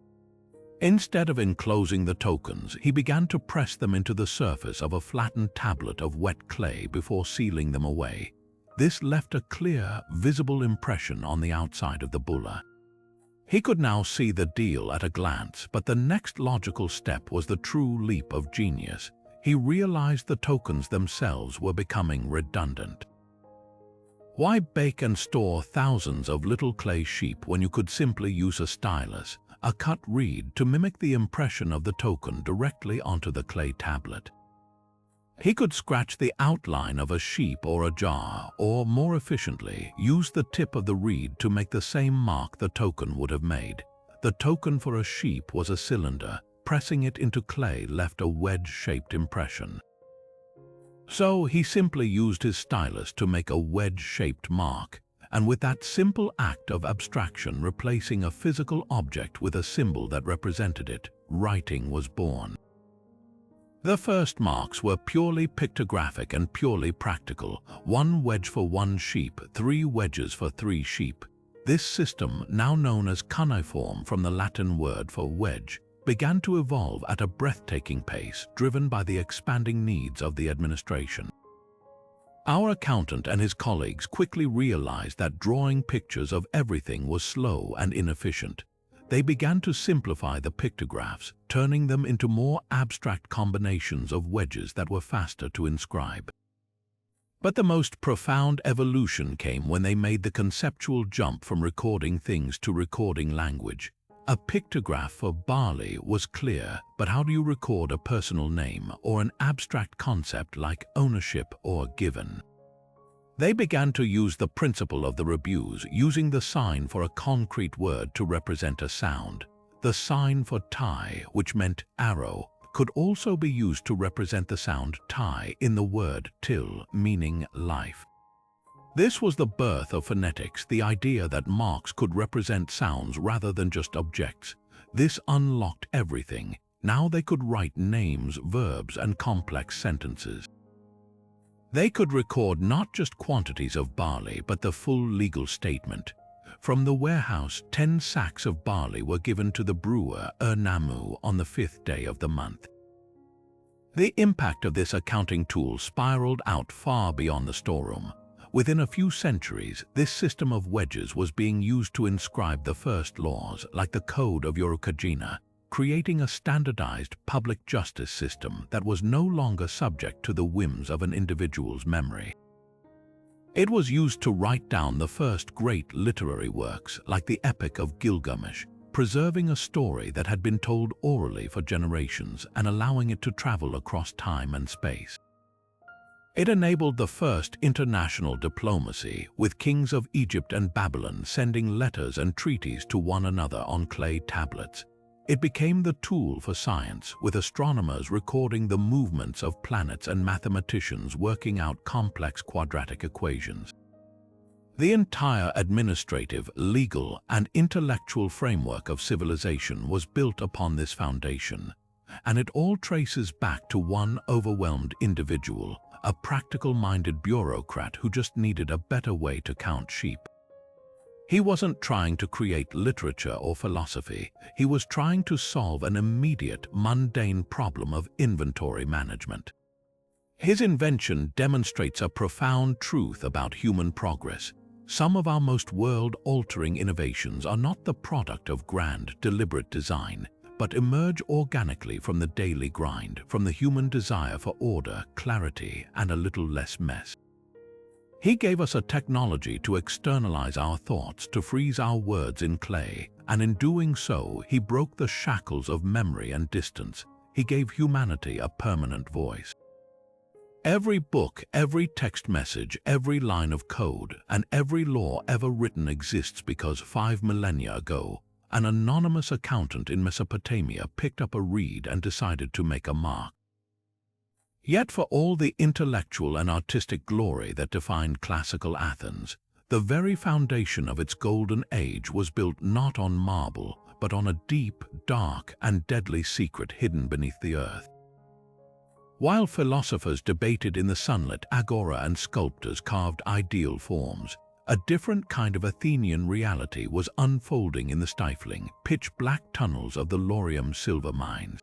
Instead of enclosing the tokens, he began to press them into the surface of a flattened tablet of wet clay before sealing them away. This left a clear, visible impression on the outside of the bulla. He could now see the deal at a glance, but the next logical step was the true leap of genius. He realized the tokens themselves were becoming redundant. Why bake and store thousands of little clay sheep when you could simply use a stylus, a cut reed, to mimic the impression of the token directly onto the clay tablet? He could scratch the outline of a sheep or a jar, or more efficiently, use the tip of the reed to make the same mark the token would have made. The token for a sheep was a cylinder. Pressing it into clay left a wedge-shaped impression. So he simply used his stylus to make a wedge-shaped mark, and with that simple act of abstraction replacing a physical object with a symbol that represented it, writing was born. The first marks were purely pictographic and purely practical: 1 wedge for 1 sheep, 3 wedges for 3 sheep. This system, now known as cuneiform from the Latin word for wedge, began to evolve at a breathtaking pace, driven by the expanding needs of the administration. Our accountant and his colleagues quickly realized that drawing pictures of everything was slow and inefficient. They began to simplify the pictographs, turning them into more abstract combinations of wedges that were faster to inscribe. But the most profound evolution came when they made the conceptual jump from recording things to recording language. A pictograph for barley was clear, but how do you record a personal name or an abstract concept like ownership or given? They began to use the principle of the rebus, using the sign for a concrete word to represent a sound. The sign for tie, which meant arrow, could also be used to represent the sound tie in the word till, meaning life. This was the birth of phonetics, the idea that marks could represent sounds rather than just objects. This unlocked everything. Now they could write names, verbs, and complex sentences. They could record not just quantities of barley, but the full legal statement. From the warehouse, 10 sacks of barley were given to the brewer Namu on the 5th day of the month. The impact of this accounting tool spiraled out far beyond the storeroom. Within a few centuries, this system of wedges was being used to inscribe the first laws, like the Code of Urukagina, creating a standardized public justice system that was no longer subject to the whims of an individual's memory. It was used to write down the first great literary works, like the Epic of Gilgamesh, preserving a story that had been told orally for generations and allowing it to travel across time and space. It enabled the first international diplomacy, with kings of Egypt and Babylon sending letters and treaties to one another on clay tablets. It became the tool for science, with astronomers recording the movements of planets and mathematicians working out complex quadratic equations. The entire administrative, legal, and intellectual framework of civilization was built upon this foundation, and it all traces back to one overwhelmed individual, a practical-minded bureaucrat who just needed a better way to count sheep. He wasn't trying to create literature or philosophy. He was trying to solve an immediate, mundane problem of inventory management. His invention demonstrates a profound truth about human progress. Some of our most world-altering innovations are not the product of grand, deliberate design, but emerge organically from the daily grind, from the human desire for order, clarity, and a little less mess. He gave us a technology to externalize our thoughts, to freeze our words in clay, and in doing so, he broke the shackles of memory and distance. He gave humanity a permanent voice. Every book, every text message, every line of code, and every law ever written exists because 5 millennia ago, an anonymous accountant in Mesopotamia picked up a reed and decided to make a mark. Yet for all the intellectual and artistic glory that defined classical Athens, the very foundation of its golden age was built not on marble, but on a deep, dark, and deadly secret hidden beneath the earth. While philosophers debated in the sunlit agora and sculptors carved ideal forms, a different kind of Athenian reality was unfolding in the stifling, pitch-black tunnels of the Laurium silver mines.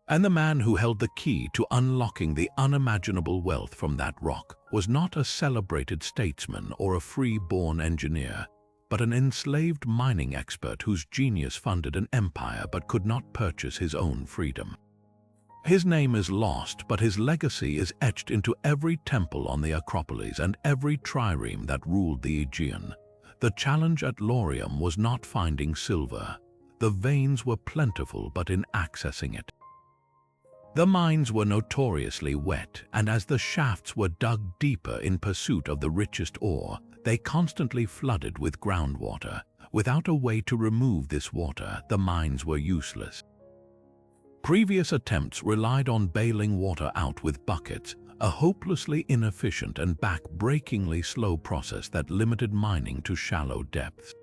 And the man who held the key to unlocking the unimaginable wealth from that rock was not a celebrated statesman or a free-born engineer, but an enslaved mining expert whose genius funded an empire but could not purchase his own freedom. His name is lost, but his legacy is etched into every temple on the Acropolis and every trireme that ruled the Aegean. The challenge at Laurium was not finding silver. The veins were plentiful, but in accessing it. The mines were notoriously wet, and as the shafts were dug deeper in pursuit of the richest ore, they constantly flooded with groundwater. Without a way to remove this water, the mines were useless. Previous attempts relied on bailing water out with buckets, a hopelessly inefficient and back-breakingly slow process that limited mining to shallow depths.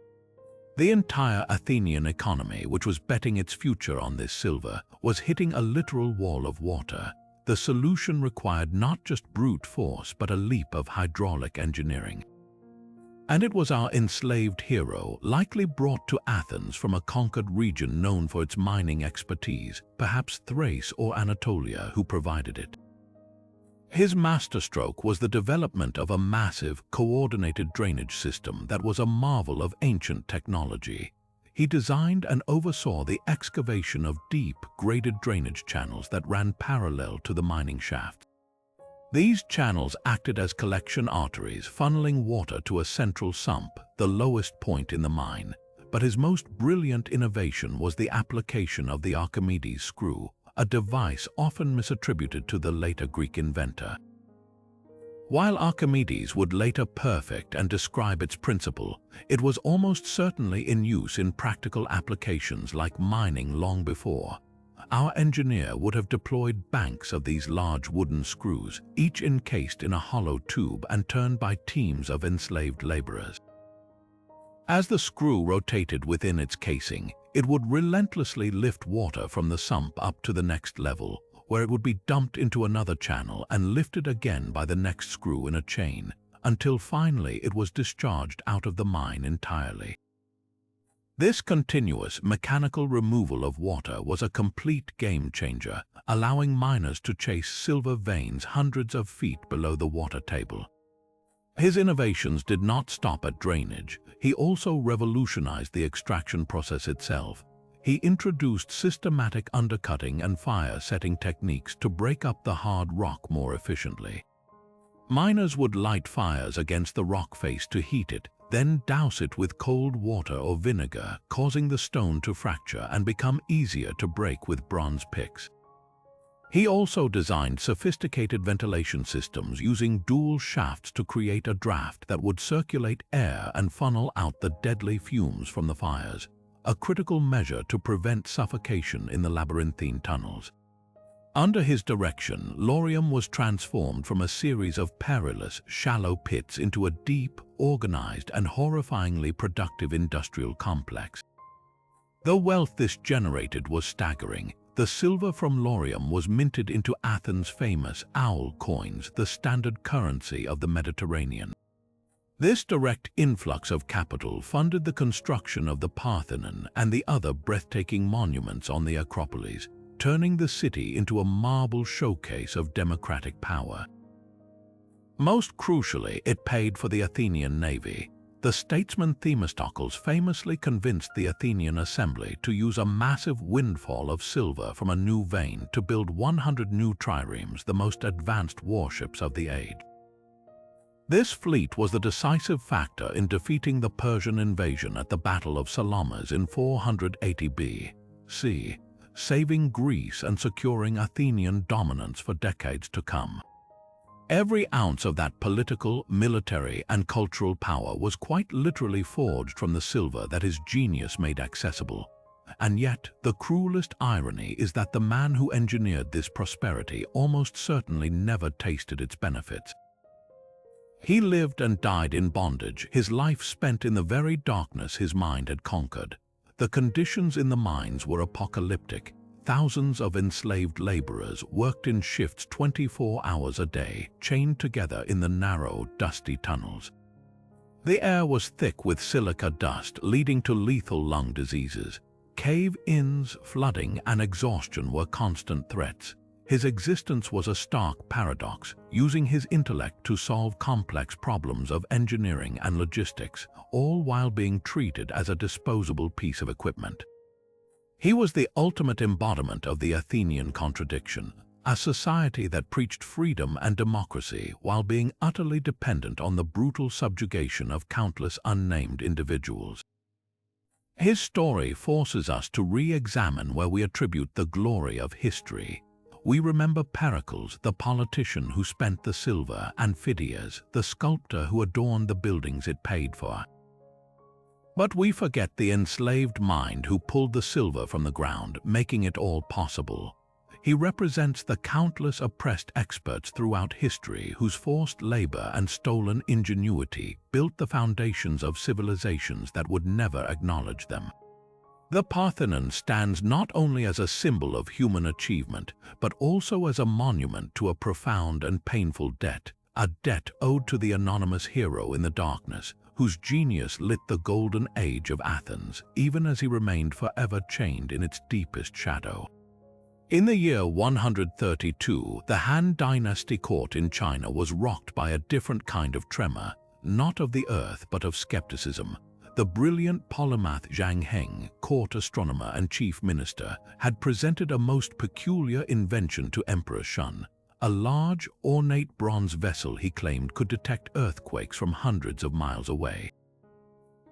The entire Athenian economy, which was betting its future on this silver, was hitting a literal wall of water. The solution required not just brute force, but a leap of hydraulic engineering. And it was our enslaved hero, likely brought to Athens from a conquered region known for its mining expertise, perhaps Thrace or Anatolia, who provided it. His masterstroke was the development of a massive, coordinated drainage system that was a marvel of ancient technology. He designed and oversaw the excavation of deep, graded drainage channels that ran parallel to the mining shafts. These channels acted as collection arteries, funneling water to a central sump, the lowest point in the mine. But his most brilliant innovation was the application of the Archimedes screw, a device often misattributed to the later Greek inventor. While Archimedes would later perfect and describe its principle, it was almost certainly in use in practical applications like mining long before. Our engineer would have deployed banks of these large wooden screws, each encased in a hollow tube and turned by teams of enslaved laborers. As the screw rotated within its casing, it would relentlessly lift water from the sump up to the next level, where it would be dumped into another channel and lifted again by the next screw in a chain, until finally it was discharged out of the mine entirely. This continuous mechanical removal of water was a complete game-changer, allowing miners to chase silver veins hundreds of feet below the water table. His innovations did not stop at drainage. He also revolutionized the extraction process itself. He introduced systematic undercutting and fire-setting techniques to break up the hard rock more efficiently. Miners would light fires against the rock face to heat it, then douse it with cold water or vinegar, causing the stone to fracture and become easier to break with bronze picks. He also designed sophisticated ventilation systems using dual shafts to create a draft that would circulate air and funnel out the deadly fumes from the fires, a critical measure to prevent suffocation in the labyrinthine tunnels. Under his direction, Laurium was transformed from a series of perilous, shallow pits into a deep, organized, and horrifyingly productive industrial complex. The wealth this generated was staggering. The silver from Laurium was minted into Athens' famous owl coins, the standard currency of the Mediterranean. This direct influx of capital funded the construction of the Parthenon and the other breathtaking monuments on the Acropolis, turning the city into a marble showcase of democratic power. Most crucially, it paid for the Athenian navy. The statesman Themistocles famously convinced the Athenian assembly to use a massive windfall of silver from a new vein to build 100 new triremes, the most advanced warships of the age. This fleet was the decisive factor in defeating the Persian invasion at the Battle of Salamis in 480 B.C., saving Greece and securing Athenian dominance for decades to come. Every ounce of that political, military, and cultural power was quite literally forged from the silver that his genius made accessible. And yet, the cruelest irony is that the man who engineered this prosperity almost certainly never tasted its benefits. He lived and died in bondage, his life spent in the very darkness his mind had conquered. The conditions in the mines were apocalyptic. Thousands of enslaved laborers worked in shifts 24 hours a day, chained together in the narrow, dusty tunnels. The air was thick with silica dust, leading to lethal lung diseases. Cave-ins, flooding, and exhaustion were constant threats. His existence was a stark paradox, using his intellect to solve complex problems of engineering and logistics, all while being treated as a disposable piece of equipment. He was the ultimate embodiment of the Athenian contradiction, a society that preached freedom and democracy while being utterly dependent on the brutal subjugation of countless unnamed individuals. His story forces us to re-examine where we attribute the glory of history. We remember Pericles, the politician who spent the silver, and Phidias, the sculptor who adorned the buildings it paid for. But we forget the enslaved mind who pulled the silver from the ground, making it all possible. He represents the countless oppressed experts throughout history whose forced labor and stolen ingenuity built the foundations of civilizations that would never acknowledge them. The Parthenon stands not only as a symbol of human achievement, but also as a monument to a profound and painful debt, a debt owed to the anonymous hero in the darkness, whose genius lit the golden age of Athens, even as he remained forever chained in its deepest shadow. In the year 132, the Han Dynasty court in China was rocked by a different kind of tremor, not of the earth but of skepticism. The brilliant polymath Zhang Heng, court astronomer and chief minister, had presented a most peculiar invention to Emperor Shun. A large, ornate bronze vessel he claimed could detect earthquakes from hundreds of miles away.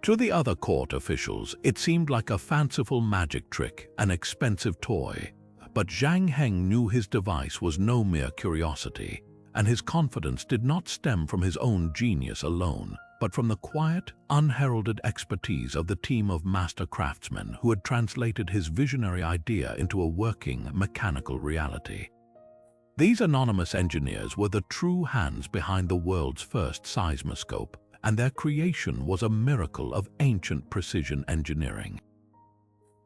To the other court officials, it seemed like a fanciful magic trick, an expensive toy. But Zhang Heng knew his device was no mere curiosity, and his confidence did not stem from his own genius alone, but from the quiet, unheralded expertise of the team of master craftsmen who had translated his visionary idea into a working, mechanical reality. These anonymous engineers were the true hands behind the world's first seismoscope, and their creation was a miracle of ancient precision engineering.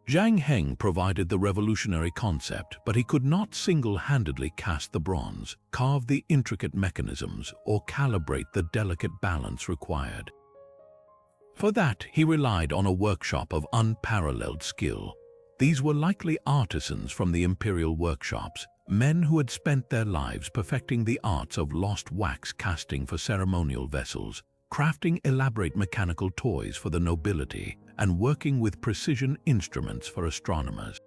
Zhang Heng provided the revolutionary concept, but he could not single-handedly cast the bronze, carve the intricate mechanisms, or calibrate the delicate balance required. For that, he relied on a workshop of unparalleled skill. These were likely artisans from the imperial workshops, men who had spent their lives perfecting the arts of lost wax casting for ceremonial vessels, crafting elaborate mechanical toys for the nobility, and working with precision instruments for astronomers.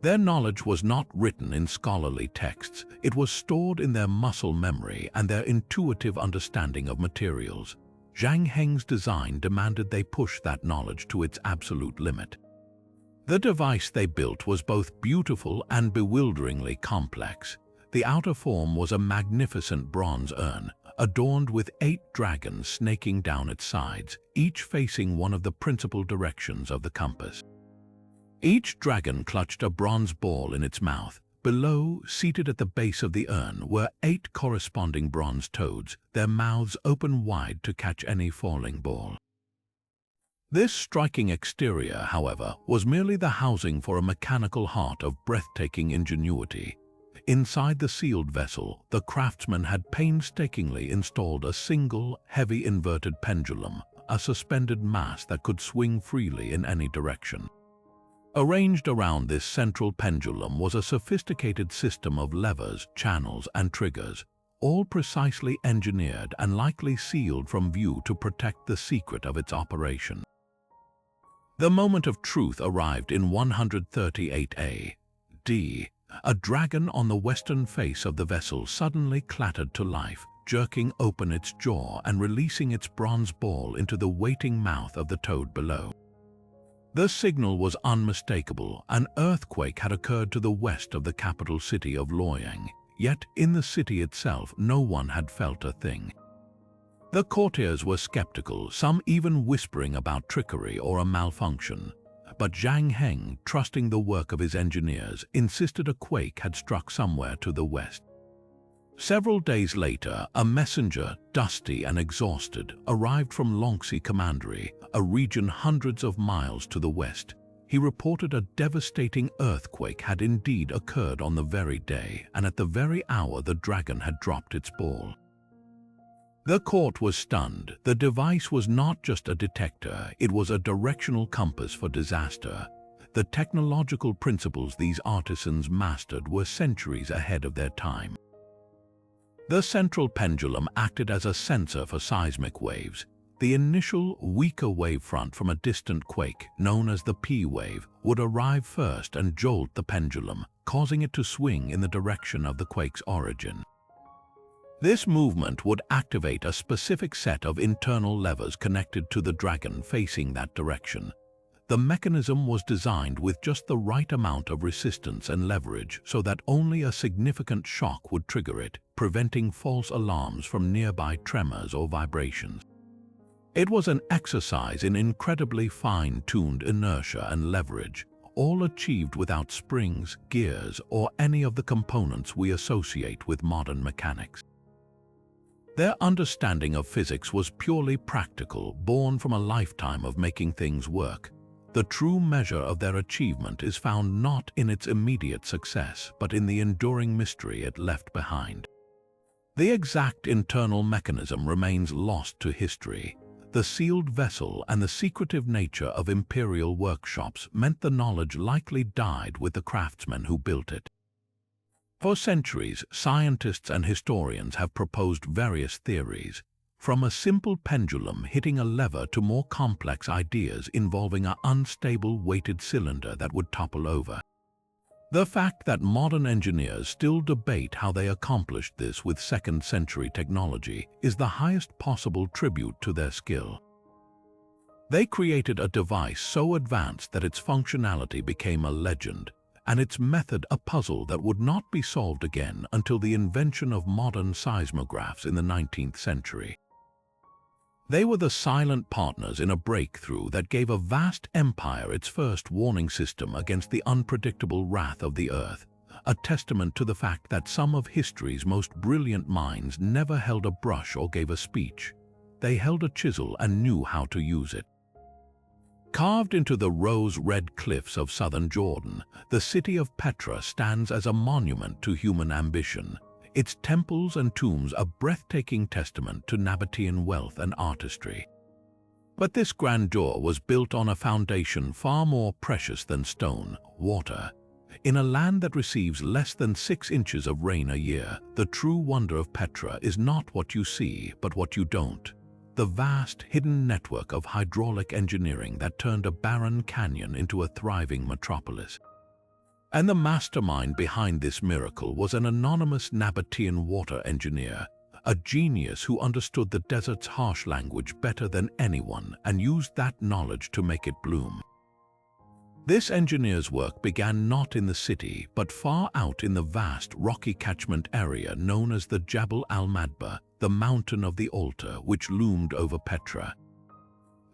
Their knowledge was not written in scholarly texts, it was stored in their muscle memory and their intuitive understanding of materials. Zhang Heng's design demanded they push that knowledge to its absolute limit. The device they built was both beautiful and bewilderingly complex. The outer form was a magnificent bronze urn, adorned with 8 dragons snaking down its sides, each facing one of the principal directions of the compass. Each dragon clutched a bronze ball in its mouth. Below, seated at the base of the urn, were 8 corresponding bronze toads, their mouths open wide to catch any falling ball. This striking exterior, however, was merely the housing for a mechanical heart of breathtaking ingenuity. Inside the sealed vessel, the craftsman had painstakingly installed a single, heavy inverted pendulum, a suspended mass that could swing freely in any direction. Arranged around this central pendulum was a sophisticated system of levers, channels, and triggers, all precisely engineered and likely sealed from view to protect the secret of its operation. The moment of truth arrived in 138 A.D. A dragon on the western face of the vessel suddenly clattered to life, jerking open its jaw and releasing its bronze ball into the waiting mouth of the toad below. The signal was unmistakable. An earthquake had occurred to the west of the capital city of Luoyang, yet in the city itself no one had felt a thing. The courtiers were skeptical, some even whispering about trickery or a malfunction. But Zhang Heng, trusting the work of his engineers, insisted a quake had struck somewhere to the west. Several days later, a messenger, dusty and exhausted, arrived from Longxi Commandery, a region hundreds of miles to the west. He reported a devastating earthquake had indeed occurred on the very day, and at the very hour the dragon had dropped its ball. The court was stunned. The device was not just a detector, it was a directional compass for disaster. The technological principles these artisans mastered were centuries ahead of their time. The central pendulum acted as a sensor for seismic waves. The initial, weaker wavefront from a distant quake, known as the P wave, would arrive first and jolt the pendulum, causing it to swing in the direction of the quake's origin. This movement would activate a specific set of internal levers connected to the dragon facing that direction. The mechanism was designed with just the right amount of resistance and leverage so that only a significant shock would trigger it, preventing false alarms from nearby tremors or vibrations. It was an exercise in incredibly fine-tuned inertia and leverage, all achieved without springs, gears, or any of the components we associate with modern mechanics. Their understanding of physics was purely practical, born from a lifetime of making things work. The true measure of their achievement is found not in its immediate success, but in the enduring mystery it left behind. The exact internal mechanism remains lost to history. The sealed vessel and the secretive nature of imperial workshops meant the knowledge likely died with the craftsmen who built it. For centuries, scientists and historians have proposed various theories, from a simple pendulum hitting a lever to more complex ideas involving an unstable weighted cylinder that would topple over. The fact that modern engineers still debate how they accomplished this with second-century technology is the highest possible tribute to their skill. They created a device so advanced that its functionality became a legend, and its method a puzzle that would not be solved again until the invention of modern seismographs in the 19th century. They were the silent partners in a breakthrough that gave a vast empire its first warning system against the unpredictable wrath of the earth, a testament to the fact that some of history's most brilliant minds never held a brush or gave a speech. They held a chisel and knew how to use it. Carved into the rose-red cliffs of southern Jordan, the city of Petra stands as a monument to human ambition, its temples and tombs a breathtaking testament to Nabatean wealth and artistry. But this grandeur was built on a foundation far more precious than stone, water. In a land that receives less than 6 inches of rain a year, the true wonder of Petra is not what you see, but what you don't. The vast, hidden network of hydraulic engineering that turned a barren canyon into a thriving metropolis. And the mastermind behind this miracle was an anonymous Nabatean water engineer, a genius who understood the desert's harsh language better than anyone and used that knowledge to make it bloom. This engineer's work began not in the city, but far out in the vast rocky catchment area known as the Jabal al-Madba, the mountain of the altar which loomed over Petra.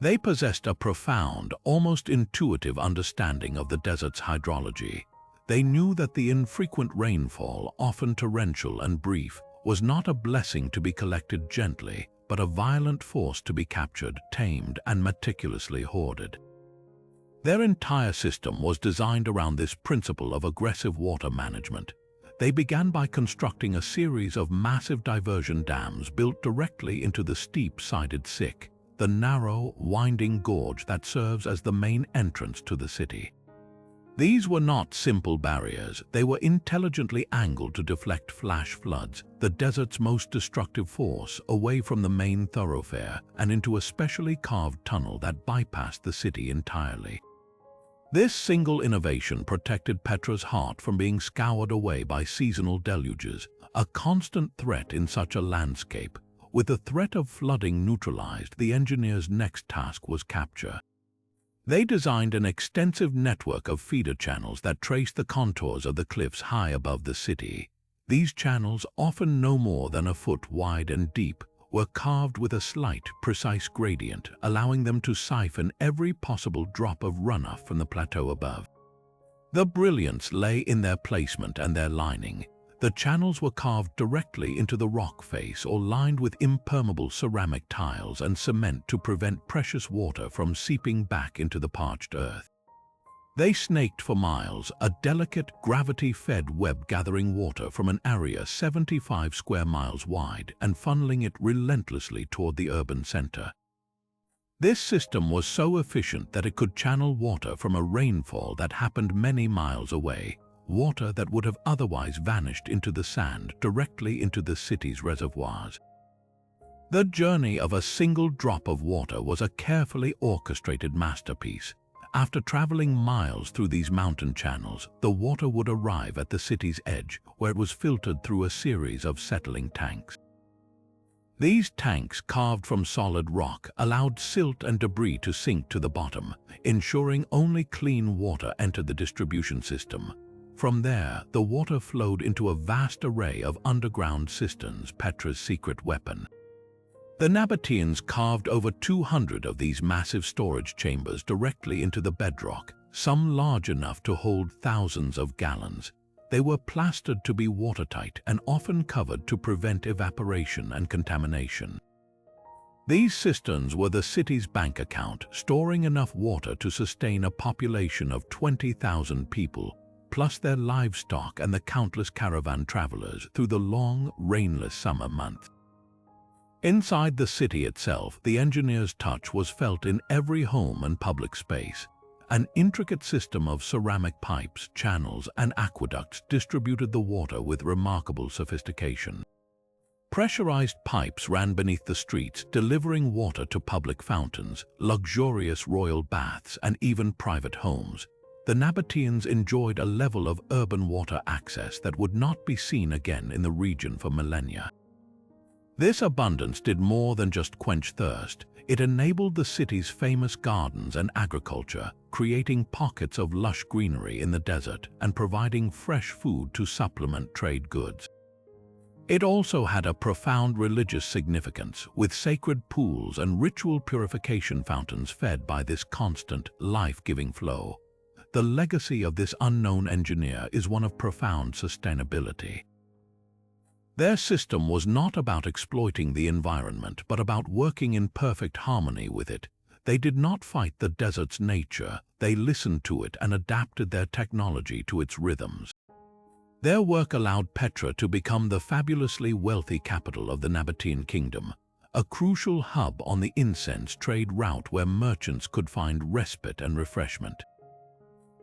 They possessed a profound, almost intuitive understanding of the desert's hydrology. They knew that the infrequent rainfall, often torrential and brief, was not a blessing to be collected gently, but a violent force to be captured, tamed, and meticulously hoarded. Their entire system was designed around this principle of aggressive water management. They began by constructing a series of massive diversion dams built directly into the steep-sided Sikh, the narrow, winding gorge that serves as the main entrance to the city. These were not simple barriers. They were intelligently angled to deflect flash floods, the desert's most destructive force, away from the main thoroughfare and into a specially carved tunnel that bypassed the city entirely. This single innovation protected Petra's heart from being scoured away by seasonal deluges, a constant threat in such a landscape. With the threat of flooding neutralized, the engineers' next task was capture. They designed an extensive network of feeder channels that traced the contours of the cliffs high above the city. These channels, often no more than a foot wide and deep, were carved with a slight, precise gradient, allowing them to siphon every possible drop of runoff from the plateau above. The brilliance lay in their placement and their lining. The channels were carved directly into the rock face or lined with impermeable ceramic tiles and cement to prevent precious water from seeping back into the parched earth. They snaked for miles, a delicate, gravity-fed web gathering water from an area 75 square miles wide and funneling it relentlessly toward the urban center. This system was so efficient that it could channel water from a rainfall that happened many miles away, water that would have otherwise vanished into the sand directly into the city's reservoirs. The journey of a single drop of water was a carefully orchestrated masterpiece. After traveling miles through these mountain channels, the water would arrive at the city's edge, where it was filtered through a series of settling tanks. These tanks, carved from solid rock, allowed silt and debris to sink to the bottom, ensuring only clean water entered the distribution system. From there, the water flowed into a vast array of underground cisterns, Petra's secret weapon. The Nabateans carved over 200 of these massive storage chambers directly into the bedrock, some large enough to hold thousands of gallons. They were plastered to be watertight and often covered to prevent evaporation and contamination. These cisterns were the city's bank account, storing enough water to sustain a population of 20,000 people, plus their livestock and the countless caravan travelers through the long, rainless summer months. Inside the city itself, the engineer's touch was felt in every home and public space. An intricate system of ceramic pipes, channels, and aqueducts distributed the water with remarkable sophistication. Pressurized pipes ran beneath the streets, delivering water to public fountains, luxurious royal baths, and even private homes. The Nabateans enjoyed a level of urban water access that would not be seen again in the region for millennia. This abundance did more than just quench thirst. It enabled the city's famous gardens and agriculture, creating pockets of lush greenery in the desert and providing fresh food to supplement trade goods. It also had a profound religious significance, with sacred pools and ritual purification fountains fed by this constant, life-giving flow. The legacy of this unknown engineer is one of profound sustainability. Their system was not about exploiting the environment, but about working in perfect harmony with it. They did not fight the desert's nature, they listened to it and adapted their technology to its rhythms. Their work allowed Petra to become the fabulously wealthy capital of the Nabatean kingdom, a crucial hub on the incense trade route where merchants could find respite and refreshment.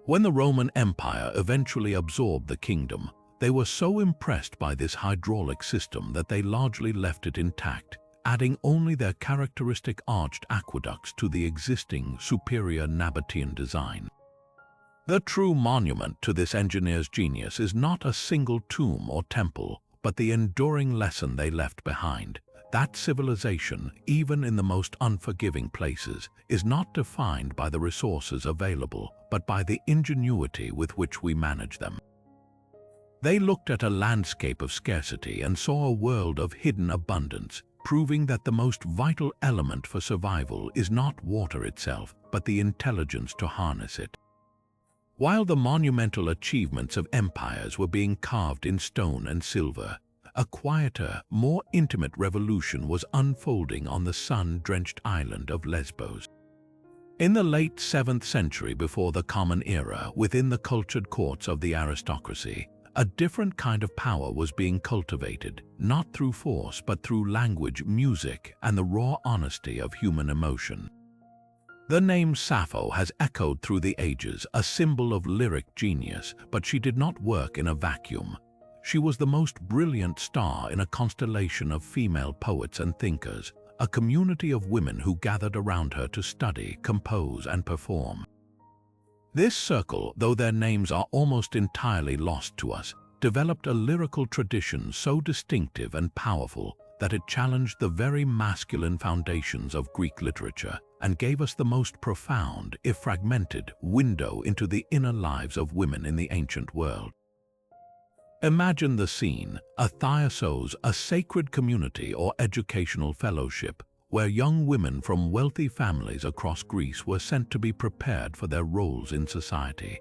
When the Roman Empire eventually absorbed the kingdom, they were so impressed by this hydraulic system that they largely left it intact, adding only their characteristic arched aqueducts to the existing superior Nabatean design. The true monument to this engineer's genius is not a single tomb or temple, but the enduring lesson they left behind. That civilization, even in the most unforgiving places, is not defined by the resources available, but by the ingenuity with which we manage them. They looked at a landscape of scarcity and saw a world of hidden abundance, proving that the most vital element for survival is not water itself, but the intelligence to harness it. While the monumental achievements of empires were being carved in stone and silver, a quieter, more intimate revolution was unfolding on the sun-drenched island of Lesbos. In the late 7th century before the Common Era, within the cultured courts of the aristocracy, a different kind of power was being cultivated, not through force but through language, music, and the raw honesty of human emotion. The name Sappho has echoed through the ages, a symbol of lyric genius, but she did not work in a vacuum. She was the most brilliant star in a constellation of female poets and thinkers, a community of women who gathered around her to study, compose, and perform. This circle, though their names are almost entirely lost to us, developed a lyrical tradition so distinctive and powerful that it challenged the very masculine foundations of Greek literature and gave us the most profound, if fragmented, window into the inner lives of women in the ancient world. Imagine the scene, a thyasos, a sacred community or educational fellowship, where young women from wealthy families across Greece were sent to be prepared for their roles in society.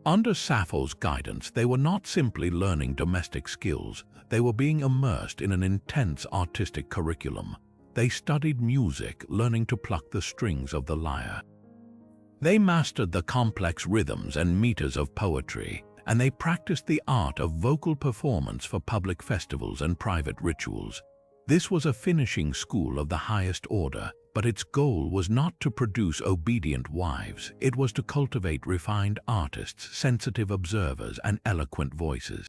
Under Sappho's guidance, they were not simply learning domestic skills, they were being immersed in an intense artistic curriculum. They studied music, learning to pluck the strings of the lyre. They mastered the complex rhythms and meters of poetry, and they practiced the art of vocal performance for public festivals and private rituals. This was a finishing school of the highest order, but its goal was not to produce obedient wives. It was to cultivate refined artists, sensitive observers, and eloquent voices.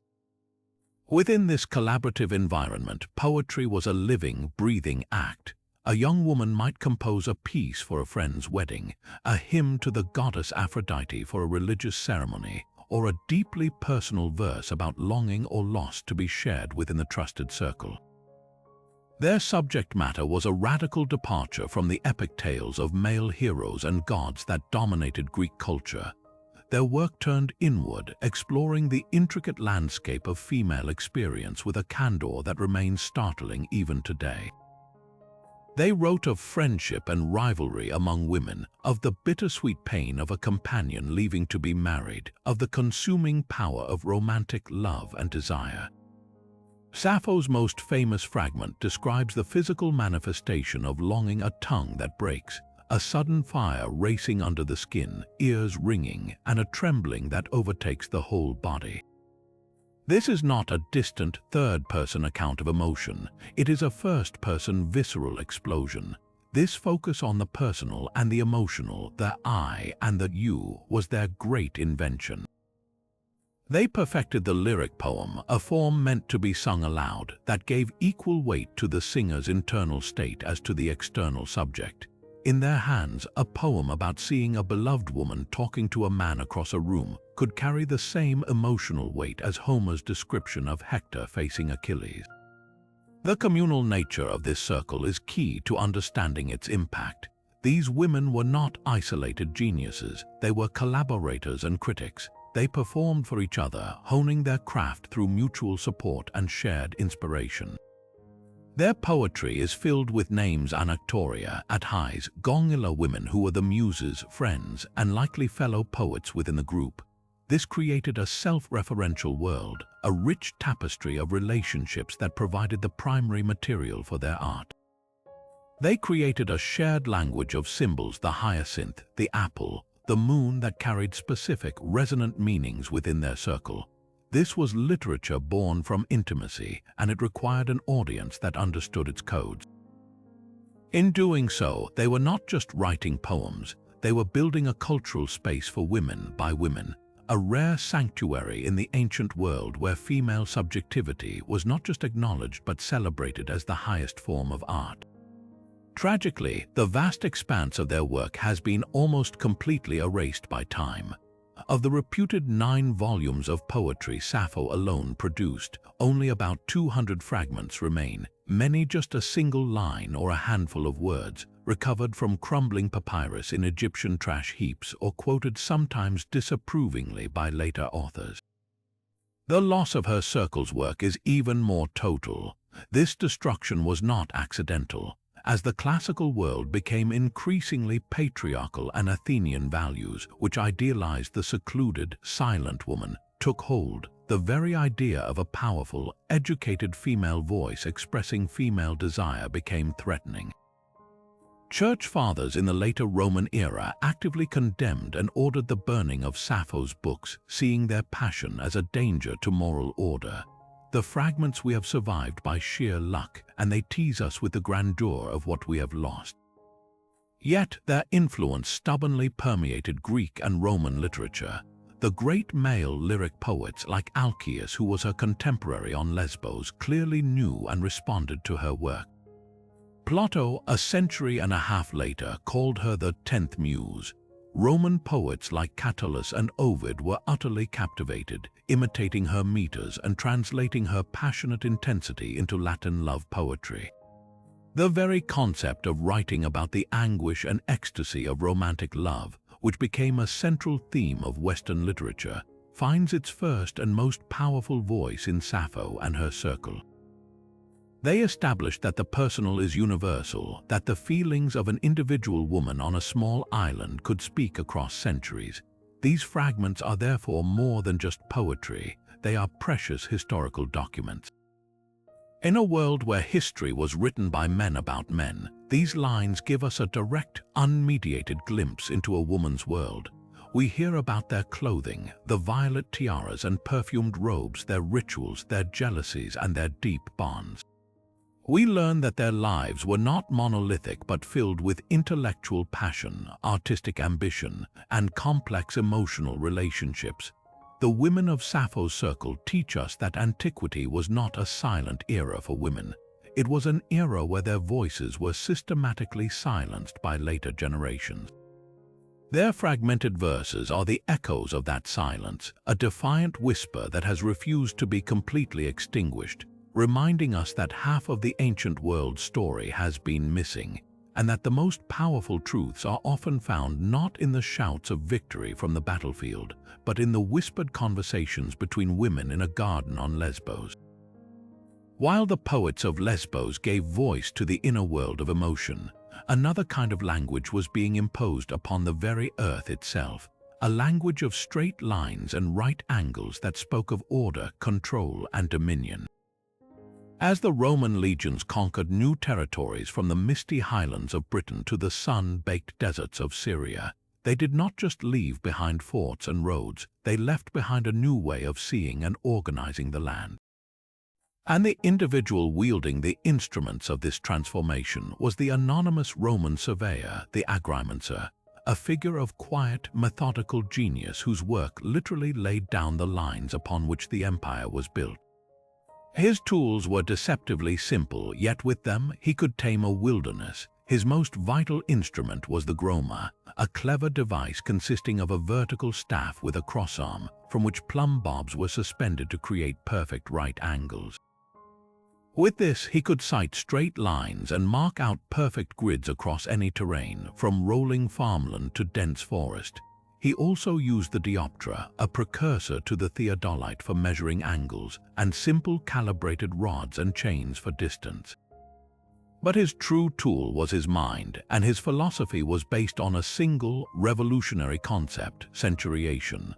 Within this collaborative environment, poetry was a living, breathing act. A young woman might compose a piece for a friend's wedding, a hymn to the goddess Aphrodite for a religious ceremony, or a deeply personal verse about longing or loss to be shared within the trusted circle. Their subject matter was a radical departure from the epic tales of male heroes and gods that dominated Greek culture. Their work turned inward, exploring the intricate landscape of female experience with a candor that remains startling even today. They wrote of friendship and rivalry among women, of the bittersweet pain of a companion leaving to be married, of the consuming power of romantic love and desire. Sappho's most famous fragment describes the physical manifestation of longing: a tongue that breaks, a sudden fire racing under the skin, ears ringing, and a trembling that overtakes the whole body. This is not a distant third-person account of emotion. It is a first-person visceral explosion. This focus on the personal and the emotional, the I and the you, was their great invention. They perfected the lyric poem, a form meant to be sung aloud, that gave equal weight to the singer's internal state as to the external subject. In their hands, a poem about seeing a beloved woman talking to a man across a room could carry the same emotional weight as Homer's description of Hector facing Achilles. The communal nature of this circle is key to understanding its impact. These women were not isolated geniuses, they were collaborators and critics. They performed for each other, honing their craft through mutual support and shared inspiration. Their poetry is filled with names: Anactoria, Athais, Gongila, women who were the muses, friends, and likely fellow poets within the group. This created a self-referential world, a rich tapestry of relationships that provided the primary material for their art. They created a shared language of symbols: the hyacinth, the apple, the moon, that carried specific, resonant meanings within their circle. This was literature born from intimacy, and it required an audience that understood its codes. In doing so, they were not just writing poems, they were building a cultural space for women by women, a rare sanctuary in the ancient world where female subjectivity was not just acknowledged but celebrated as the highest form of art. Tragically, the vast expanse of their work has been almost completely erased by time. Of the reputed 9 volumes of poetry Sappho alone produced, only about 200 fragments remain, many just a single line or a handful of words, recovered from crumbling papyrus in Egyptian trash heaps or quoted sometimes disapprovingly by later authors. The loss of her circle's work is even more total. This destruction was not accidental. As the classical world became increasingly patriarchal and Athenian values, which idealized the secluded, silent woman, took hold, the very idea of a powerful, educated female voice expressing female desire became threatening. Church fathers in the later Roman era actively condemned and ordered the burning of Sappho's books, seeing their passion as a danger to moral order. The fragments we have survived by sheer luck, and they tease us with the grandeur of what we have lost. Yet their influence stubbornly permeated Greek and Roman literature. The great male lyric poets like Alcæus, who was her contemporary on Lesbos, clearly knew and responded to her work. Plato, a century and a half later, called her the 10th Muse. Roman poets like Catullus and Ovid were utterly captivated, imitating her meters and translating her passionate intensity into Latin love poetry. The very concept of writing about the anguish and ecstasy of romantic love, which became a central theme of Western literature, finds its first and most powerful voice in Sappho and her circle. They established that the personal is universal, that the feelings of an individual woman on a small island could speak across centuries. These fragments are therefore more than just poetry, they are precious historical documents. In a world where history was written by men about men, these lines give us a direct, unmediated glimpse into a woman's world. We hear about their clothing, the violet tiaras and perfumed robes, their rituals, their jealousies, and their deep bonds. We learn that their lives were not monolithic but filled with intellectual passion, artistic ambition, and complex emotional relationships. The women of Sappho's circle teach us that antiquity was not a silent era for women. It was an era where their voices were systematically silenced by later generations. Their fragmented verses are the echoes of that silence, a defiant whisper that has refused to be completely extinguished, reminding us that half of the ancient world's story has been missing, and that the most powerful truths are often found not in the shouts of victory from the battlefield, but in the whispered conversations between women in a garden on Lesbos. While the poets of Lesbos gave voice to the inner world of emotion, another kind of language was being imposed upon the very earth itself, a language of straight lines and right angles that spoke of order, control, and dominion. As the Roman legions conquered new territories from the misty highlands of Britain to the sun-baked deserts of Syria, they did not just leave behind forts and roads, they left behind a new way of seeing and organizing the land. And the individual wielding the instruments of this transformation was the anonymous Roman surveyor, the agrimensor, a figure of quiet, methodical genius whose work literally laid down the lines upon which the empire was built. His tools were deceptively simple, yet with them he could tame a wilderness. His most vital instrument was the groma, a clever device consisting of a vertical staff with a crossarm, from which plumb bobs were suspended to create perfect right angles. With this, he could cite straight lines and mark out perfect grids across any terrain, from rolling farmland to dense forest. He also used the dioptra, a precursor to the theodolite for measuring angles, and simple calibrated rods and chains for distance. But his true tool was his mind, and his philosophy was based on a single, revolutionary concept, centuriation.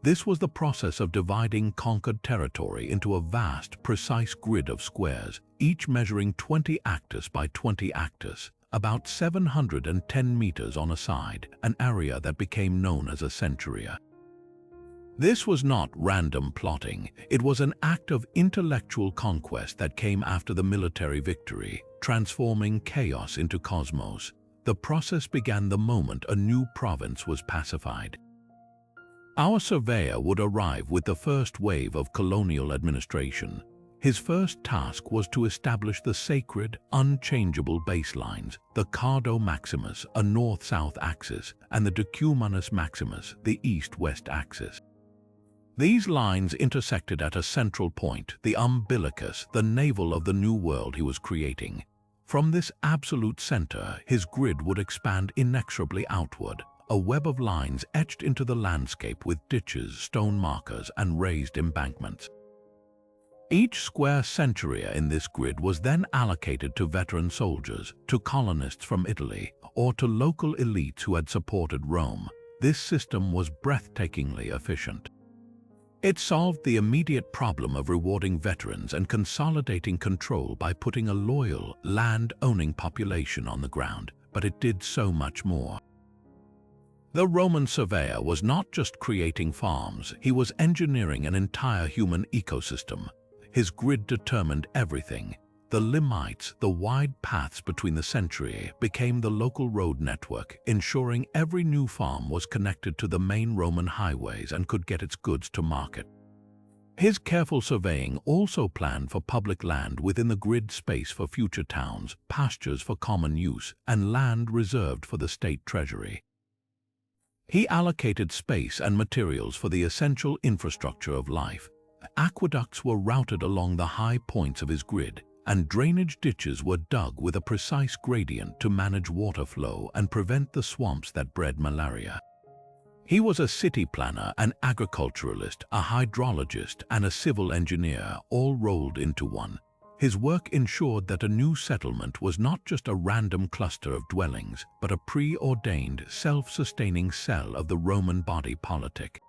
This was the process of dividing conquered territory into a vast, precise grid of squares, each measuring 20 actus by 20 actus, about 710 meters on a side, an area that became known as a centuria. This was not random plotting, it was an act of intellectual conquest that came after the military victory, transforming chaos into cosmos. The process began the moment a new province was pacified. Our surveyor would arrive with the first wave of colonial administration. His first task was to establish the sacred, unchangeable baselines, the Cardo Maximus, a north-south axis, and the Decumanus Maximus, the east-west axis. These lines intersected at a central point, the umbilicus, the navel of the new world he was creating. From this absolute center, his grid would expand inexorably outward, a web of lines etched into the landscape with ditches, stone markers, and raised embankments. Each square centuria in this grid was then allocated to veteran soldiers, to colonists from Italy, or to local elites who had supported Rome. This system was breathtakingly efficient. It solved the immediate problem of rewarding veterans and consolidating control by putting a loyal, land-owning population on the ground, but it did so much more. The Roman surveyor was not just creating farms, he was engineering an entire human ecosystem. His grid determined everything. The limites, the wide paths between the centuries, became the local road network, ensuring every new farm was connected to the main Roman highways and could get its goods to market. His careful surveying also planned for public land within the grid, space for future towns, pastures for common use, and land reserved for the state treasury. He allocated space and materials for the essential infrastructure of life. Aqueducts were routed along the high points of his grid, and drainage ditches were dug with a precise gradient to manage water flow and prevent the swamps that bred malaria. He was a city planner, an agriculturalist, a hydrologist, and a civil engineer, all rolled into one. His work ensured that a new settlement was not just a random cluster of dwellings, but a preordained, self-sustaining cell of the Roman body politic.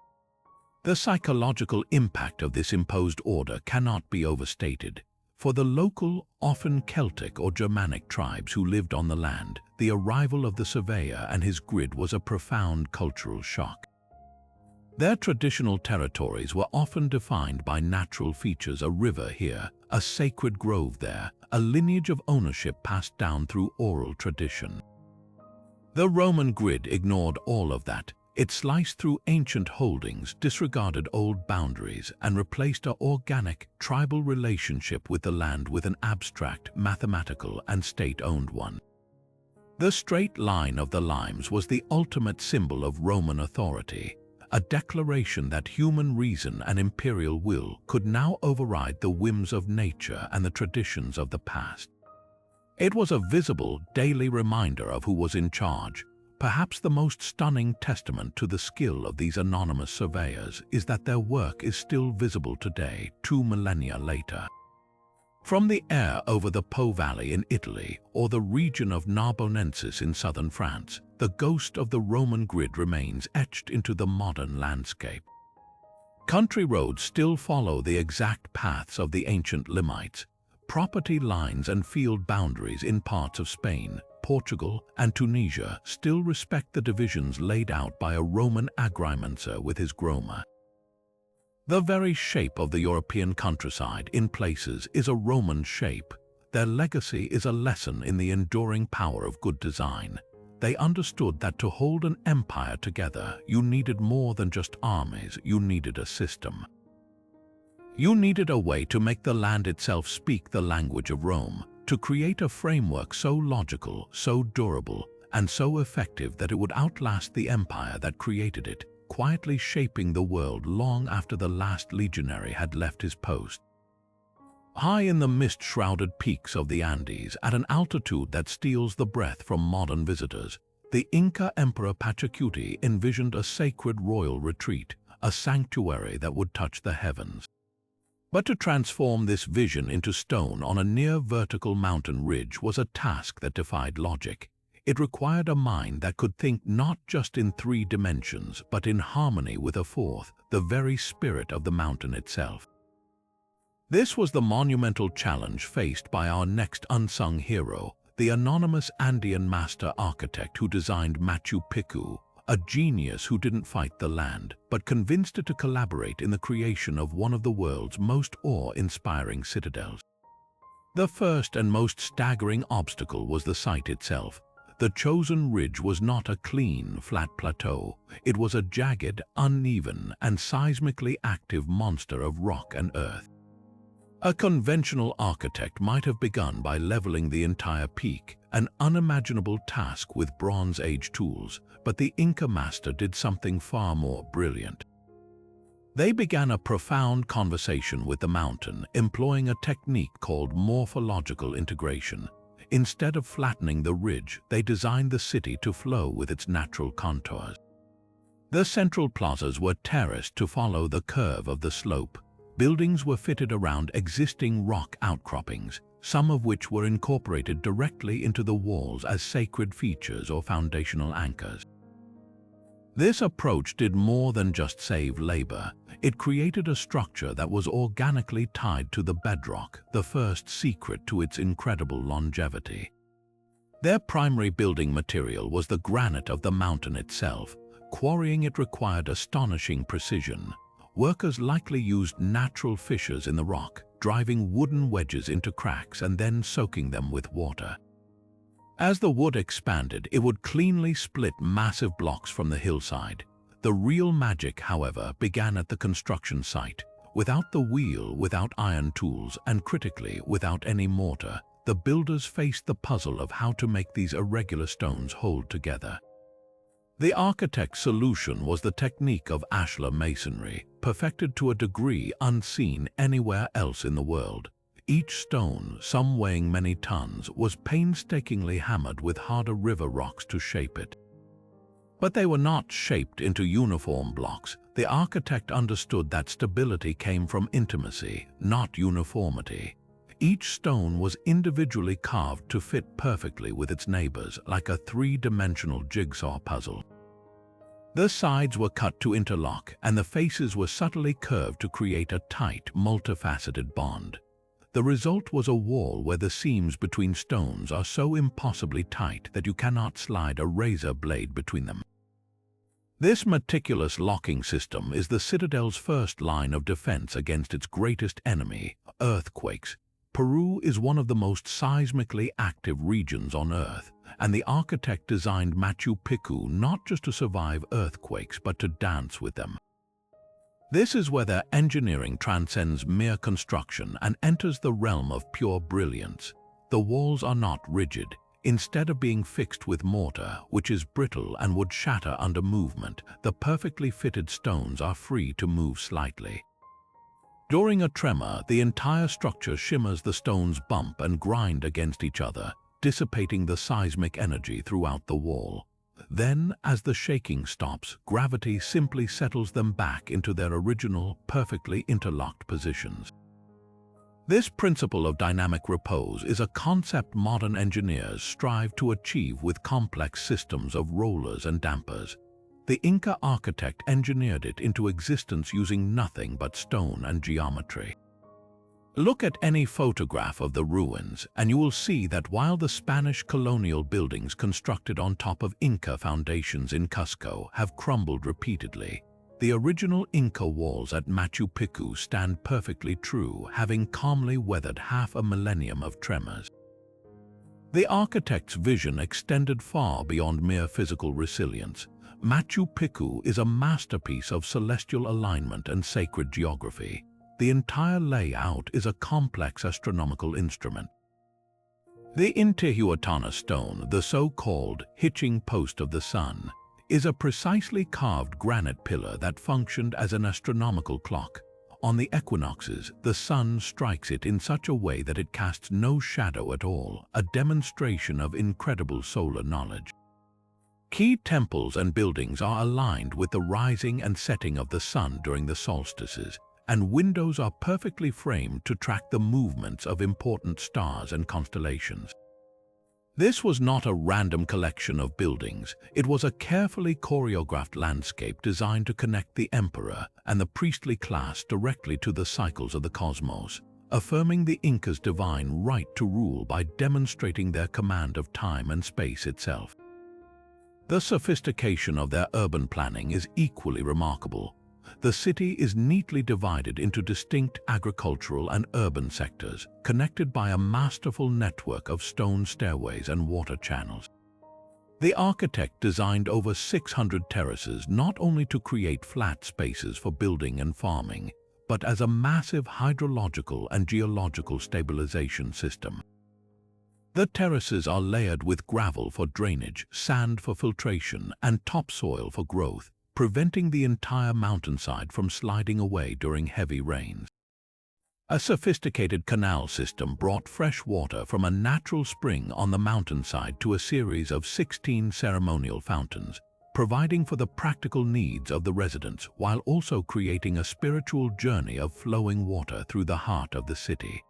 The psychological impact of this imposed order cannot be overstated. For the local, often Celtic or Germanic tribes who lived on the land, the arrival of the surveyor and his grid was a profound cultural shock. Their traditional territories were often defined by natural features: a river here, a sacred grove there, a lineage of ownership passed down through oral tradition. The Roman grid ignored all of that. It sliced through ancient holdings, disregarded old boundaries, and replaced our organic, tribal relationship with the land with an abstract, mathematical, and state-owned one. The straight line of the limes was the ultimate symbol of Roman authority, a declaration that human reason and imperial will could now override the whims of nature and the traditions of the past. It was a visible, daily reminder of who was in charge. Perhaps the most stunning testament to the skill of these anonymous surveyors is that their work is still visible today, 2 millennia later. From the air over the Po Valley in Italy or the region of Narbonensis in southern France, the ghost of the Roman grid remains etched into the modern landscape. Country roads still follow the exact paths of the ancient limites. Property lines and field boundaries in parts of Spain, Portugal, and Tunisia still respect the divisions laid out by a Roman agrimenser with his groma. The very shape of the European countryside in places is a Roman shape. Their legacy is a lesson in the enduring power of good design. They understood that to hold an empire together, you needed more than just armies, you needed a system. You needed a way to make the land itself speak the language of Rome, to create a framework so logical, so durable, and so effective that it would outlast the empire that created it, quietly shaping the world long after the last legionary had left his post. High in the mist-shrouded peaks of the Andes, at an altitude that steals the breath from modern visitors, the Inca Emperor Pachacuti envisioned a sacred royal retreat, a sanctuary that would touch the heavens. But to transform this vision into stone on a near-vertical mountain ridge was a task that defied logic. It required a mind that could think not just in 3 dimensions, but in harmony with a fourth, the very spirit of the mountain itself. This was the monumental challenge faced by our next unsung hero, the anonymous Andean master architect who designed Machu Picchu, a genius who didn't fight the land, but convinced it to collaborate in the creation of one of the world's most awe-inspiring citadels. The first and most staggering obstacle was the site itself. The chosen ridge was not a clean, flat plateau. It was a jagged, uneven, and seismically active monster of rock and earth. A conventional architect might have begun by leveling the entire peak, an unimaginable task with Bronze Age tools, but the Inca master did something far more brilliant. They began a profound conversation with the mountain, employing a technique called morphological integration. Instead of flattening the ridge, they designed the city to flow with its natural contours. The central plazas were terraced to follow the curve of the slope. Buildings were fitted around existing rock outcroppings, some of which were incorporated directly into the walls as sacred features or foundational anchors. This approach did more than just save labor. It created a structure that was organically tied to the bedrock, the first secret to its incredible longevity. Their primary building material was the granite of the mountain itself. Quarrying it required astonishing precision. Workers likely used natural fissures in the rock, driving wooden wedges into cracks and then soaking them with water. As the wood expanded, it would cleanly split massive blocks from the hillside. The real magic, however, began at the construction site. Without the wheel, without iron tools, and critically, without any mortar, the builders faced the puzzle of how to make these irregular stones hold together. The architect's solution was the technique of ashlar masonry, perfected to a degree unseen anywhere else in the world. Each stone, some weighing many tons, was painstakingly hammered with harder river rocks to shape it. But they were not shaped into uniform blocks. The architect understood that stability came from intimacy, not uniformity. Each stone was individually carved to fit perfectly with its neighbors, like a three-dimensional jigsaw puzzle. The sides were cut to interlock, and the faces were subtly curved to create a tight, multifaceted bond. The result was a wall where the seams between stones are so impossibly tight that you cannot slide a razor blade between them. This meticulous locking system is the citadel's first line of defense against its greatest enemy, earthquakes. Peru is one of the most seismically active regions on Earth, and the architect designed Machu Picchu not just to survive earthquakes but to dance with them. This is where their engineering transcends mere construction and enters the realm of pure brilliance. The walls are not rigid. Instead of being fixed with mortar, which is brittle and would shatter under movement, the perfectly fitted stones are free to move slightly. During a tremor, the entire structure shimmers. The stones bump and grind against each other, dissipating the seismic energy throughout the wall. Then, as the shaking stops, gravity simply settles them back into their original, perfectly interlocked positions. This principle of dynamic repose is a concept modern engineers strive to achieve with complex systems of rollers and dampers. The Inca architect engineered it into existence using nothing but stone and geometry. Look at any photograph of the ruins, and you will see that while the Spanish colonial buildings constructed on top of Inca foundations in Cusco have crumbled repeatedly, the original Inca walls at Machu Picchu stand perfectly true, having calmly weathered half a millennium of tremors. The architect's vision extended far beyond mere physical resilience. Machu Picchu is a masterpiece of celestial alignment and sacred geography. The entire layout is a complex astronomical instrument. The Intihuatana stone, the so-called hitching post of the sun, is a precisely carved granite pillar that functioned as an astronomical clock. On the equinoxes, the sun strikes it in such a way that it casts no shadow at all, a demonstration of incredible solar knowledge. Key temples and buildings are aligned with the rising and setting of the sun during the solstices, and windows are perfectly framed to track the movements of important stars and constellations. This was not a random collection of buildings. It was a carefully choreographed landscape designed to connect the emperor and the priestly class directly to the cycles of the cosmos, affirming the Incas' divine right to rule by demonstrating their command of time and space itself. The sophistication of their urban planning is equally remarkable. The city is neatly divided into distinct agricultural and urban sectors, connected by a masterful network of stone stairways and water channels. The architect designed over 600 terraces not only to create flat spaces for building and farming, but as a massive hydrological and geological stabilization system. The terraces are layered with gravel for drainage, sand for filtration, and topsoil for growth, preventing the entire mountainside from sliding away during heavy rains. A sophisticated canal system brought fresh water from a natural spring on the mountainside to a series of 16 ceremonial fountains, providing for the practical needs of the residents while also creating a spiritual journey of flowing water through the heart of the city.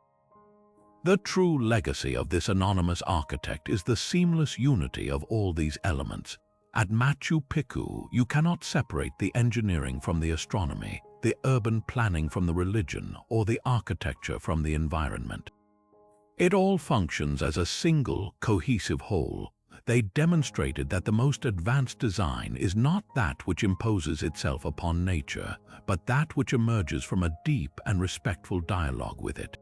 The true legacy of this anonymous architect is the seamless unity of all these elements. At Machu Picchu, you cannot separate the engineering from the astronomy, the urban planning from the religion, or the architecture from the environment. It all functions as a single, cohesive whole. They demonstrated that the most advanced design is not that which imposes itself upon nature, but that which emerges from a deep and respectful dialogue with it.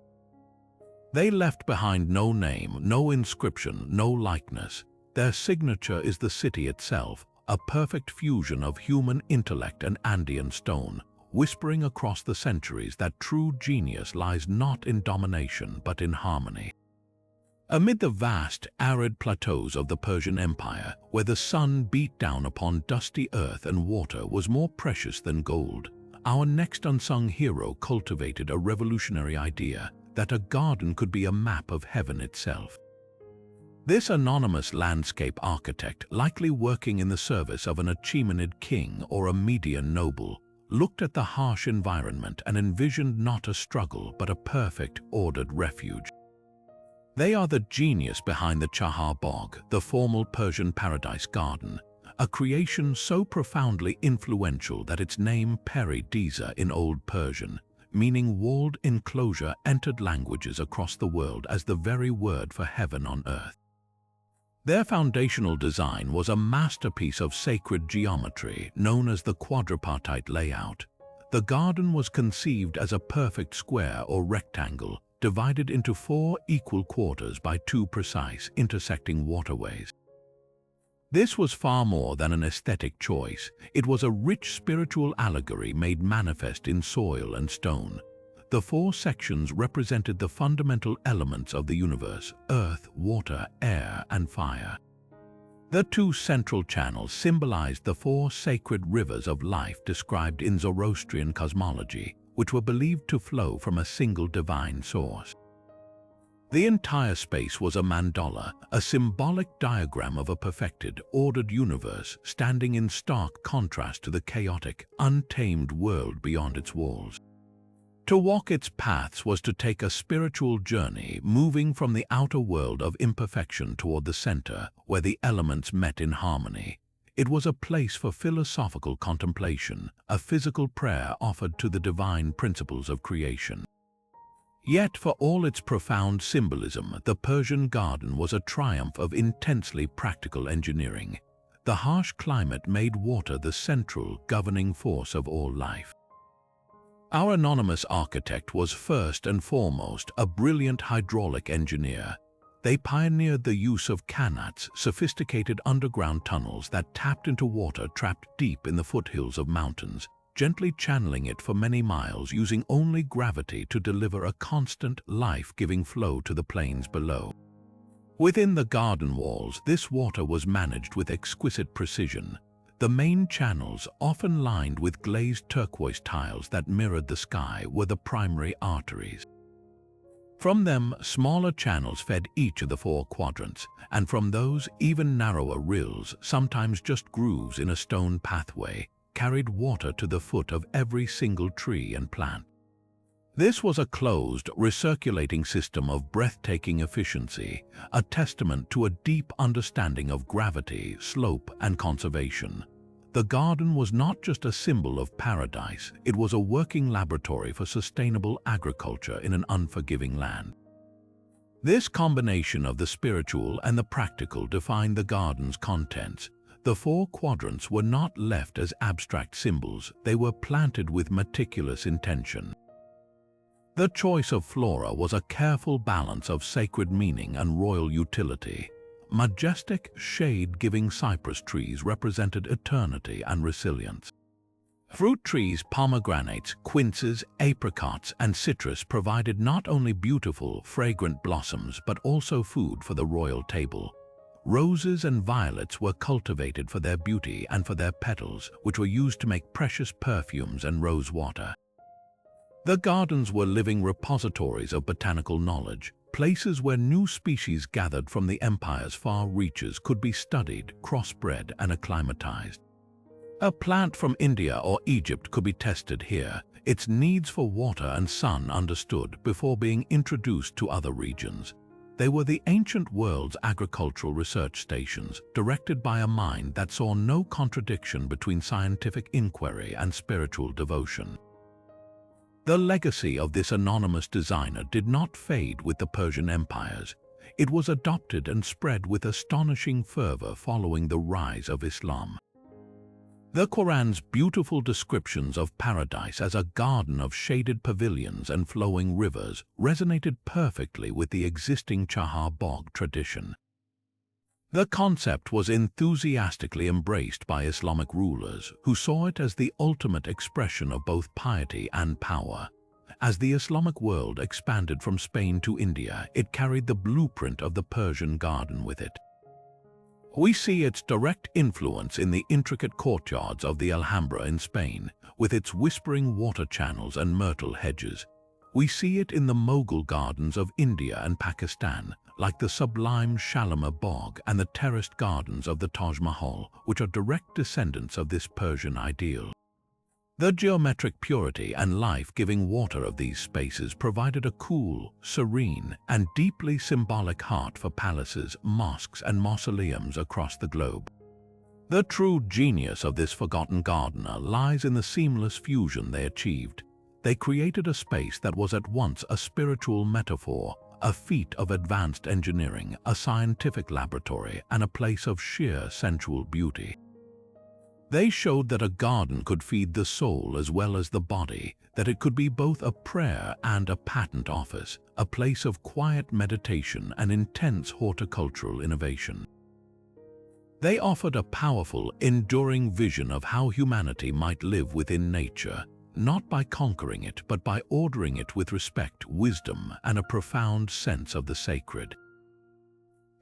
They left behind no name, no inscription, no likeness. Their signature is the city itself, a perfect fusion of human intellect and Andean stone, whispering across the centuries that true genius lies not in domination but in harmony. Amid the vast, arid plateaus of the Persian Empire, where the sun beat down upon dusty earth and water was more precious than gold, our next unsung hero cultivated a revolutionary idea that a garden could be a map of heaven itself. This anonymous landscape architect, likely working in the service of an Achaemenid king or a Median noble, looked at the harsh environment and envisioned not a struggle but a perfect, ordered refuge. They are the genius behind the Chahar Bog, the formal Persian paradise garden, a creation so profoundly influential that its name Peri Giza in Old Persian, meaning walled enclosure, entered languages across the world as the very word for heaven on earth. Their foundational design was a masterpiece of sacred geometry known as the quadripartite layout. The garden was conceived as a perfect square or rectangle, divided into 4 equal quarters by 2 precise, intersecting waterways. This was far more than an aesthetic choice. It was a rich spiritual allegory made manifest in soil and stone. The 4 sections represented the fundamental elements of the universe: earth, water, air, and fire. The 2 central channels symbolized the 4 sacred rivers of life described in Zoroastrian cosmology, which were believed to flow from a single divine source. The entire space was a mandala, a symbolic diagram of a perfected, ordered universe standing in stark contrast to the chaotic, untamed world beyond its walls. To walk its paths was to take a spiritual journey, moving from the outer world of imperfection toward the center, where the elements met in harmony. It was a place for philosophical contemplation, a physical prayer offered to the divine principles of creation. Yet, for all its profound symbolism, the Persian garden was a triumph of intensely practical engineering. The harsh climate made water the central, governing force of all life. Our anonymous architect was first and foremost a brilliant hydraulic engineer. They pioneered the use of qanats, sophisticated underground tunnels that tapped into water trapped deep in the foothills of mountains, gently channeling it for many miles using only gravity to deliver a constant, life-giving flow to the plains below. Within the garden walls, this water was managed with exquisite precision. The main channels, often lined with glazed turquoise tiles that mirrored the sky, were the primary arteries. From them, smaller channels fed each of the 4 quadrants, and from those, even narrower rills, sometimes just grooves in a stone pathway, carried water to the foot of every single tree and plant. This was a closed, recirculating system of breathtaking efficiency, a testament to a deep understanding of gravity, slope, and conservation. The garden was not just a symbol of paradise, it was a working laboratory for sustainable agriculture in an unforgiving land. This combination of the spiritual and the practical defined the garden's contents. The 4 quadrants were not left as abstract symbols, they were planted with meticulous intention. The choice of flora was a careful balance of sacred meaning and royal utility. Majestic, shade-giving cypress trees represented eternity and resilience. Fruit trees, pomegranates, quinces, apricots, and citrus provided not only beautiful, fragrant blossoms but also food for the royal table. Roses and violets were cultivated for their beauty and for their petals, which were used to make precious perfumes and rose water. The gardens were living repositories of botanical knowledge, places where new species gathered from the empire's far reaches could be studied, crossbred, and acclimatized. A plant from India or Egypt could be tested here, its needs for water and sun understood before being introduced to other regions. They were the ancient world's agricultural research stations, directed by a mind that saw no contradiction between scientific inquiry and spiritual devotion. The legacy of this anonymous designer did not fade with the Persian empires. It was adopted and spread with astonishing fervor following the rise of Islam. The Quran's beautiful descriptions of paradise as a garden of shaded pavilions and flowing rivers resonated perfectly with the existing Chahar Bagh tradition. The concept was enthusiastically embraced by Islamic rulers, who saw it as the ultimate expression of both piety and power. As the Islamic world expanded from Spain to India, it carried the blueprint of the Persian garden with it. We see its direct influence in the intricate courtyards of the Alhambra in Spain, with its whispering water channels and myrtle hedges. We see it in the Mughal gardens of India and Pakistan, like the sublime Shalimar Bagh and the terraced gardens of the Taj Mahal, which are direct descendants of this Persian ideal. The geometric purity and life-giving water of these spaces provided a cool, serene, and deeply symbolic heart for palaces, mosques, and mausoleums across the globe. The true genius of this forgotten gardener lies in the seamless fusion they achieved. They created a space that was at once a spiritual metaphor, a feat of advanced engineering, a scientific laboratory, and a place of sheer sensual beauty. They showed that a garden could feed the soul as well as the body, that it could be both a prayer and a patent office, a place of quiet meditation and intense horticultural innovation. They offered a powerful, enduring vision of how humanity might live within nature, not by conquering it, but by ordering it with respect, wisdom, and a profound sense of the sacred.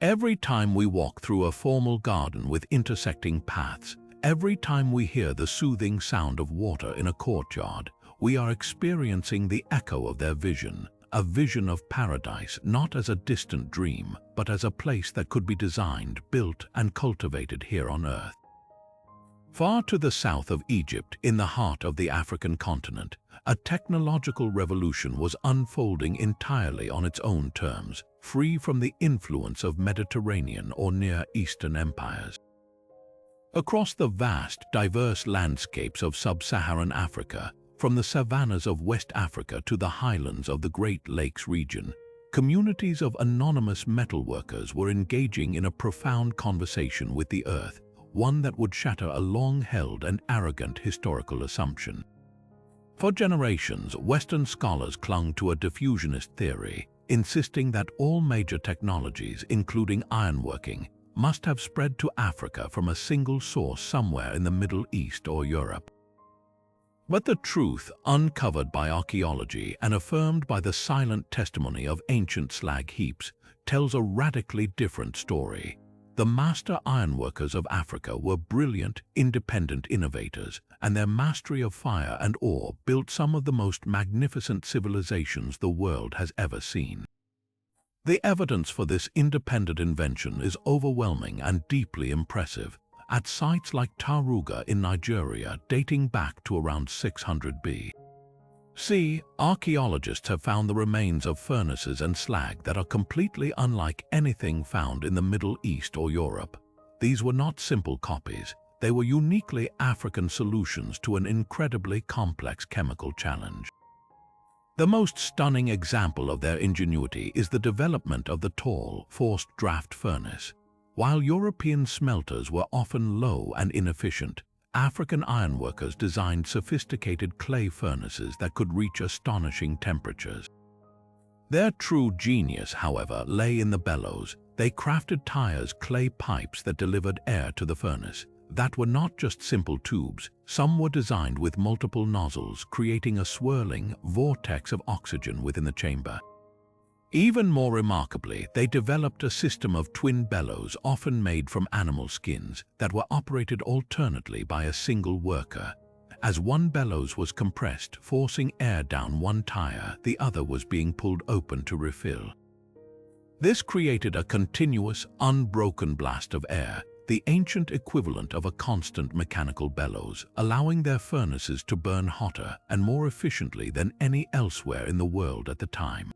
Every time we walk through a formal garden with intersecting paths, every time we hear the soothing sound of water in a courtyard, we are experiencing the echo of their vision, a vision of paradise not as a distant dream, but as a place that could be designed, built, and cultivated here on Earth. Far to the south of Egypt, in the heart of the African continent, a technological revolution was unfolding entirely on its own terms, free from the influence of Mediterranean or Near Eastern empires. Across the vast, diverse landscapes of sub-Saharan Africa, from the savannas of West Africa to the highlands of the Great Lakes region, communities of anonymous metalworkers were engaging in a profound conversation with the earth, one that would shatter a long-held and arrogant historical assumption. For generations, Western scholars clung to a diffusionist theory, insisting that all major technologies, including ironworking, must have spread to Africa from a single source somewhere in the Middle East or Europe. But the truth, uncovered by archaeology and affirmed by the silent testimony of ancient slag heaps, tells a radically different story. The master ironworkers of Africa were brilliant, independent innovators, and their mastery of fire and ore built some of the most magnificent civilizations the world has ever seen. The evidence for this independent invention is overwhelming and deeply impressive, at sites like Taruga in Nigeria dating back to around 600 BC. Archaeologists have found the remains of furnaces and slag that are completely unlike anything found in the Middle East or Europe. These were not simple copies, they were uniquely African solutions to an incredibly complex chemical challenge. The most stunning example of their ingenuity is the development of the tall, forced draft furnace. While European smelters were often low and inefficient, African ironworkers designed sophisticated clay furnaces that could reach astonishing temperatures. Their true genius, however, lay in the bellows. They crafted tires, clay pipes that delivered air to the furnace. that were not just simple tubes. Some were designed with multiple nozzles, creating a swirling vortex of oxygen within the chamber. Even more remarkably, they developed a system of twin bellows, often made from animal skins, that were operated alternately by a single worker. As one bellows was compressed, forcing air down one tire, the other was being pulled open to refill. This created a continuous, unbroken blast of air, the ancient equivalent of a constant mechanical bellows, allowing their furnaces to burn hotter and more efficiently than any elsewhere in the world at the time.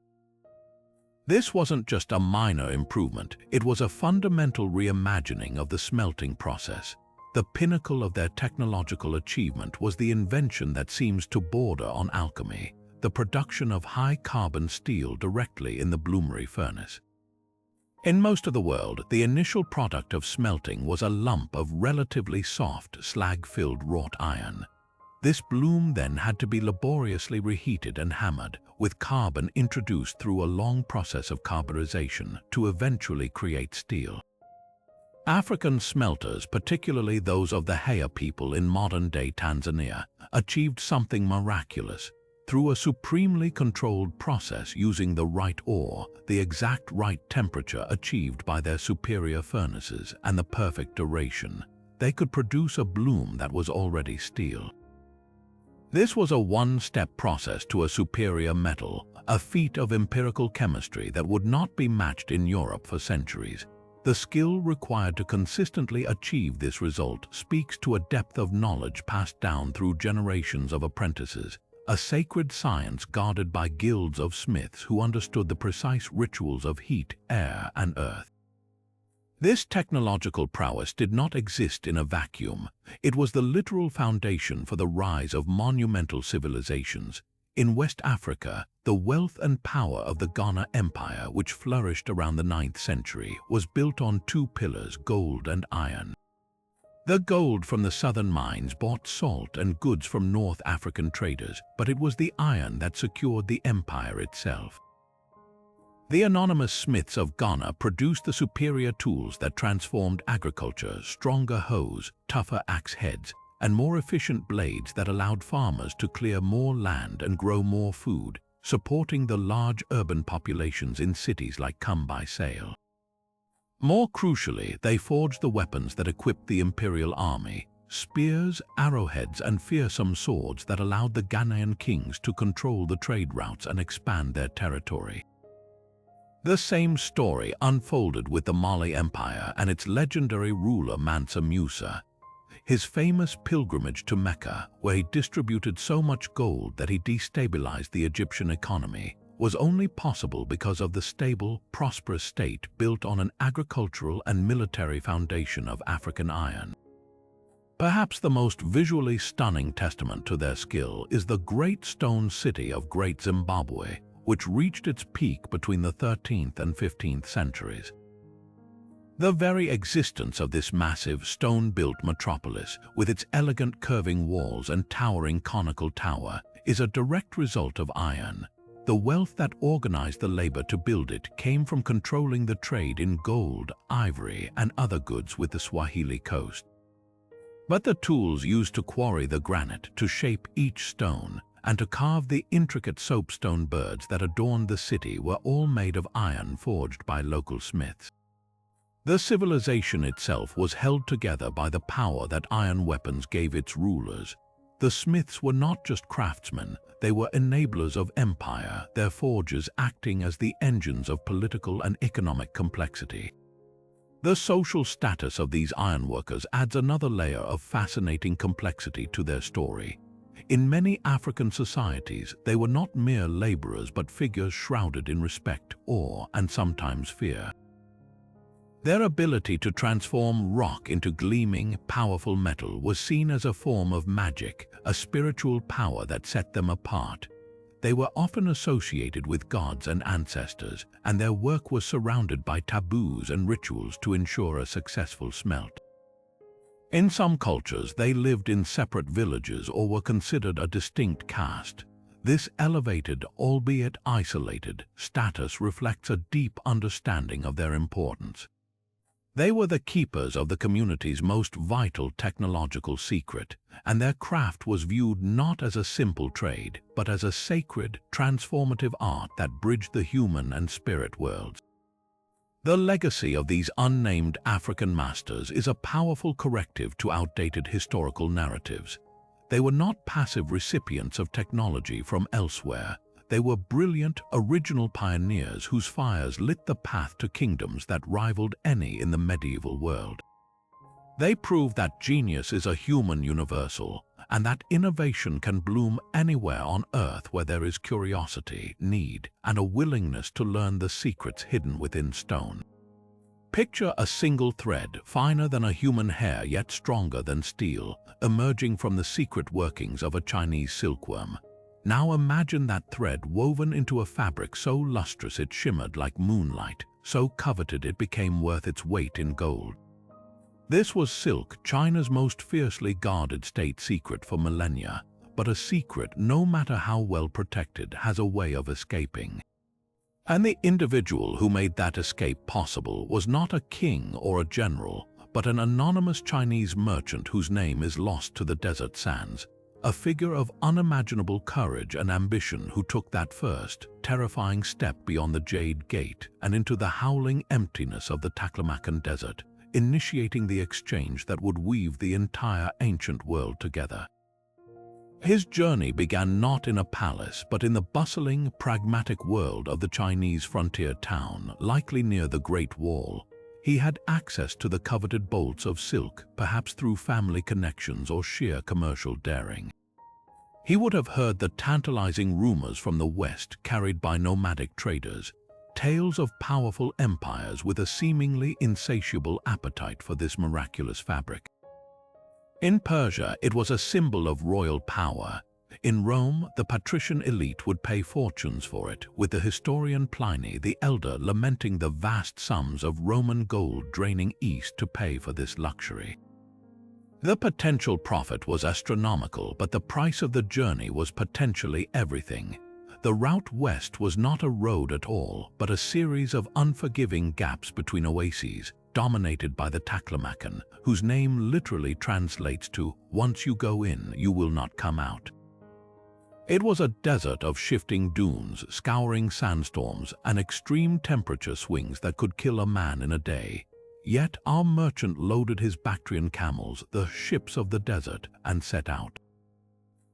This wasn't just a minor improvement, it was a fundamental reimagining of the smelting process. The pinnacle of their technological achievement was the invention that seems to border on alchemy, the production of high-carbon steel directly in the bloomery furnace. In most of the world, the initial product of smelting was a lump of relatively soft, slag-filled wrought iron. This bloom then had to be laboriously reheated and hammered, with carbon introduced through a long process of carburization to eventually create steel. African smelters, particularly those of the Haya people in modern-day Tanzania, achieved something miraculous. Through a supremely controlled process using the right ore, the exact right temperature achieved by their superior furnaces, and the perfect duration, they could produce a bloom that was already steel. This was a one-step process to a superior metal, a feat of empirical chemistry that would not be matched in Europe for centuries. The skill required to consistently achieve this result speaks to a depth of knowledge passed down through generations of apprentices, a sacred science guarded by guilds of smiths who understood the precise rituals of heat, air, and earth. This technological prowess did not exist in a vacuum. It was the literal foundation for the rise of monumental civilizations. In West Africa, the wealth and power of the Ghana Empire, which flourished around the 9th century, was built on two pillars, gold and iron. The gold from the southern mines bought salt and goods from North African traders, but it was the iron that secured the empire itself. The anonymous smiths of Ghana produced the superior tools that transformed agriculture: stronger hoes, tougher axe heads, and more efficient blades that allowed farmers to clear more land and grow more food, supporting the large urban populations in cities like Come by Sale. More crucially, they forged the weapons that equipped the imperial army: spears, arrowheads, and fearsome swords that allowed the Ghanaian kings to control the trade routes and expand their territory. The same story unfolded with the Mali Empire and its legendary ruler Mansa Musa. His famous pilgrimage to Mecca, where he distributed so much gold that he destabilized the Egyptian economy, was only possible because of the stable, prosperous state built on an agricultural and military foundation of African iron. Perhaps the most visually stunning testament to their skill is the great stone city of Great Zimbabwe, which reached its peak between the 13th and 15th centuries. The very existence of this massive, stone-built metropolis, with its elegant curving walls and towering conical tower, is a direct result of iron. The wealth that organized the labor to build it came from controlling the trade in gold, ivory, and other goods with the Swahili coast. But the tools used to quarry the granite, to shape each stone, and to carve the intricate soapstone birds that adorned the city were all made of iron forged by local smiths. The civilization itself was held together by the power that iron weapons gave its rulers. The smiths were not just craftsmen, they were enablers of empire, their forges acting as the engines of political and economic complexity. The social status of these ironworkers adds another layer of fascinating complexity to their story. In many African societies, they were not mere laborers but figures shrouded in respect, awe, and sometimes fear. Their ability to transform rock into gleaming, powerful metal was seen as a form of magic, a spiritual power that set them apart. They were often associated with gods and ancestors, and their work was surrounded by taboos and rituals to ensure a successful smelt. In some cultures, they lived in separate villages or were considered a distinct caste. This elevated, albeit isolated, status reflects a deep understanding of their importance. They were the keepers of the community's most vital technological secret, and their craft was viewed not as a simple trade, but as a sacred, transformative art that bridged the human and spirit worlds. The legacy of these unnamed African masters is a powerful corrective to outdated historical narratives. They were not passive recipients of technology from elsewhere. They were brilliant, original pioneers whose fires lit the path to kingdoms that rivaled any in the medieval world. They proved that genius is a human universal, and that innovation can bloom anywhere on Earth where there is curiosity, need, and a willingness to learn the secrets hidden within stone. Picture a single thread, finer than a human hair yet stronger than steel, emerging from the secret workings of a Chinese silkworm. Now imagine that thread woven into a fabric so lustrous it shimmered like moonlight, so coveted it became worth its weight in gold. This was silk, China's most fiercely guarded state secret for millennia, but a secret, no matter how well protected, has a way of escaping. And the individual who made that escape possible was not a king or a general, but an anonymous Chinese merchant whose name is lost to the desert sands. A figure of unimaginable courage and ambition who took that first, terrifying step beyond the Jade Gate and into the howling emptiness of the Taklamakan Desert, initiating the exchange that would weave the entire ancient world together. His journey began not in a palace, but in the bustling, pragmatic world of the Chinese frontier town, likely near the Great Wall. He had access to the coveted bolts of silk, perhaps through family connections or sheer commercial daring. He would have heard the tantalizing rumors from the West carried by nomadic traders, tales of powerful empires with a seemingly insatiable appetite for this miraculous fabric. In Persia, it was a symbol of royal power. In Rome, the patrician elite would pay fortunes for it, with the historian Pliny the Elder lamenting the vast sums of Roman gold draining east to pay for this luxury. The potential profit was astronomical, but the price of the journey was potentially everything. The route west was not a road at all, but a series of unforgiving gaps between oases, dominated by the Taklamakan, whose name literally translates to, "Once you go in, you will not come out." It was a desert of shifting dunes, scouring sandstorms, and extreme temperature swings that could kill a man in a day. Yet our merchant loaded his Bactrian camels, the ships of the desert, and set out.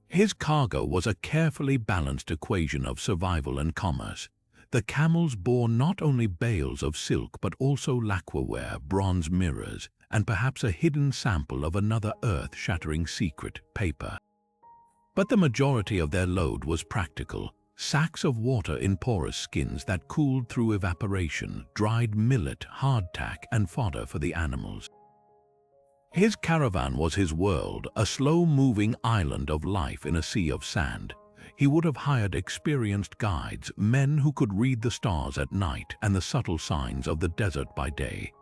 His cargo was a carefully balanced equation of survival and commerce. The camels bore not only bales of silk but also lacquerware, bronze mirrors, and perhaps a hidden sample of another earth-shattering secret, paper. But the majority of their load was practical: sacks of water in porous skins that cooled through evaporation, dried millet, hardtack, and fodder for the animals. His caravan was his world, a slow-moving island of life in a sea of sand. He would have hired experienced guides, men who could read the stars at night and the subtle signs of the desert by day.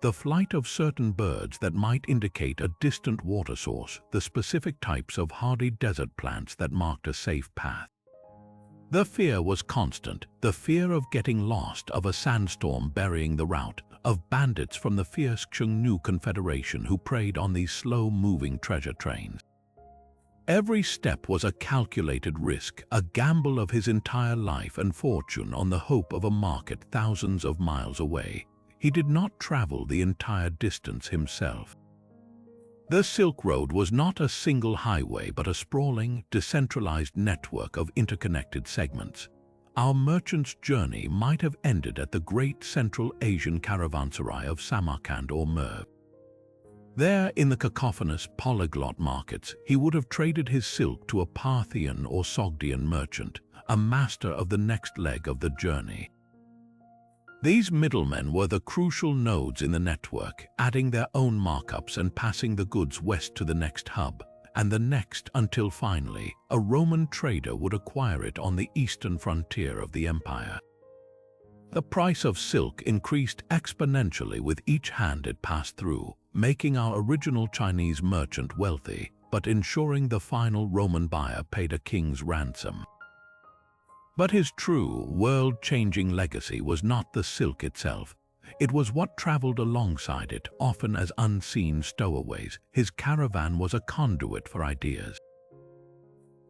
The flight of certain birds that might indicate a distant water source, the specific types of hardy desert plants that marked a safe path. The fear was constant, the fear of getting lost, of a sandstorm burying the route, of bandits from the fierce Xiongnu Confederation who preyed on these slow-moving treasure trains. Every step was a calculated risk, a gamble of his entire life and fortune on the hope of a market thousands of miles away. He did not travel the entire distance himself. The Silk Road was not a single highway but a sprawling, decentralized network of interconnected segments. Our merchant's journey might have ended at the great Central Asian caravanserai of Samarkand or Merv. There, in the cacophonous, polyglot markets, he would have traded his silk to a Parthian or Sogdian merchant, a master of the next leg of the journey. These middlemen were the crucial nodes in the network, adding their own markups and passing the goods west to the next hub, and the next until finally, a Roman trader would acquire it on the eastern frontier of the empire. The price of silk increased exponentially with each hand it passed through, making our original Chinese merchant wealthy, but ensuring the final Roman buyer paid a king's ransom. But his true, world-changing legacy was not the silk itself. It was what traveled alongside it, often as unseen stowaways. His caravan was a conduit for ideas.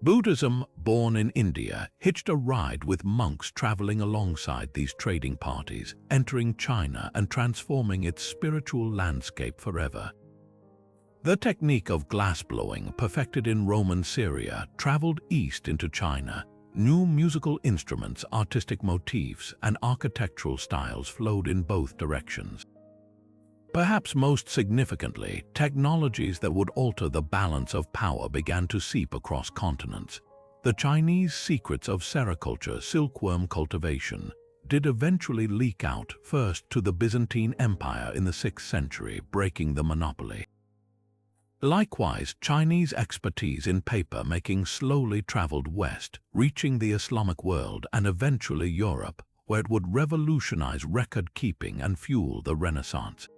Buddhism, born in India, hitched a ride with monks traveling alongside these trading parties, entering China and transforming its spiritual landscape forever. The technique of glassblowing, perfected in Roman Syria, traveled east into China. New musical instruments, artistic motifs, and architectural styles flowed in both directions. Perhaps most significantly, technologies that would alter the balance of power began to seep across continents. The Chinese secrets of sericulture, silkworm cultivation, did eventually leak out, first to the Byzantine Empire in the 6th century, breaking the monopoly. Likewise, Chinese expertise in paper making slowly traveled west, reaching the Islamic world and eventually Europe, where it would revolutionize record-keeping and fuel the Renaissance.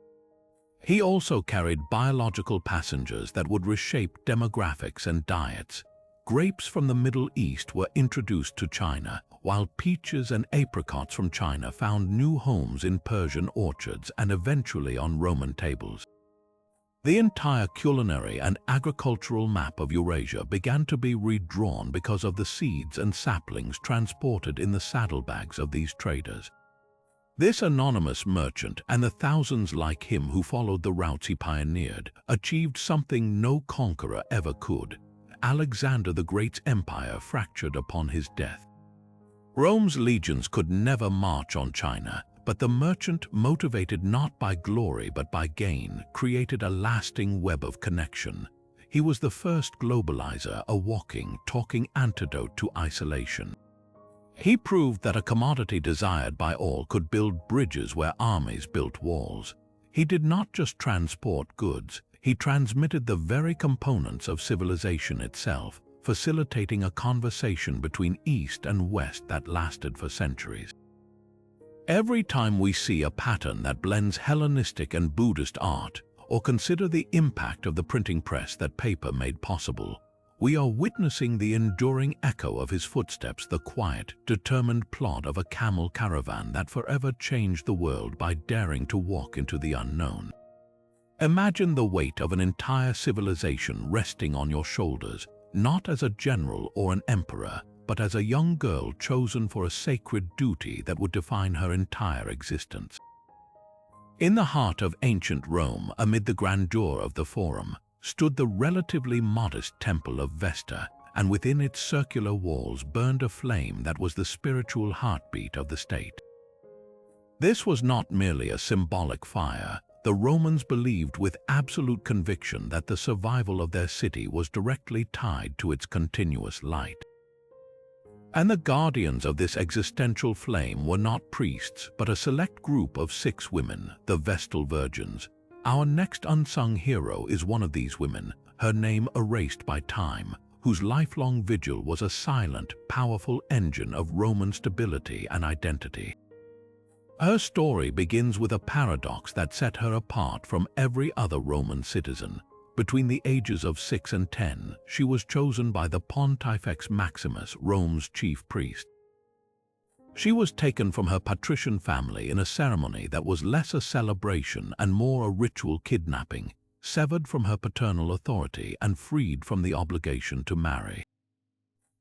He also carried biological passengers that would reshape demographics and diets. Grapes from the Middle East were introduced to China, while peaches and apricots from China found new homes in Persian orchards and eventually on Roman tables. The entire culinary and agricultural map of Eurasia began to be redrawn because of the seeds and saplings transported in the saddlebags of these traders. This anonymous merchant and the thousands like him who followed the routes he pioneered achieved something no conqueror ever could. Alexander the Great's empire fractured upon his death. Rome's legions could never march on China, but the merchant, motivated not by glory but by gain, created a lasting web of connection. He was the first globalizer, a walking, talking antidote to isolation. He proved that a commodity desired by all could build bridges where armies built walls. He did not just transport goods, he transmitted the very components of civilization itself, facilitating a conversation between East and West that lasted for centuries. Every time we see a pattern that blends Hellenistic and Buddhist art, or consider the impact of the printing press that paper made possible, we are witnessing the enduring echo of his footsteps, the quiet, determined plod of a camel caravan that forever changed the world by daring to walk into the unknown. Imagine the weight of an entire civilization resting on your shoulders, not as a general or an emperor, but as a young girl chosen for a sacred duty that would define her entire existence. In the heart of ancient Rome, amid the grandeur of the Forum, stood the relatively modest temple of Vesta, and within its circular walls burned a flame that was the spiritual heartbeat of the state. This was not merely a symbolic fire. The Romans believed with absolute conviction that the survival of their city was directly tied to its continuous light. And the guardians of this existential flame were not priests, but a select group of 6 women, the Vestal Virgins. Our next unsung hero is one of these women, her name erased by time, whose lifelong vigil was a silent, powerful engine of Roman stability and identity. Her story begins with a paradox that set her apart from every other Roman citizen. Between the ages of 6 and 10, she was chosen by the Pontifex Maximus, Rome's chief priest. She was taken from her patrician family in a ceremony that was less a celebration and more a ritual kidnapping, severed from her paternal authority and freed from the obligation to marry.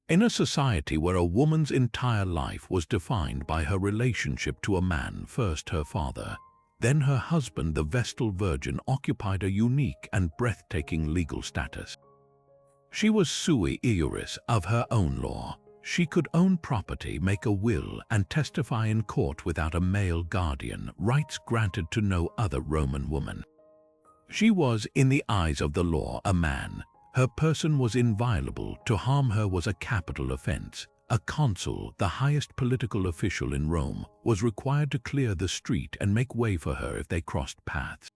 In a society where a woman's entire life was defined by her relationship to a man, first her father, then her husband, the Vestal Virgin occupied a unique and breathtaking legal status. She was sui iuris, of her own law. She could own property, make a will, and testify in court without a male guardian, rights granted to no other Roman woman. She was, in the eyes of the law, a man. Her person was inviolable. To harm her was a capital offense. A consul, the highest political official in Rome, was required to clear the street and make way for her if they crossed paths.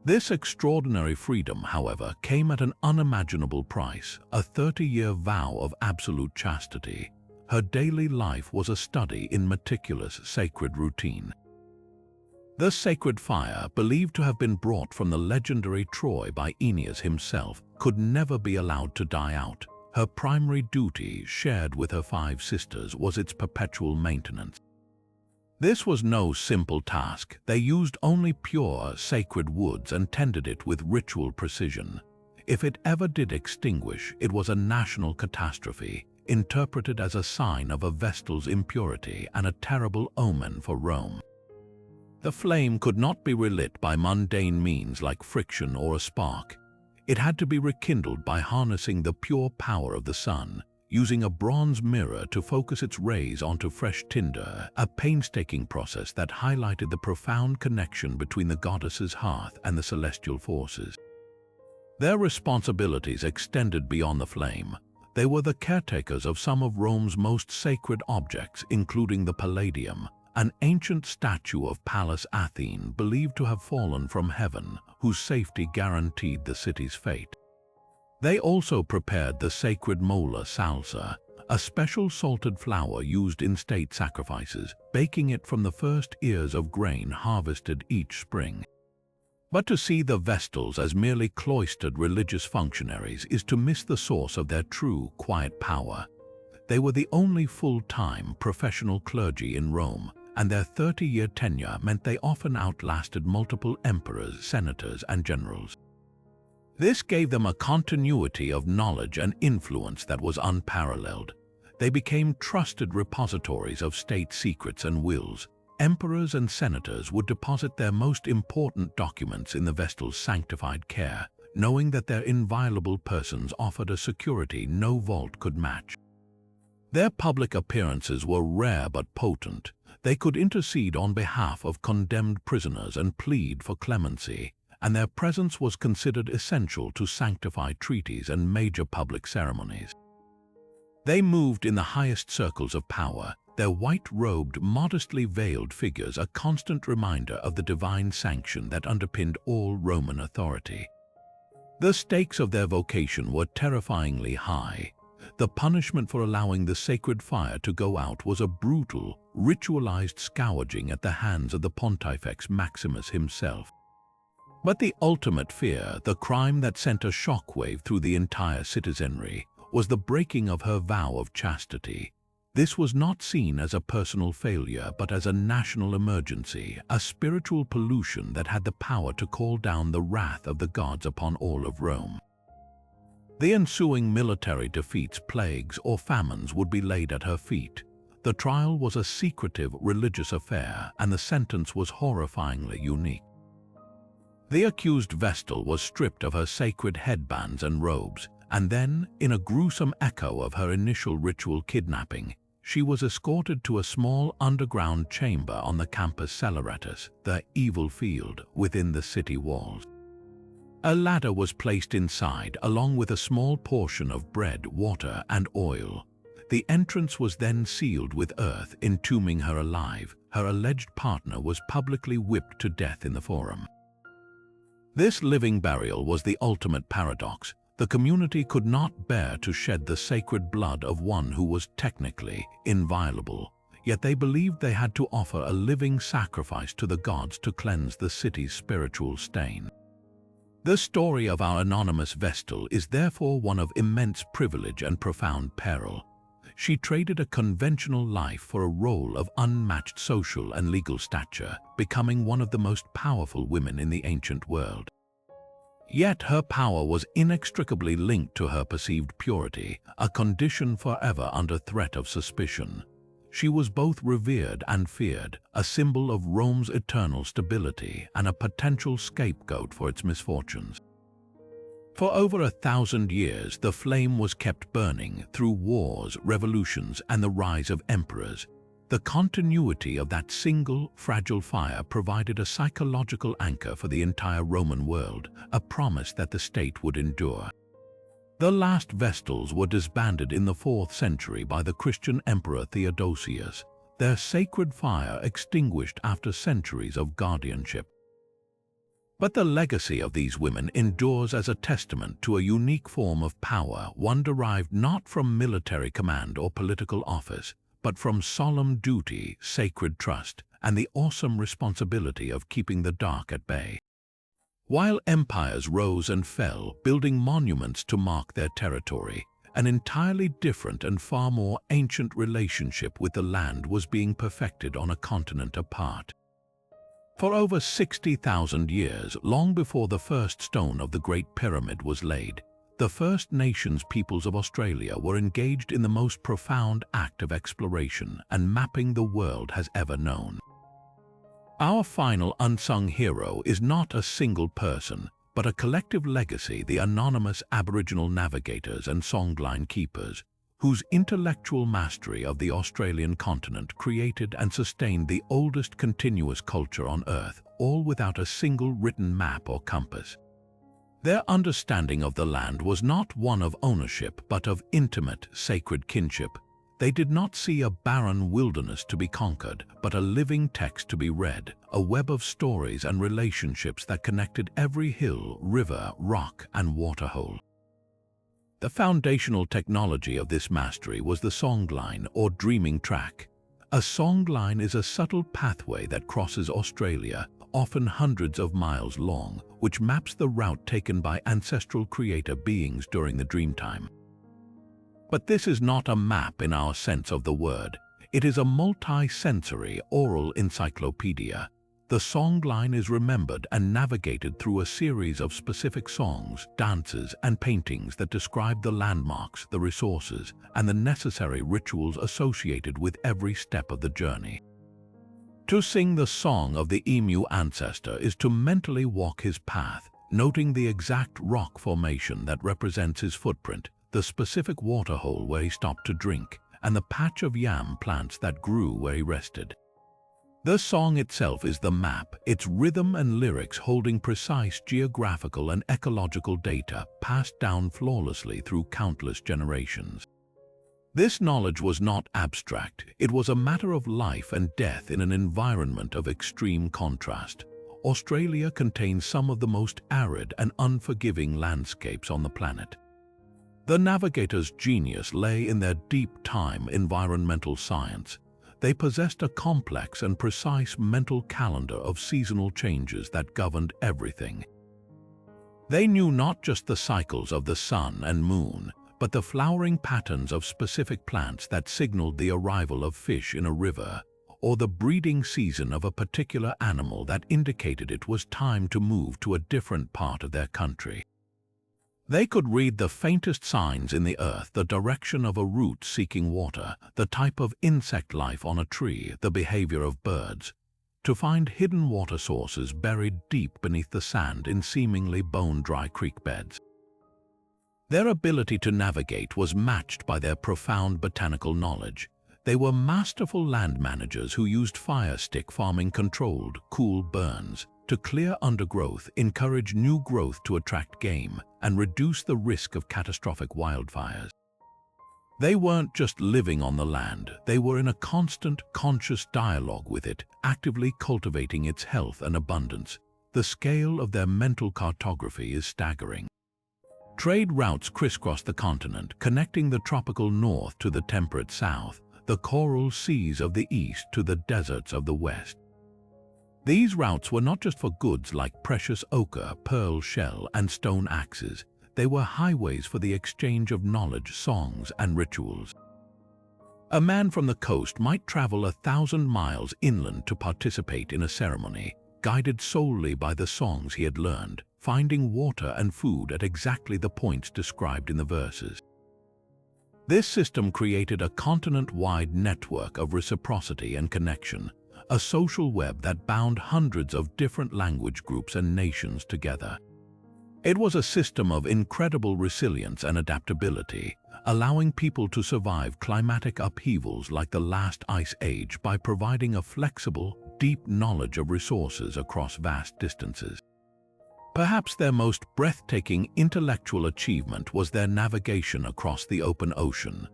This extraordinary freedom, however, came at an unimaginable price, a 30-year vow of absolute chastity. Her daily life was a study in meticulous sacred routine. The sacred fire, believed to have been brought from the legendary Troy by Aeneas himself, could never be allowed to die out. Her primary duty, shared with her 5 sisters, was its perpetual maintenance. This was no simple task. They used only pure, sacred woods and tended it with ritual precision. If it ever did extinguish, it was a national catastrophe, interpreted as a sign of a vestal's impurity and a terrible omen for Rome. The flame could not be relit by mundane means like friction or a spark. It had to be rekindled by harnessing the pure power of the sun, using a bronze mirror to focus its rays onto fresh tinder, a painstaking process that highlighted the profound connection between the goddess's hearth and the celestial forces. Their responsibilities extended beyond the flame. They were the caretakers of some of Rome's most sacred objects, including the Palladium, an ancient statue of Pallas Athene believed to have fallen from heaven, whose safety guaranteed the city's fate. They also prepared the sacred mola salsa, a special salted flour used in state sacrifices, baking it from the first ears of grain harvested each spring. But to see the Vestals as merely cloistered religious functionaries is to miss the source of their true, quiet power. They were the only full-time professional clergy in Rome, and their 30-year tenure meant they often outlasted multiple emperors, senators, and generals. This gave them a continuity of knowledge and influence that was unparalleled. They became trusted repositories of state secrets and wills. Emperors and senators would deposit their most important documents in the Vestal's sanctified care, knowing that their inviolable persons offered a security no vault could match. Their public appearances were rare but potent. They could intercede on behalf of condemned prisoners and plead for clemency, and their presence was considered essential to sanctify treaties and major public ceremonies. They moved in the highest circles of power, their white-robed, modestly veiled figures a constant reminder of the divine sanction that underpinned all Roman authority. The stakes of their vocation were terrifyingly high. The punishment for allowing the sacred fire to go out was a brutal, ritualized scourging at the hands of the Pontifex Maximus himself. But the ultimate fear, the crime that sent a shockwave through the entire citizenry, was the breaking of her vow of chastity. This was not seen as a personal failure, but as a national emergency, a spiritual pollution that had the power to call down the wrath of the gods upon all of Rome. The ensuing military defeats, plagues, or famines would be laid at her feet. The trial was a secretive religious affair, and the sentence was horrifyingly unique. The accused Vestal was stripped of her sacred headbands and robes, and then, in a gruesome echo of her initial ritual kidnapping, she was escorted to a small underground chamber on the Campus Celeratus, the evil field within the city walls. A ladder was placed inside, along with a small portion of bread, water, and oil. The entrance was then sealed with earth, entombing her alive. Her alleged partner was publicly whipped to death in the forum. This living burial was the ultimate paradox. The community could not bear to shed the sacred blood of one who was technically inviolable, yet they believed they had to offer a living sacrifice to the gods to cleanse the city's spiritual stain. The story of our anonymous Vestal is therefore one of immense privilege and profound peril. She traded a conventional life for a role of unmatched social and legal stature, becoming one of the most powerful women in the ancient world. Yet her power was inextricably linked to her perceived purity, a condition forever under threat of suspicion. She was both revered and feared, a symbol of Rome's eternal stability and a potential scapegoat for its misfortunes. For over 1,000 years, the flame was kept burning through wars, revolutions, and the rise of emperors. The continuity of that single, fragile fire provided a psychological anchor for the entire Roman world, a promise that the state would endure. The last Vestals were disbanded in the 4th century by the Christian Emperor Theodosius, their sacred fire extinguished after centuries of guardianship. But the legacy of these women endures as a testament to a unique form of power, one derived not from military command or political office, but from solemn duty, sacred trust, and the awesome responsibility of keeping the dark at bay. While empires rose and fell, building monuments to mark their territory, an entirely different and far more ancient relationship with the land was being perfected on a continent apart. For over 60,000 years, long before the first stone of the Great Pyramid was laid, the First Nations peoples of Australia were engaged in the most profound act of exploration and mapping the world has ever known. Our final unsung hero is not a single person, but a collective legacy, the anonymous Aboriginal navigators and songline keepers, whose intellectual mastery of the Australian continent created and sustained the oldest continuous culture on Earth, all without a single written map or compass. Their understanding of the land was not one of ownership, but of intimate, sacred kinship. They did not see a barren wilderness to be conquered, but a living text to be read, a web of stories and relationships that connected every hill, river, rock, and waterhole. The foundational technology of this mastery was the songline or dreaming track. A songline is a subtle pathway that crosses Australia, often hundreds of miles long, which maps the route taken by ancestral creator beings during the dreamtime. But this is not a map in our sense of the word. It is a multi-sensory oral encyclopedia. The songline is remembered and navigated through a series of specific songs, dances, and paintings that describe the landmarks, the resources, and the necessary rituals associated with every step of the journey. To sing the song of the emu ancestor is to mentally walk his path, noting the exact rock formation that represents his footprint, the specific waterhole where he stopped to drink, and the patch of yam plants that grew where he rested. The song itself is the map, its rhythm and lyrics holding precise geographical and ecological data passed down flawlessly through countless generations. This knowledge was not abstract, it was a matter of life and death in an environment of extreme contrast. Australia contains some of the most arid and unforgiving landscapes on the planet. The navigators' genius lay in their deep-time environmental science. They possessed a complex and precise mental calendar of seasonal changes that governed everything. They knew not just the cycles of the sun and moon, but the flowering patterns of specific plants that signaled the arrival of fish in a river, or the breeding season of a particular animal that indicated it was time to move to a different part of their country. They could read the faintest signs in the earth, the direction of a root seeking water, the type of insect life on a tree, the behavior of birds, to find hidden water sources buried deep beneath the sand in seemingly bone-dry creek beds. Their ability to navigate was matched by their profound botanical knowledge. They were masterful land managers who used fire stick farming controlled, cool burns to clear undergrowth, encourage new growth to attract game, and reduce the risk of catastrophic wildfires. They weren't just living on the land, they were in a constant, conscious dialogue with it, actively cultivating its health and abundance. The scale of their mental cartography is staggering. Trade routes crisscross the continent, connecting the tropical north to the temperate south, the coral seas of the east to the deserts of the west. These routes were not just for goods like precious ochre, pearl shell, and stone axes. They were highways for the exchange of knowledge, songs, and rituals. A man from the coast might travel 1,000 miles inland to participate in a ceremony, guided solely by the songs he had learned, finding water and food at exactly the points described in the verses. This system created a continent-wide network of reciprocity and connection, a social web that bound hundreds of different language groups and nations together. It was a system of incredible resilience and adaptability, allowing people to survive climatic upheavals like the last ice age by providing a flexible, deep knowledge of resources across vast distances. Perhaps their most breathtaking intellectual achievement was their navigation across the open ocean.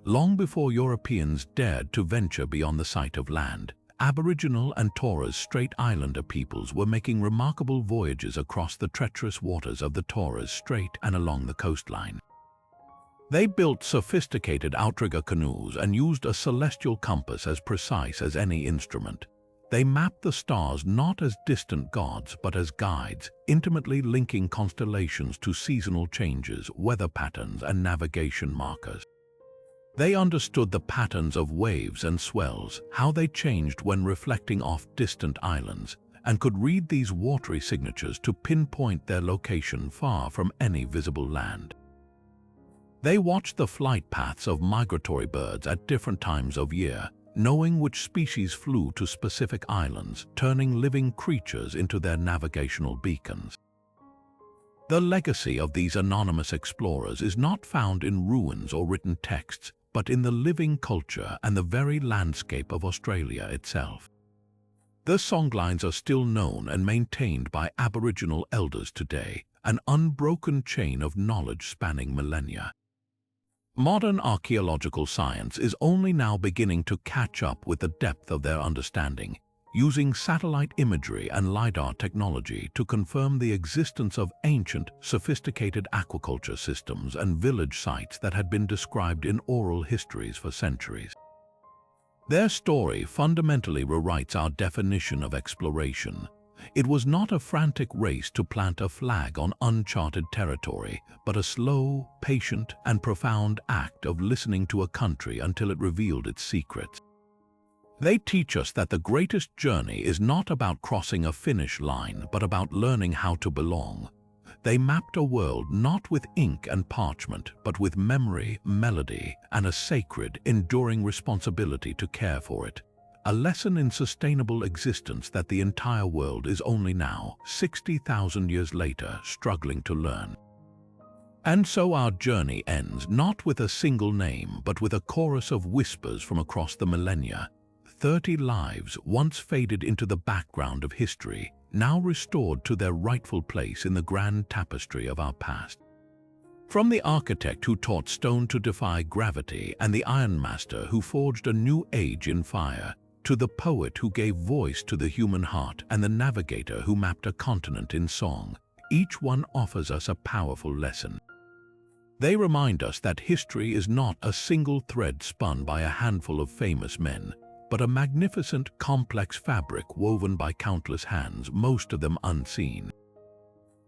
Long before Europeans dared to venture beyond the sight of land, Aboriginal and Torres Strait Islander peoples were making remarkable voyages across the treacherous waters of the Torres Strait and along the coastline. They built sophisticated outrigger canoes and used a celestial compass as precise as any instrument. They map the stars not as distant gods but as guides, intimately linking constellations to seasonal changes, weather patterns, and navigation markers. They understood the patterns of waves and swells, how they changed when reflecting off distant islands, and could read these watery signatures to pinpoint their location far from any visible land. They watched the flight paths of migratory birds at different times of year, knowing which species flew to specific islands, turning living creatures into their navigational beacons. The legacy of these anonymous explorers is not found in ruins or written texts, but in the living culture and the very landscape of Australia itself. The songlines are still known and maintained by Aboriginal elders today, an unbroken chain of knowledge spanning millennia. Modern archaeological science is only now beginning to catch up with the depth of their understanding, using satellite imagery and LiDAR technology to confirm the existence of ancient, sophisticated aquaculture systems and village sites that had been described in oral histories for centuries. Their story fundamentally rewrites our definition of exploration. It was not a frantic race to plant a flag on uncharted territory, but a slow, patient, and profound act of listening to a country until it revealed its secrets. They teach us that the greatest journey is not about crossing a finish line, but about learning how to belong. They mapped a world not with ink and parchment, but with memory, melody, and a sacred, enduring responsibility to care for it. A lesson in sustainable existence that the entire world is only now, 60,000 years later, struggling to learn. And so our journey ends not with a single name, but with a chorus of whispers from across the millennia. 30 lives once faded into the background of history, now restored to their rightful place in the grand tapestry of our past. From the architect who taught stone to defy gravity and the ironmaster who forged a new age in fire, to the poet who gave voice to the human heart and the navigator who mapped a continent in song, each one offers us a powerful lesson. They remind us that history is not a single thread spun by a handful of famous men, but a magnificent, complex fabric woven by countless hands, most of them unseen.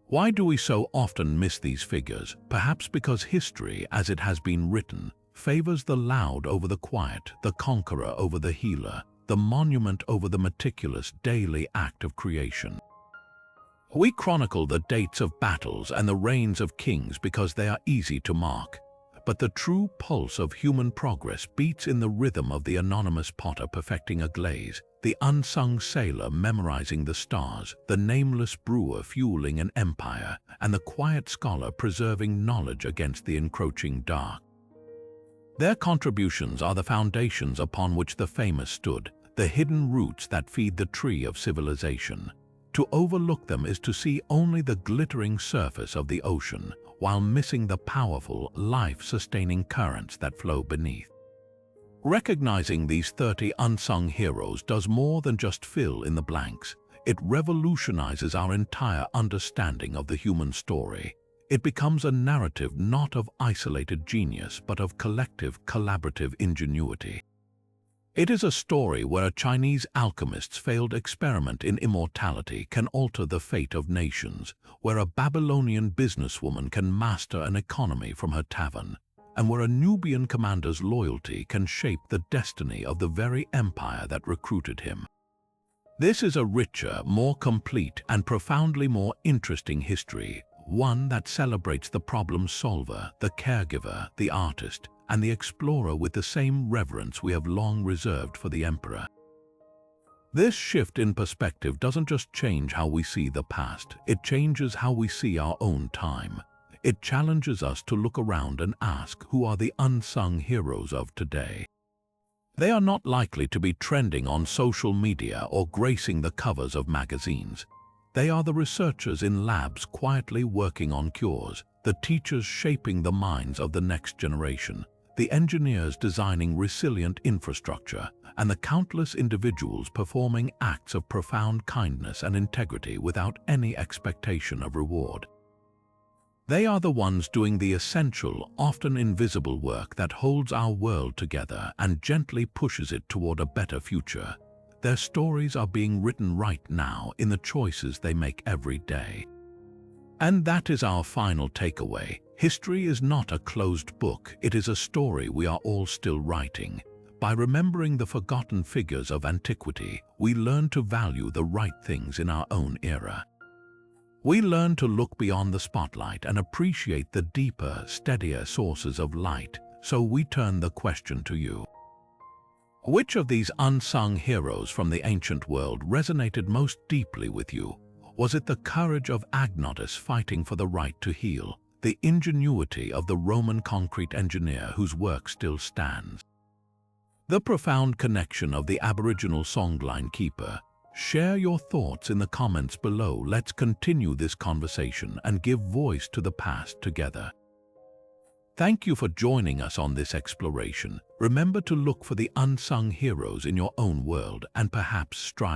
Why do we so often miss these figures? Perhaps because history, as it has been written, favors the loud over the quiet, the conqueror over the healer, the monument over the meticulous daily act of creation. We chronicle the dates of battles and the reigns of kings because they are easy to mark, but the true pulse of human progress beats in the rhythm of the anonymous potter perfecting a glaze, the unsung sailor memorizing the stars, the nameless brewer fueling an empire, and the quiet scholar preserving knowledge against the encroaching dark. Their contributions are the foundations upon which the famous stood, the hidden roots that feed the tree of civilization. To overlook them is to see only the glittering surface of the ocean, while missing the powerful, life-sustaining currents that flow beneath. Recognizing these 30 unsung heroes does more than just fill in the blanks. It revolutionizes our entire understanding of the human story. It becomes a narrative not of isolated genius, but of collective, collaborative ingenuity. It is a story where a Chinese alchemist's failed experiment in immortality can alter the fate of nations, where a Babylonian businesswoman can master an economy from her tavern, and where a Nubian commander's loyalty can shape the destiny of the very empire that recruited him. This is a richer, more complete, and profoundly more interesting history, one that celebrates the problem solver, the caregiver, the artist, and the explorer with the same reverence we have long reserved for the emperor. This shift in perspective doesn't just change how we see the past, it changes how we see our own time. It challenges us to look around and ask, who are the unsung heroes of today? They are not likely to be trending on social media or gracing the covers of magazines. They are the researchers in labs quietly working on cures, the teachers shaping the minds of the next generation, the engineers designing resilient infrastructure, and the countless individuals performing acts of profound kindness and integrity without any expectation of reward. They are the ones doing the essential, often invisible work that holds our world together and gently pushes it toward a better future. Their stories are being written right now in the choices they make every day. And that is our final takeaway. History is not a closed book, it is a story we are all still writing. By remembering the forgotten figures of antiquity, we learn to value the right things in our own era. We learn to look beyond the spotlight and appreciate the deeper, steadier sources of light, so we turn the question to you. Which of these unsung heroes from the ancient world resonated most deeply with you? Was it the courage of Agnotus fighting for the right to heal, the ingenuity of the Roman concrete engineer whose work still stands, the profound connection of the Aboriginal songline keeper? Share your thoughts in the comments below. Let's continue this conversation and give voice to the past together. Thank you for joining us on this exploration. Remember to look for the unsung heroes in your own world and perhaps strive